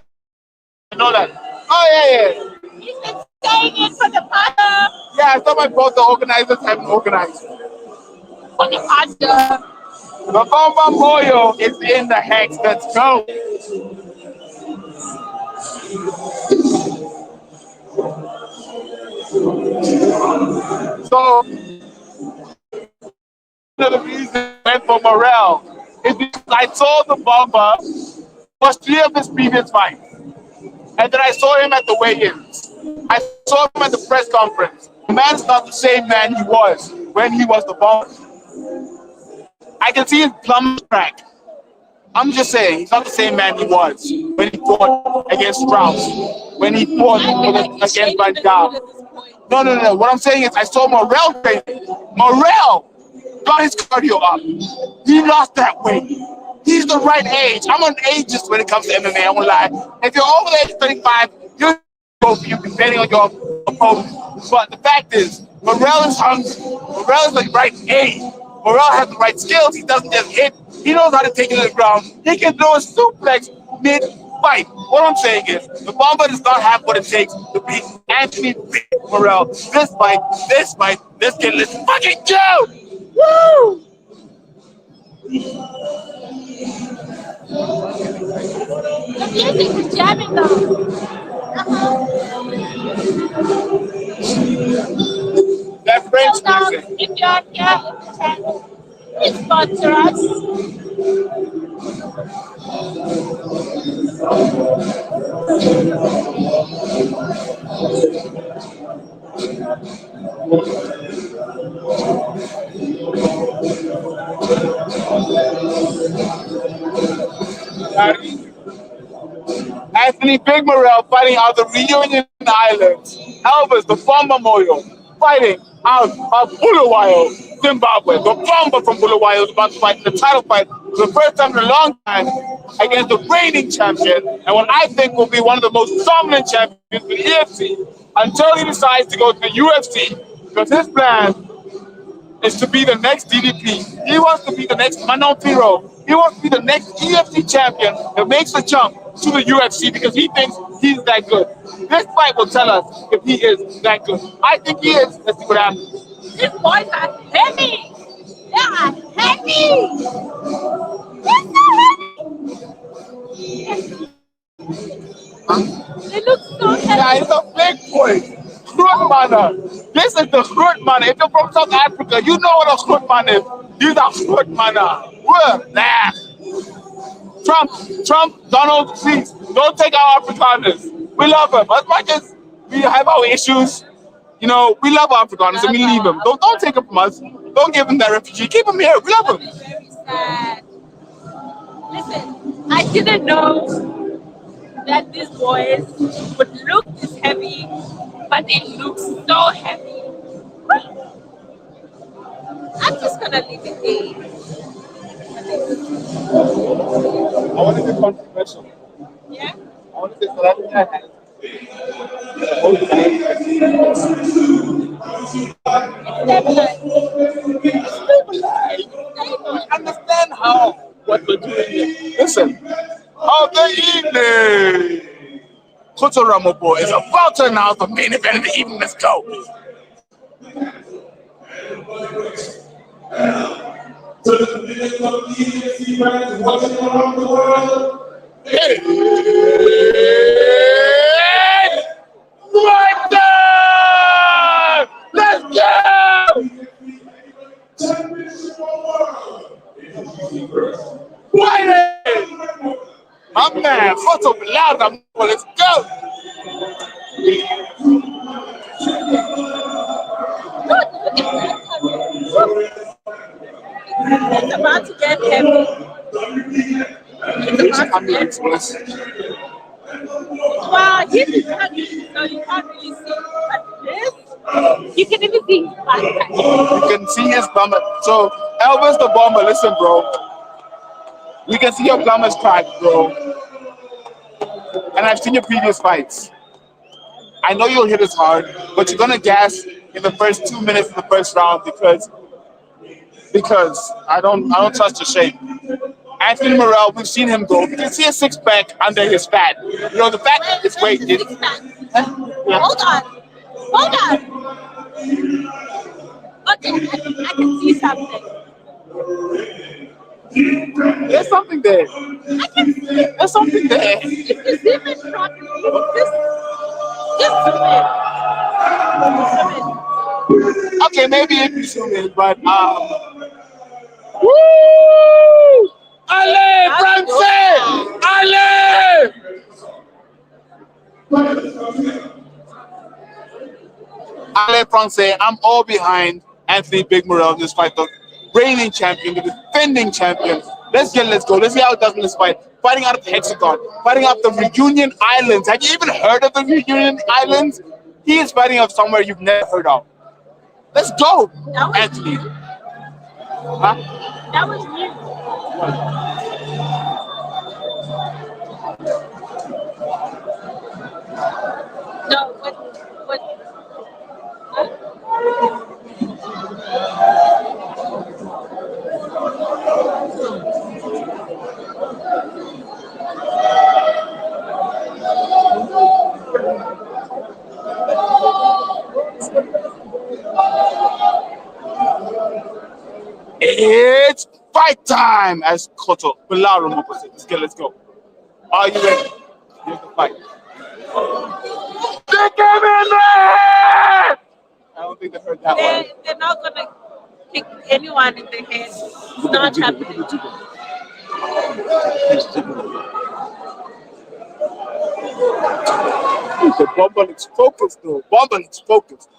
to know that. Oh, yeah. You've been staying in for the partner. Yeah, I thought my both the organizers haven't organized. For the partner. The Bomba Moyo is in the hex. Let's go. So, one of the reasons I went for Morel is because I saw the Bomba was 3 of his previous fights. And then I saw him at the weigh-ins. I saw him at the press conference. The man's not the same man he was when he was the Bomba. I can see his plum track. I'm just saying, he's not the same man he was when he fought against Strauss, when he fought against Van Gaal. No. What I'm saying is, I saw Morel training. Morel got his cardio up. He lost that weight. He's the right age. I'm an ageist when it comes to MMA. I won't lie. If you're over the age of 35, you'll go for you, depending on your opponent. But the fact is, Morel is hungry. Morel is the right age. Morel has the right skills. He doesn't just hit. He knows how to take it to the ground. He can throw a suplex mid-fight. What I'm saying is, the Bomber does not have what it takes to beat Anthony Morel. This fight, let's fucking go! Woo! The music is jamming though. That French So now, music. if you're here in the channel, please sponsor us. Anthony Big Morel fighting out the Reunion Islands. Elvis, the former Moyo, fighting out of Bulawayo, Zimbabwe. The bomber from Bulawayo is about to fight in the title fight for the first time in a long time against the reigning champion and what I think will be one of the most dominant champions in the EFC until he decides to go to the UFC because his plan is to be the next DDP. He wants to be the next Manon Piro. He wants to be the next EFC champion that makes the jump to the UFC because he thinks he's that good. This fight will tell us if he is that good. I think he is. Let's see what happens. These boys are heavy. They are heavy. They're so heavy. They look so Yeah, heavy. he's a big boy. Grootman. This is the Grootman. If you're from South Africa, you know what a Grootman is. These are Grootman. We're there. Trump, Donald, please don't take our Afrikaners. We love them as much as we have our issues. You know, we love Afrikaners and we leave them. Don't take them from us. Don't give them that refugee. Keep them here. We love them. Very sad. Listen, I didn't know that these boys would look this heavy, but they look so heavy. I'm just gonna leave it there. I want to be controversial. Yeah? I want to say South Africa understand how what we're doing here. Listen, how the evening. Koto Ramopo is about to announce the main event of the evening. Let's go. To the millions of EFC fans watching around the world. Hey! Banter! Let's go! Championship of the world. Fighting! My man, Koto Bilal Ramopo, let's go! It's about to get heavy. It's about to get heavy. Wow, he's in country, so you can't really see. But this, you can even see his back. You can see his plumber. So, Elvis the bomber, listen, bro. We can see your plumber's crack, bro. And I've seen your previous fights. I know you'll hit us hard, but you're gonna gas in the first 2 minutes of the first round because I don't trust your shape. Anthony Morel, we've seen him go. You can see a six pack under his fat. You know the fat is weight. Hold on. Hold on. Okay, I can see something. There's something there. I can see it. There's something there. If you zoom in properly, just zoom in. Zoom in. Okay, maybe if you zoom in, but woo! Allez, Francais! Allez! Allez, Francais! I'm all behind Anthony Big Morel in this fight. The reigning champion, the defending champion. Let's go. Let's see how it does in this fight. Fighting out of the Hexagon, fighting out the Reunion Islands. Have you even heard of the Reunion Islands? He is fighting out somewhere you've never heard of. Let's go, Anthony. Huh? That was new. No, what? It's fight time, as Koto Bilal Ramoko said. Let's go. Are you ready? Here's the fight. Stick him in there! I don't think they heard that one. They're not gonna kick anyone in the head. It's not happening. The Bumble is focused though. Bumble is focused.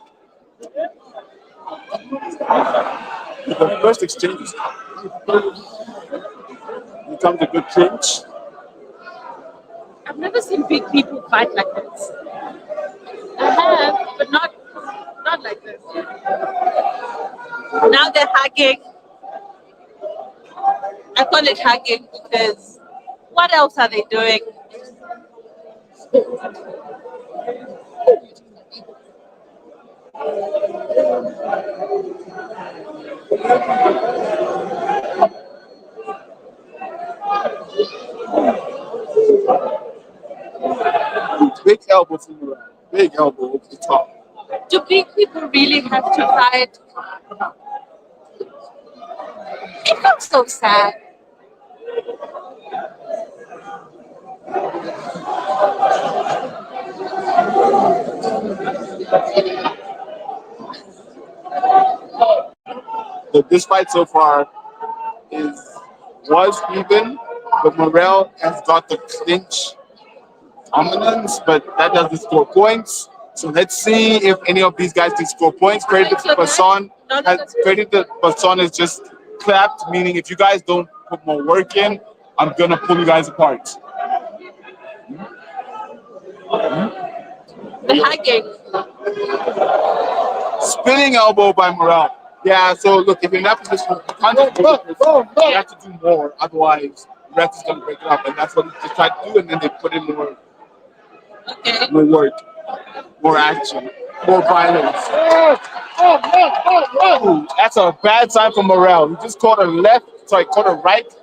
The first exchange. Here comes a good clinch. I've never seen big people fight like this. I have, but not like this. Now they're hugging. I call it hugging because what else are they doing? Big elbow from around. Big elbow over the top. Do big people really have to fight? It looks so sad. This fight so far was even, but Morel has got the clinch dominance, but that doesn't score points. So let's see if any of these guys can score points. Credit to Basson. Credit that Basson is just clapped, meaning if you guys don't put more work in, I'm gonna pull you guys apart. The hugging. Spinning elbow by Morel. Yeah, so look, if you're in that position, you can't just go with this. You have to do more, otherwise the ref is gonna break it up, and that's what he just tried to do, and then they put in more work, more action, more violence. Ooh, that's a bad sign for Morel. He just caught a right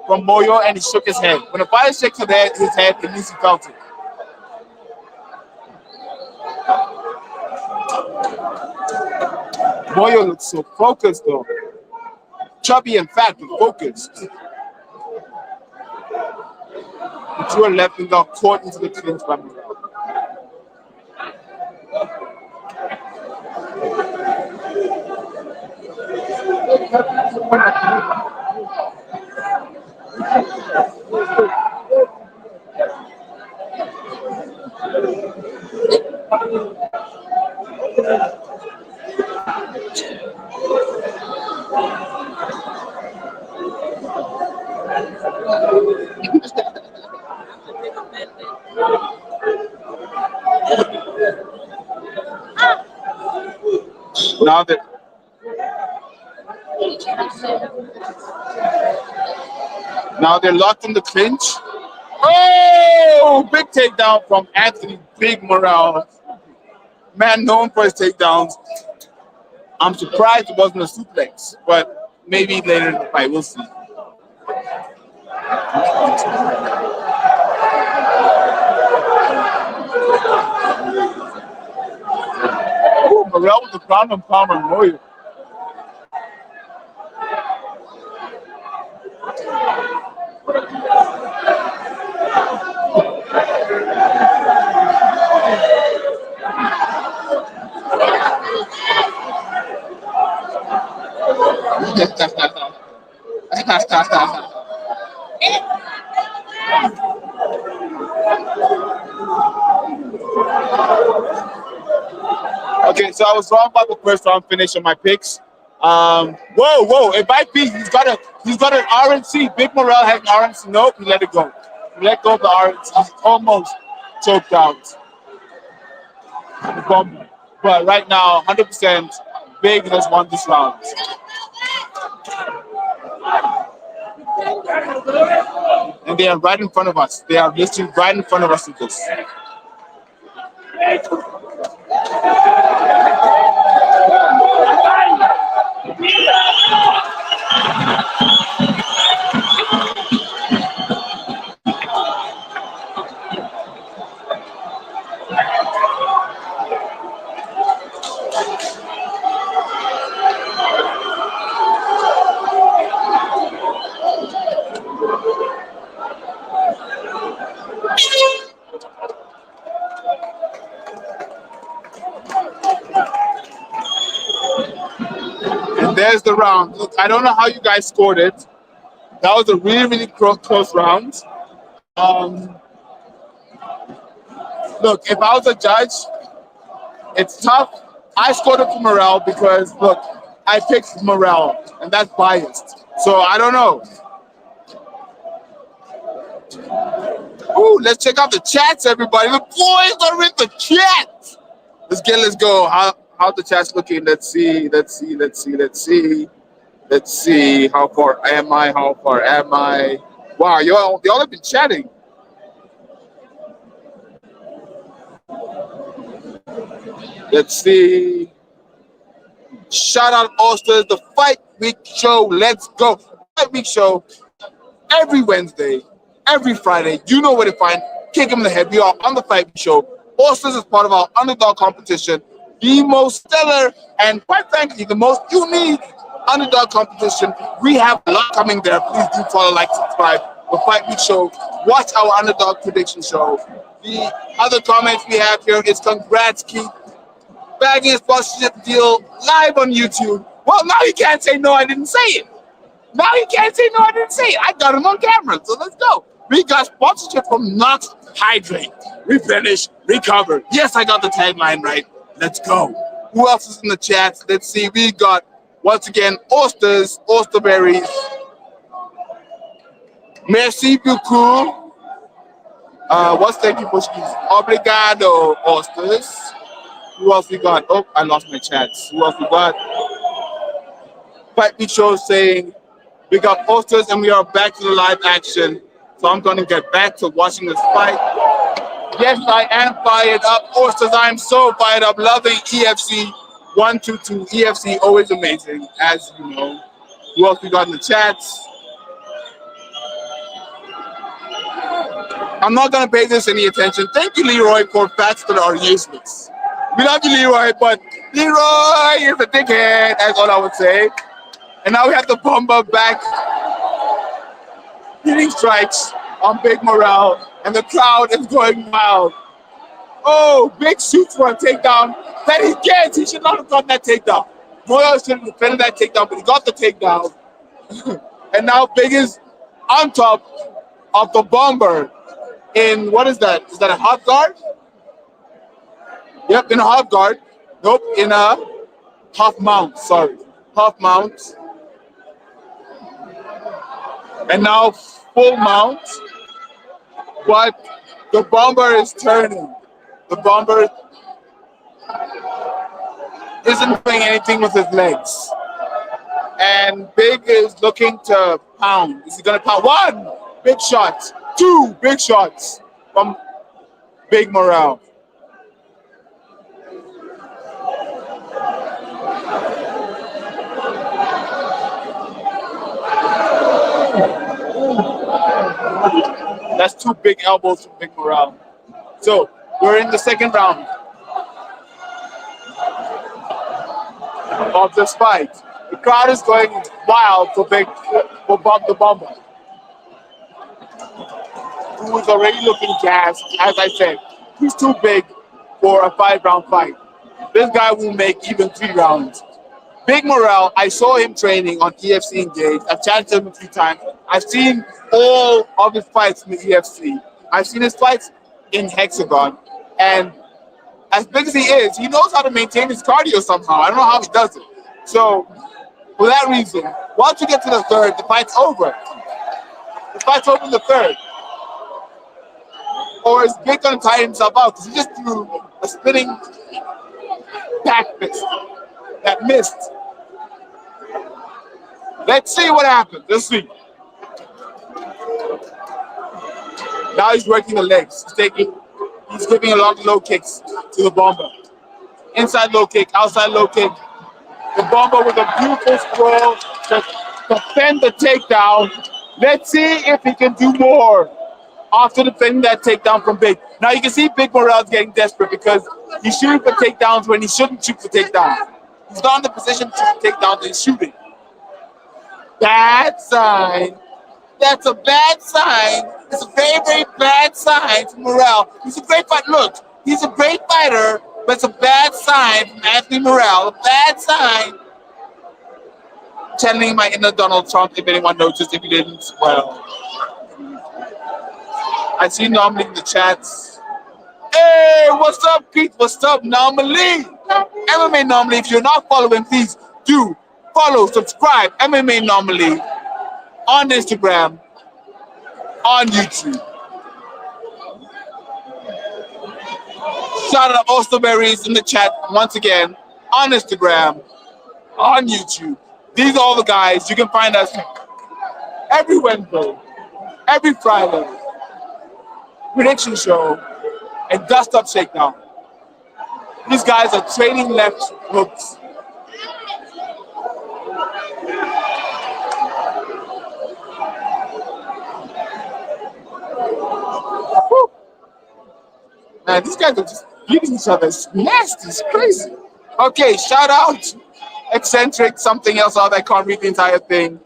from Moyo, and he shook his head. When a fighter shakes his head, it means he felt it. Moyo looks so focused though. Chubby and fat, but focused. He threw a left and got caught into the clinch by Morel. Now they're locked in the clinch. Oh, big takedown from Anthony Big Morale. Man known for his takedowns. I'm surprised it wasn't a suplex, but maybe later in the fight, we'll see. Oh, Morale with the ground and pound on Moyo. Okay, so I was wrong about the first round finish on my picks. Whoa! It might be he's got an RNC. Big Morale had an RNC. Nope, he let it go. He let go of the RNC. He's almost choked out. But right now, 100%, Big has won this round. And they are right in front of us. They are literally right in front of us with this. And there's the round. Look, I don't know how you guys scored it. That was a really, really close round. Um, Look, if I was a judge, it's tough. I scored it for Morel because, look, I picked Morel, and that's biased. So I don't know. Ooh, let's check out the chats, everybody. The boys are in the chat. Let's go. How the chat's looking? Let's see. Let's see. How far am I? How far am I? Wow, y'all have been chatting. Let's see. Shout out Osters, the Fight Week Show. Let's go. Fight Week Show every Wednesday, every Friday. You know where to find Kick 'em in the Head. We are on the Fight Week Show. Osters is part of our underdog competition, the most stellar and quite frankly, the most unique underdog competition. We have a lot coming there. Please do follow, like, subscribe. The Fight Week Show. Watch our underdog prediction show. The other comments we have here is congrats, Keith. Bagging a sponsorship deal live on YouTube. Well, now you can't say no, I didn't say it. Now you can't say no, I didn't say it. I got him on camera, so let's go. We got sponsorship from Not Hydrate. Replenish, recover. Yes, I got the tagline right. Let's go. Who else is in the chat? Let's see. We got, once again, Osters, Osterberries. Merci beaucoup. What's thank you, Pushkis? Obrigado, Osters. Who else we got? Oh, I lost my chats. Who else we got? Fight Week Show saying we got posters and we are back to the live action. So I'm going to get back to watching this fight. Yes, I am fired up. Osters, I'm so fired up. Loving EFC 122. EFC always amazing, as you know. Who else we got in the chats? I'm not going to pay this any attention. Thank you, Leroy, for facts that are useless. We love you, Leroy, but Leroy is a dickhead. That's all I would say. And now we have the Bomber back hitting strikes on Big Morale, and the crowd is going wild. Oh, Big shoots for a takedown that he gets. He should not have gotten that takedown. Morale should have defended that takedown, but he got the takedown. And now Big is on top of the Bomber in, what is that? Is that a half guard? Yep, in a half guard. Nope, in a half mount, sorry. Half mount. And now full mount. But the Bomber is turning. The Bomber isn't doing anything with his legs. And Big is looking to pound. Is he going to pound? One big shot. Two big shots from Big Morale. That's two big elbows from Big Morale. So we're in the second round of this fight. The crowd is going wild for Bob the Bomber, who is already looking gassed. As I said, he's too big for a 5-round fight. This guy will make even 3 rounds. Big Morale, I saw him training on EFC Engage. I've chatted to him a few times. I've seen all of his fights in the EFC. I've seen his fights in Hexagon. And as big as he is, he knows how to maintain his cardio somehow. I don't know how he does it. So, for that reason, once you get to the third, the fight's over. The fight's over in the third. Or is Big going to tie himself out? Because he just threw a spinning back fist that missed. Let's see what happens. Let's see. Now he's working the legs. He's giving a lot of low kicks to the Bomber. Inside low kick, outside low kick. The Bomber with a beautiful scroll to defend the takedown. Let's see if he can do more after defending that takedown from Big. Now you can see Big Morale's getting desperate because he's shooting for takedowns when he shouldn't shoot for takedowns. He's not in the position to shoot takedowns and he's shooting. Bad sign. That's a bad sign. It's a very, very bad sign for Morale. He's a great fighter. Look, He's a great fighter, but it's a bad sign from Anthony Morrell. A bad sign. Channeling my inner Donald Trump, if anyone noticed. If you didn't, well, I see normally in the chats. Hey, what's up, Pete? What's up, Normally? MMA Normally, if you're not following, please do follow, subscribe. MMA Normally on Instagram, on YouTube. Shout out Osterberries in the chat once again, on Instagram, on YouTube. These are all the guys. You can find us every Wednesday, every Friday. Prediction show and dust up shakedown. These guys are trading left hooks. Woo. Man, these guys are just beating each other. It's nasty. It's crazy. Okay, shout out Eccentric, something else out. I can't read the entire thing.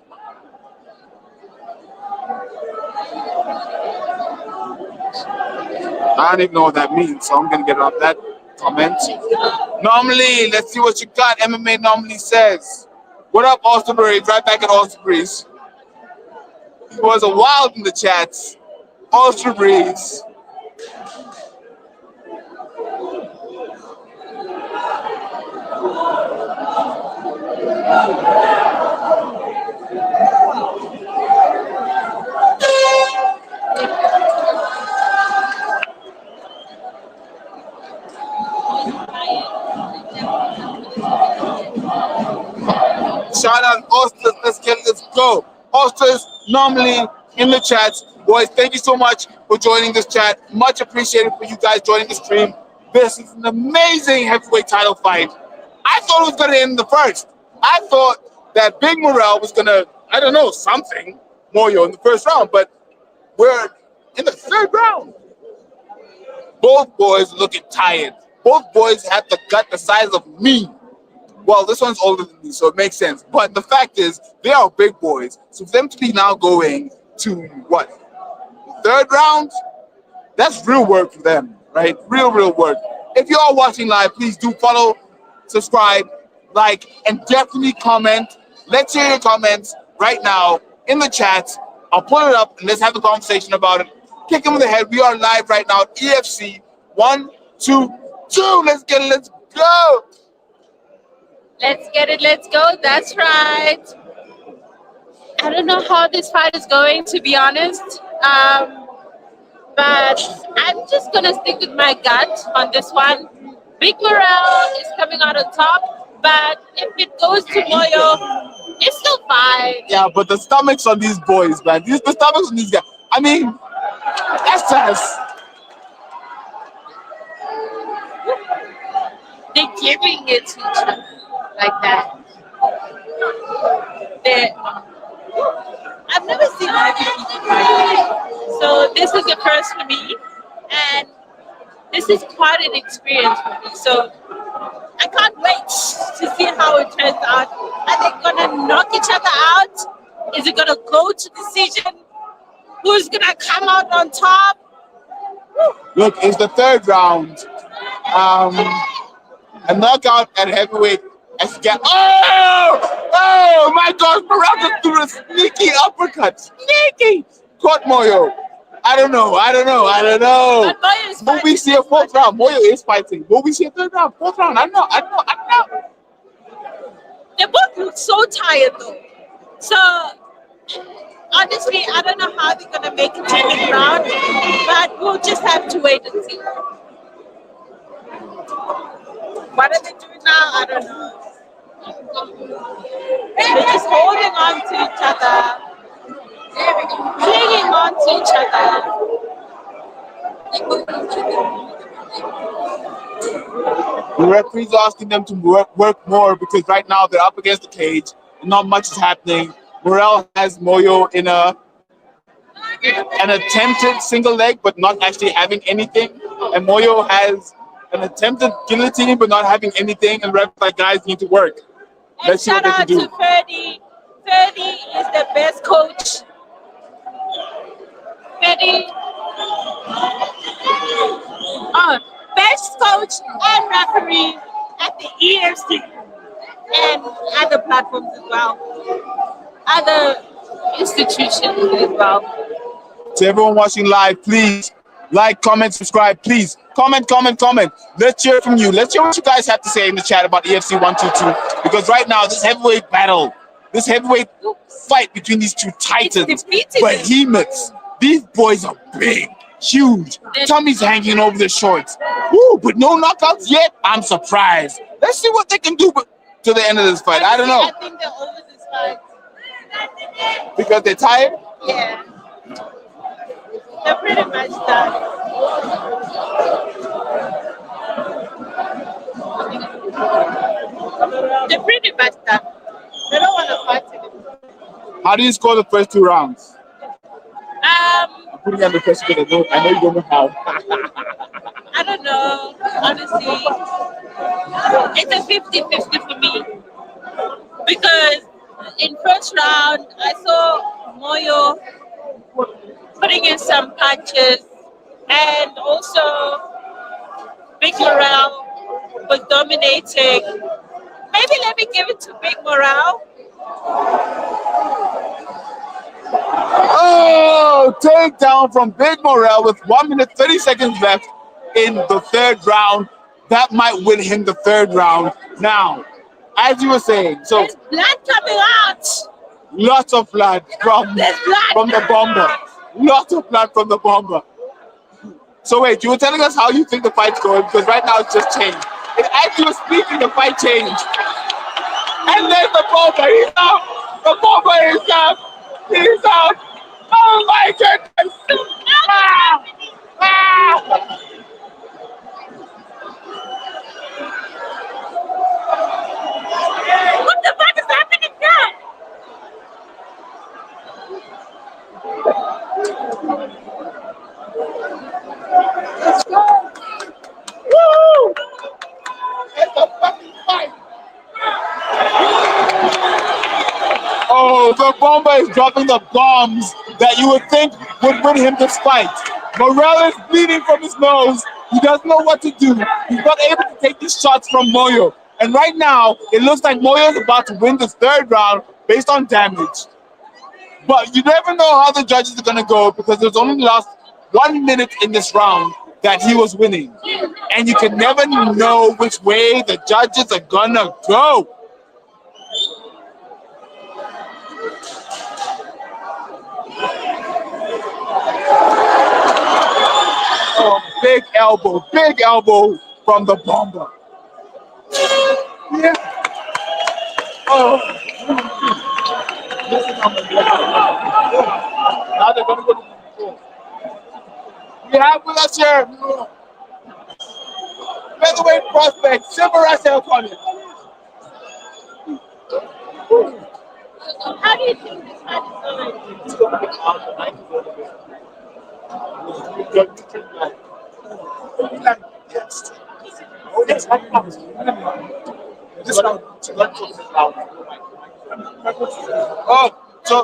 I don't even know what that means, so I'm gonna get off that comment. Normally, let's see what you got. MMA normally says. What up, Osterberry? Right back at Osterberry's. He was a wild in the chats. Osterberry's. Shout out Osters, let's go. Osters normally in the chat. Boys, thank you so much for joining this chat. Much appreciated for you guys joining the stream. This is an amazing heavyweight title fight. I thought it was gonna end the first. I thought that Big Morrell was gonna, I don't know, something, Moyo in the first round, but we're in the third round. Both boys looking tired. Both boys have the gut the size of me. Well, this one's older than me, so it makes sense. But the fact is, they are big boys. So for them to be now going to what? Third round? That's real work for them, right? Real work. If you are watching live, please do follow, subscribe, like, and definitely comment. Let's hear your comments right now in the chat. I'll pull it up and let's have a conversation about it. Kick him in the head. We are live right now at EFC 1, 2, 2. Let's get it. Let's go. Let's get it, let's go. That's right. I don't know how this fight is going, to be honest. But I'm just going to stick with my gut on this one. Big Morrell is coming out on top, but if it goes to Moyo, it's still fine. Yeah, but the stomachs on these boys, man. The stomachs on these guys. I mean, SS. They're giving it to each other like that. I've never seen anything like so this is the first for me, and this is quite an experience for me. So I can't wait to see how it turns out. Are they gonna knock each other out? Is it gonna go to decision? Who's gonna come out on top? Look, it's the third round. A knockout at heavyweight. Oh my God! Morrell just threw a sneaky uppercut. Sneaky. Caught Moyo. I don't know. But Moyo is Will we see a fourth round? Moyo is fighting. Will we see a third round? Fourth round? I don't know. They both look so tired though. So honestly, I don't know how they're gonna make it to the round, but we'll just have to wait and see. What are they doing now? I don't know. They're just holding on to each other, clinging on to each other. The referee's asking them to work more because right now they're up against the cage and not much is happening. Morrell has Moyo in an attempted single leg but not actually having anything, and Moyo has an attempted guillotine but not having anything, and refs like, guys need to work. And Let's see what they can do. Shout out to Ferdy. Ferdy is the best coach. Ferdy. Oh, best coach and referee at the EFC and other platforms as well, other institutions as well. To everyone watching live, please like, comment, subscribe. Please comment, comment, comment. Let's hear from you. Let's hear what you guys have to say in the chat about EFC 122. Because right now, this heavyweight battle, this heavyweight fight between these two titans, behemoths. These boys are big, huge. Tummy's hanging over the shorts. Woo, but no knockouts yet. I'm surprised. Let's see what they can do to the end of this fight. I don't know. I think they're over this fight. Because they're tired? Yeah. They're pretty much done. They're pretty much done. They don't want to fight anymore. How do you score the first 2 rounds? I'm putting you under pressure because I know you don't know how. I don't know. Honestly, it's a 50-50 for me. Because in first round, I saw Moyo putting in some punches, and also Big Morale was dominating. Maybe let me give it to Big Morale. Oh, takedown from Big Morale with 1 minute 30 seconds left in the 3rd round. That might win him the 3rd round. Now, as you were saying, so there's blood coming out. Lots of blood from the bomber. Lots of blood from the bomber. So wait, you were telling us how you think the fight's going, because right now it's just changed. And as you were speaking, the fight changed. And there's the bomber. He's out. The bomber is out. He's out. Oh my goodness. Ah! Ah! What the fuck is happening now? Let's go! Woo! It's a fucking fight! Oh, the bomber is dropping the bombs that you would think would win him this fight. Morel is bleeding from his nose. He doesn't know what to do. He's not able to take these shots from Moyo. And right now, it looks like Moyo is about to win this 3rd round based on damage. But you never know how the judges are going to go, because there's only the last 1 minute in this round that he was winning. And you can never know which way the judges are going to go. Oh, big elbow from the bomber. Yeah. Oh. Now they're going to go to the floor. We have with us here featherweight prospect Simbarasa Okonia. How do you think this fight is going? Oh, so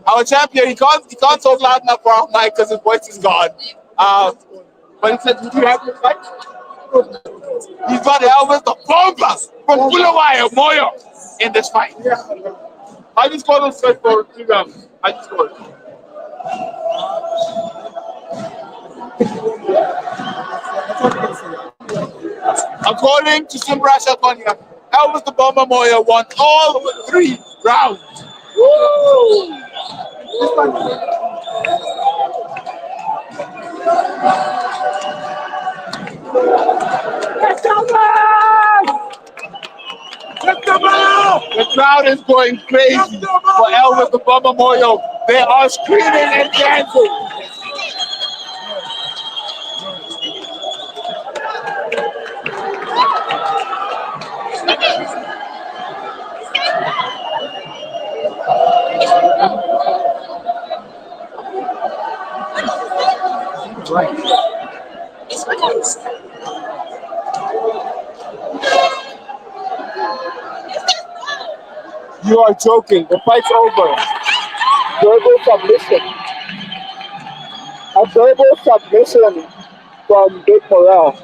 our champion, he can't talk loud enough for our mic because his voice is gone. But he said, "Did you have your fight?" He's got Elvis the bomber from Bulawayo Moyo in this fight. I just scored this fight for 3 rounds. I just scored. According to Simbrasha Konya, Elvis the Bomber Moyo won all 3 rounds. Woo! This one. Let's go, the crowd is going crazy for Elvis the Bomber Moyo. They are screaming and dancing. You are joking. The fight's over. Verbal submission. A verbal submission from Big Morale.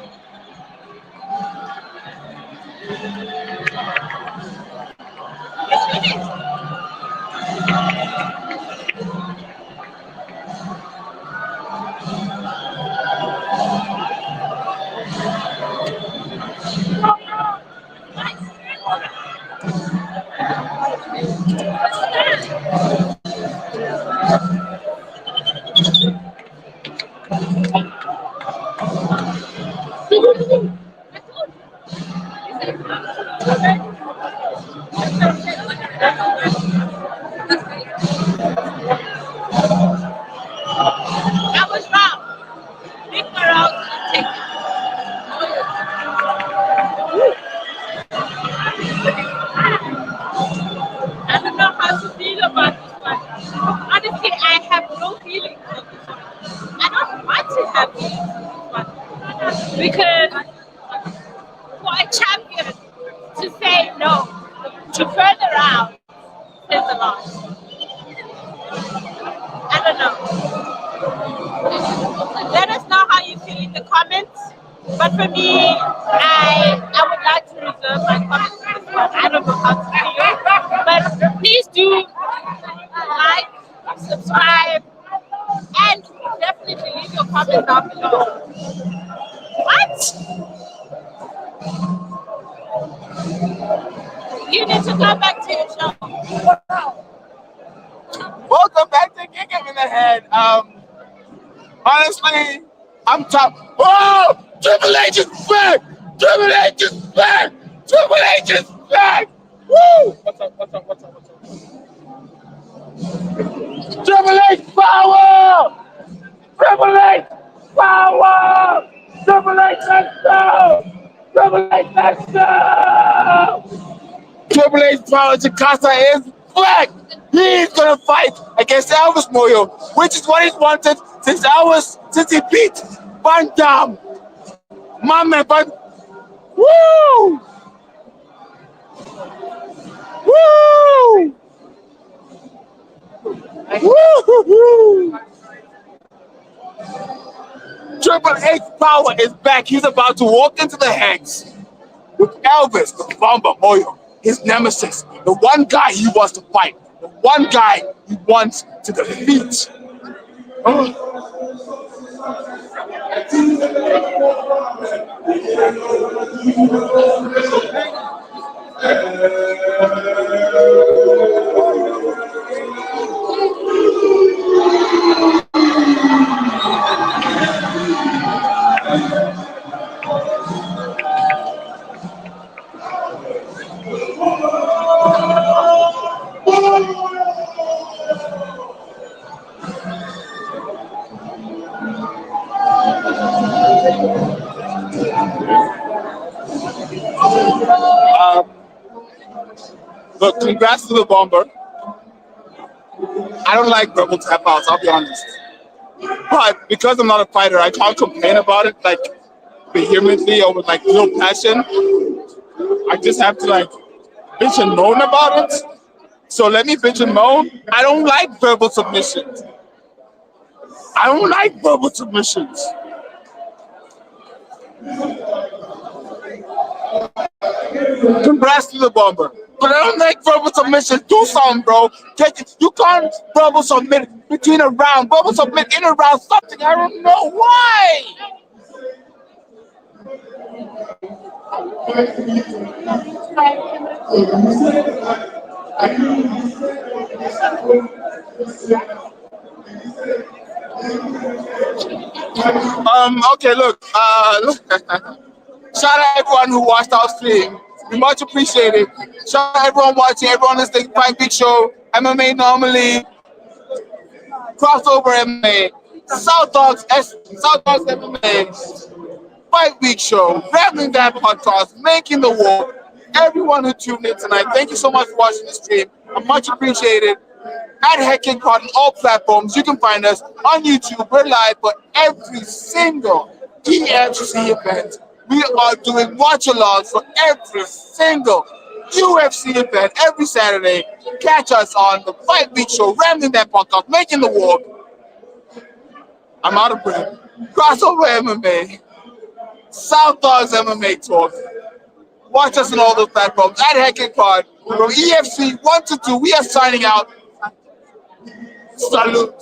That was wrong. Big morale to take. I don't know how to feel about this one. Honestly, I have no feelings on this one. I don't want to have feelings on this one. Because for a champion to say no to further round says a lot. I don't know. Let us know how you feel in the comments. But for me, I would like to reserve my comments for this one. I don't know how to feel. But please do like, subscribe, and definitely leave your comments down below. What? You need to come back to your show. Welcome back to Kick Him in the Head. Honestly, I'm top. Oh, Triple H is back! Triple H is back! Triple H is back! Woo! What's up? What's up? What's up? What's up? Triple H power! Triple H power! Triple H, let's go! Triple H, let's go! Triple H power Jakarta is back! He's gonna fight against Elvis Moyo, which is what he's wanted since he beat banter. My man, but woo! Woo! Woo! Triple H power is back. He's about to walk into the hands with Elvis, the Bomber Moyo, his nemesis, the one guy he wants to fight, the one guy he wants to defeat. Oh. Look, congrats to the Bomber. I don't like verbal tap outs, I'll be honest. But because I'm not a fighter, I can't complain about it like vehemently or with like real passion. I just have to like bitch and moan about it. So let me bitch and moan. I don't like verbal submissions. I don't like verbal submissions. Congrats to the Bomber. But I don't like verbal submissions. Do something, bro. You can't verbal submit between a round. Verbal submit in a round something. I don't know why. Okay, look. Shout out everyone who watched our stream. We much appreciate it. Shout out everyone watching, everyone listening to Fight Big Show, MMA Normally, Crossover MMA, South Dogs MMA, Fight Week Show, Rambling That Podcast, Making the War. Everyone who tuned in tonight, thank you so much for watching the stream. I much appreciated. At Head Kick Pod on all platforms, you can find us on YouTube. We're live for every single EFC event. We are doing watch-alongs for every single UFC event every Saturday. Catch us on the Fight Week Show, Rambling That Podcast, Making the War. I'm out of breath. Crossover MMA, South Dogs MMA Talk. Watch us on all those platforms at Heckin Pod. From EFC 1 to 2, we are signing out. Salute.